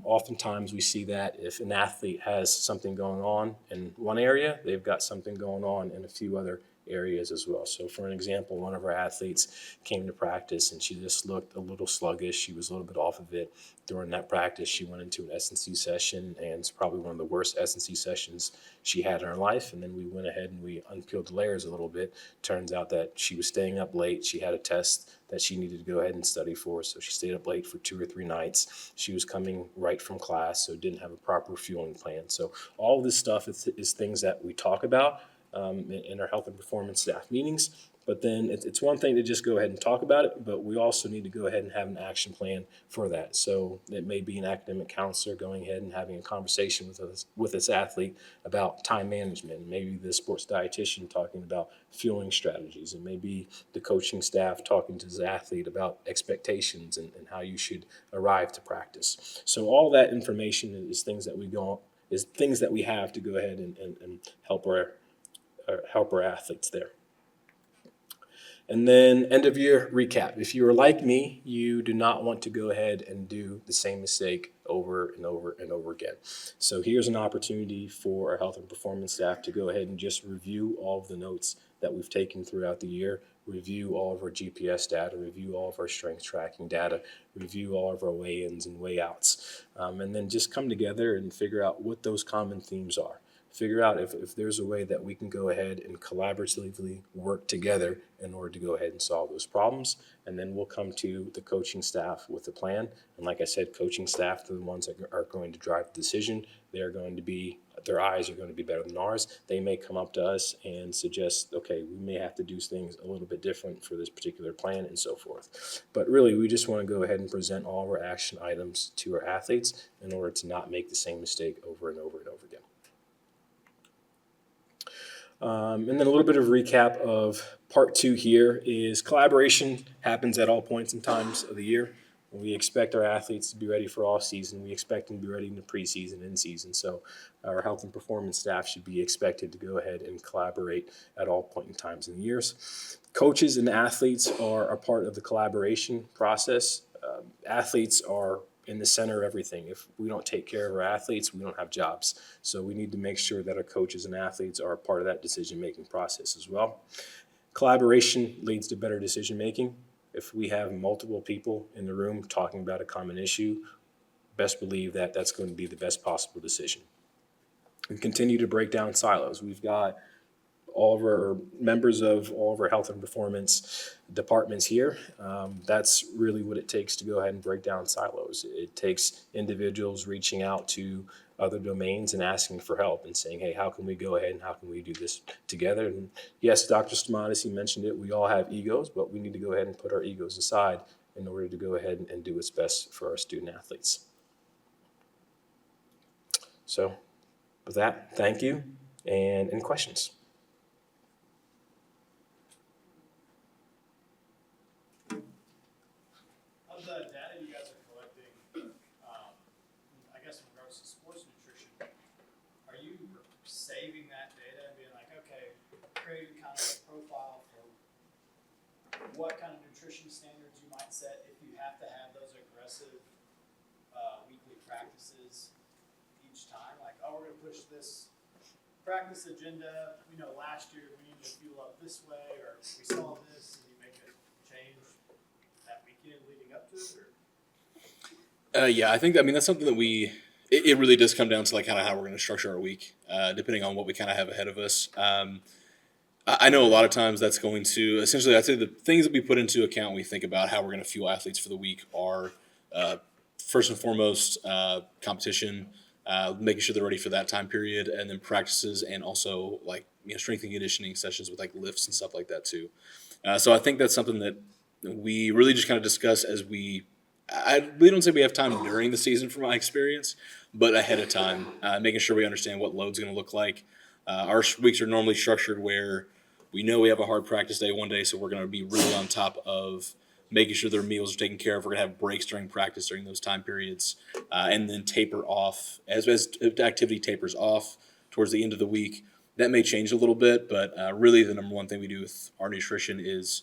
Speaker 2: Oftentimes we see that if an athlete has something going on in one area, they've got something going on in a few other areas as well. So for an example, one of our athletes came to practice and she just looked a little sluggish. She was a little bit off of it. During that practice, she went into an S&C session, and it's probably one of the worst S&C sessions she had in her life. And then we went ahead and we unpeeled the layers a little bit. Turns out that she was staying up late. She had a test that she needed to go ahead and study for, so she stayed up late for 2 or 3 nights. She was coming right from class, so didn't have a proper fueling plan. So all of this stuff is things that we talk about in our health and performance staff meetings. But then it's one thing to just go ahead and talk about it, but we also need to go ahead and have an action plan for that. So it may be an academic counselor going ahead and having a conversation with this athlete about time management. Maybe the sports dietitian talking about fueling strategies. It may be the coaching staff talking to the athlete about expectations and how you should arrive to practice. So all that information is things that we have to go ahead and help our athletes there. And then end of year recap. If you are like me, you do not want to go ahead and do the same mistake over and over and over again. So here's an opportunity for our health and performance staff to go ahead and just review all of the notes that we've taken throughout the year, review all of our GPS data, review all of our strength tracking data, review all of our weigh-ins and weigh-outs, and then just come together and figure out what those common themes are. Figure out if there's a way that we can go ahead and collaboratively work together in order to go ahead and solve those problems. And then we'll come to the coaching staff with a plan. And like I said, coaching staff are the ones that are going to drive the decision. Their eyes are going to be better than ours. They may come up to us and suggest, okay, we may have to do things a little bit different for this particular plan and so forth. But really, we just want to go ahead and present all of our action items to our athletes in order to not make the same mistake over and over and over again. And then a little bit of recap of part 2 here is collaboration happens at all points and times of the year. We expect our athletes to be ready for off season. We expect them to be ready in the preseason and in season. So our health and performance staff should be expected to go ahead and collaborate at all points in times in the years. Coaches and athletes are a part of the collaboration process. Athletes are in the center of everything. If we don't take care of our athletes, we don't have jobs. So we need to make sure that our coaches and athletes are a part of that decision-making process as well. Collaboration leads to better decision-making. If we have multiple people in the room talking about a common issue, best believe that that's going to be the best possible decision. And continue to break down silos. We've got all of our members of all of our health and performance departments here. That's really what it takes to go ahead and break down silos. It takes individuals reaching out to other domains and asking for help and saying, hey, how can we go ahead and how can we do this together? And yes, Dr. Stamatis, he mentioned it, we all have egos, but we need to go ahead and put our egos aside in order to go ahead and do what's best for our student athletes. So with that, thank you. And any questions?
Speaker 5: Of the data you guys are collecting, I guess in regards to sports nutrition, are you saving that data and being like, okay, creating kind of a profile for what kind of nutrition standards you might set if you have to have those aggressive weekly practices each time? Like, oh, we're going to push this practice agenda. We know last year we need to fuel up this way, or we saw this, and you make a change that weekend leading up to it? Or?
Speaker 8: Yeah, I think, I mean, that's something that it really does come down to like kind of how we're going to structure our week, depending on what we kind of have ahead of us. I know a lot of times that's going to, essentially, I'd say the things that we put into account when we think about how we're going to fuel athletes for the week are, first and foremost, competition, making sure they're ready for that time period, and then practices, and also like, strength and conditioning sessions with like lifts and stuff like that too. So I think that's something that we really just kind of discuss as I really don't say we have time during the season from my experience, but ahead of time, making sure we understand what load's going to look like. Our weeks are normally structured where we know we have a hard practice day one day, so we're going to be really on top of making sure their meals are taken care of. We're going to have breaks during practice during those time periods, and then taper off. As activity tapers off towards the end of the week, that may change a little bit, but really the number one thing we do with our nutrition is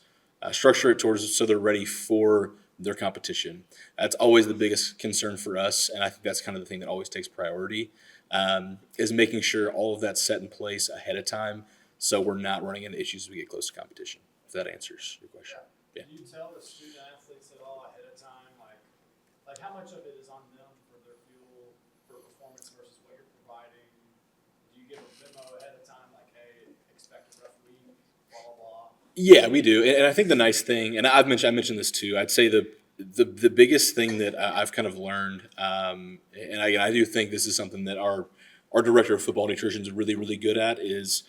Speaker 8: structure it towards so they're ready for their competition. That's always the biggest concern for us, and I think that's kind of the thing that always takes priority, is making sure all of that's set in place ahead of time so we're not running into issues as we get close to competition, if that answers your question. Yeah.
Speaker 5: Do you tell the student athletes at all ahead of time, like how much of it is on them for their fuel for performance versus what you're providing? Do you give a memo ahead of time, like, hey, expect a rough week, blah, blah, blah?
Speaker 8: Yeah, we do, and I think the nice thing, and I mentioned this too. I'd say the biggest thing that I've kind of learned, and I do think this is something that our director of football nutrition is really, really good at, is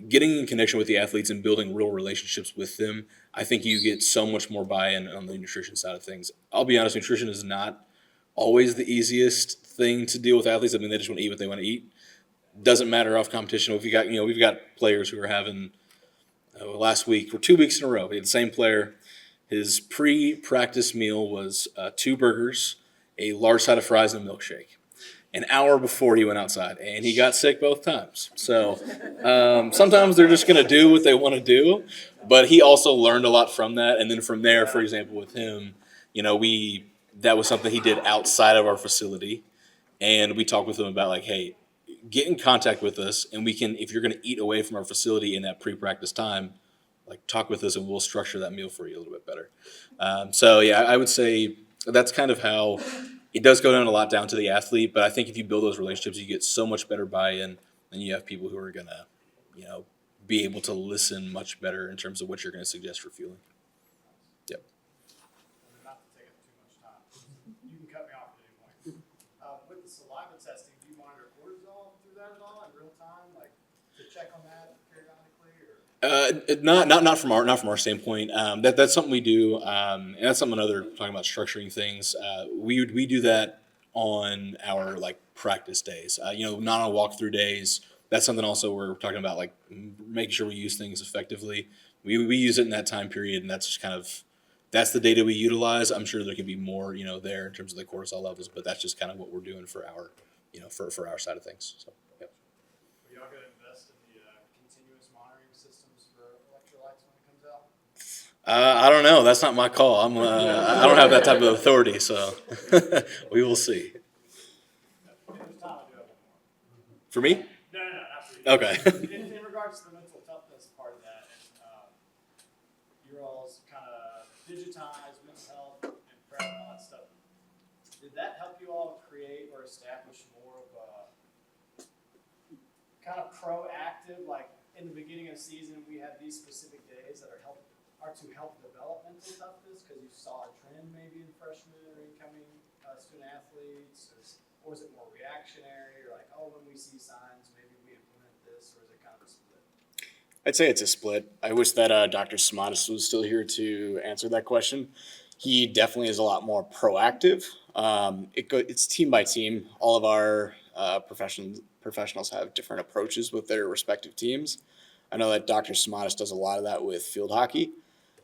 Speaker 8: getting in connection with the athletes and building real relationships with them. I think you get so much more buy-in on the nutrition side of things. I'll be honest, nutrition is not always the easiest thing to deal with athletes. I mean, they just want to eat what they want to eat. Doesn't matter off competition. If we've got players who are having last week or 2 weeks in a row, we had the same player. His pre-practice meal was 2 burgers, a large side of fries, and a milkshake. An hour before he went outside, and he got sick both times. So sometimes they're just going to do what they want to do, but he also learned a lot from that. And then from there, for example, with him, that was something he did outside of our facility, and we talked with him about like, hey, get in contact with us, and we can, if you're going to eat away from our facility in that pre-practice time, like talk with us, and we'll structure that meal for you a little bit better. So yeah, I would say that's kind of how. It does go down to the athlete, but I think if you build those relationships, you get so much better buy-in, and you have people who are going to, be able to listen much better in terms of what you're going to suggest for fueling. Yep.
Speaker 5: Not to take up too much time. You can cut me off at any point. With the saliva testing, do you monitor cortisol through that at all in real time, like to check on that periodically, or?
Speaker 8: Not from our standpoint. That's something we do, and that's something talking about structuring things. We do that on our like practice days. Not on walkthrough days. That's something also we're talking about, like making sure we use things effectively. We use it in that time period, and that's just that's the data we utilize. I'm sure there could be more, there in terms of the cortisol levels, but that's just kind of what we're doing for our, for our side of things. So, yep.
Speaker 5: Are y'all going to invest in the continuous monitoring systems for electrolytes when it comes out?
Speaker 8: I don't know. That's not my call. I don't have that type of authority, so we will see. For me?
Speaker 5: No, not for you.
Speaker 8: Okay.
Speaker 5: In regards to the mental toughness part of that, and your all's kind of digitized mental health and prep and all that stuff, did that help you all create or establish more of a kind of proactive, like in the beginning of the season, we have these specific days that are to help develop mental toughness because you saw a trend maybe in freshmen or incoming student athletes, or is it more reactionary, or like, oh, when we see signs, maybe we implement this, or is it kind of a split?
Speaker 7: I'd say it's a split. I wish that Dr. Simonis was still here to answer that question. He definitely is a lot more proactive. It's team by team. All of our professionals have different approaches with their respective teams. I know that Dr. Simonis does a lot of that with field hockey.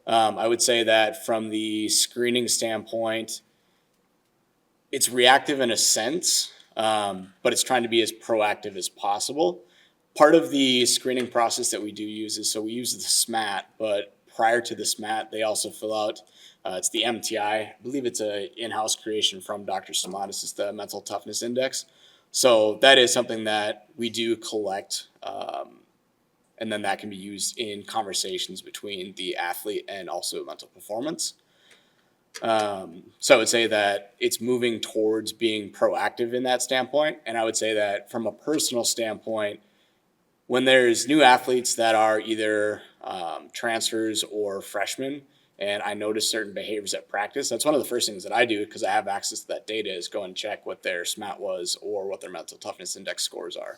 Speaker 7: I would say that from the screening standpoint, it's reactive in a sense, but it's trying to be as proactive as possible. Part of the screening process that we do use is, so we use the SMAT, but prior to the SMAT, they also fill out, it's the MTI. I believe it's a in-house creation from Dr. Stamatis. It's the Mental Toughness Index. So that is something that we do collect, and then that can be used in conversations between the athlete and also mental performance. So I would say that it's moving towards being proactive in that standpoint. And I would say that from a personal standpoint, when there's new athletes that are either transfers or freshmen, and I notice certain behaviors at practice, that's one of the first things that I do because I have access to that data is go and check what their SMAT was or what their mental toughness index scores are.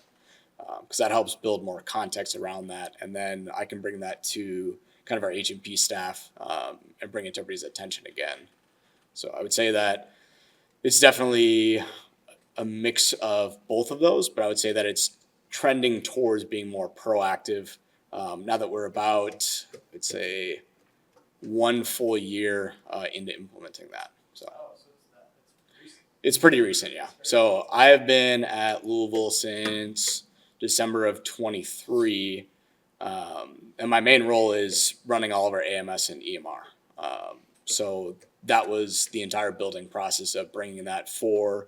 Speaker 7: Because that helps build more context around that. And then I can bring that to kind of our H&P staff and bring it to everybody's attention again. So I would say that it's definitely a mix of both of those, but I would say that it's trending towards being more proactive now that we're about, I'd say, 1 full year into implementing that. So it's pretty recent, yeah. So I have been at Louisville since December of 23, and my main role is running all of our AMS and EMR. So that was the entire building process of bringing that for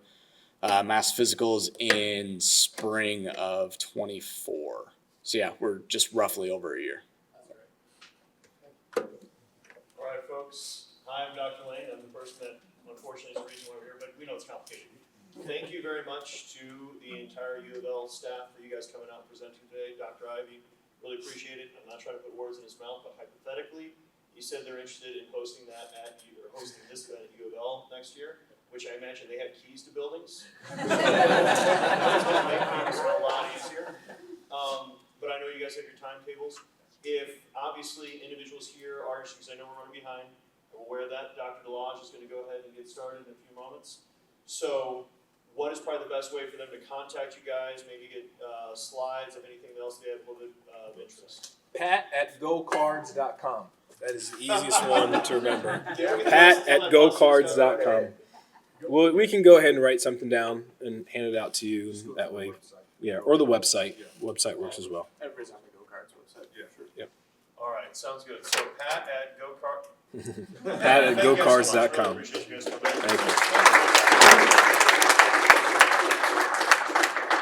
Speaker 7: mass physicals in spring of 24. So yeah, we're just roughly over a year.
Speaker 10: All right, folks. Hi, I'm Dr. Lane. I'm the person that unfortunately is the reason why we're here, but we know it's complicated. Thank you very much to the entire U of L staff for you guys coming out and presenting today. Dr. Ivey, really appreciate it. I'm not trying to put words in his mouth, but hypothetically, he said they're interested in hosting that at or hosting this event at U of L next year, which I imagine they have keys to buildings. So that's going to make things a lot easier. But I know you guys have your timetables. If obviously individuals here are, because I know we're running behind, I'm aware that Dr. Delage is going to go ahead and get started in a few moments. So what is probably the best way for them to contact you guys, maybe get slides of anything else they have a little bit of interest?
Speaker 2: Pat@gocards.com. That is the easiest one to remember.
Speaker 10: Yeah,
Speaker 2: Pat@gocards.com. Well, we can go ahead and write something down and hand it out to you that way. Yeah, or the website. Website works as well.
Speaker 7: Everybody's on the Go Cards website.
Speaker 10: Yeah, sure.
Speaker 2: Yep.
Speaker 10: All right, sounds good. So Pat@gocards.com.
Speaker 2: Pat@gocards.com.
Speaker 10: Appreciate you guys coming.
Speaker 2: Thank you.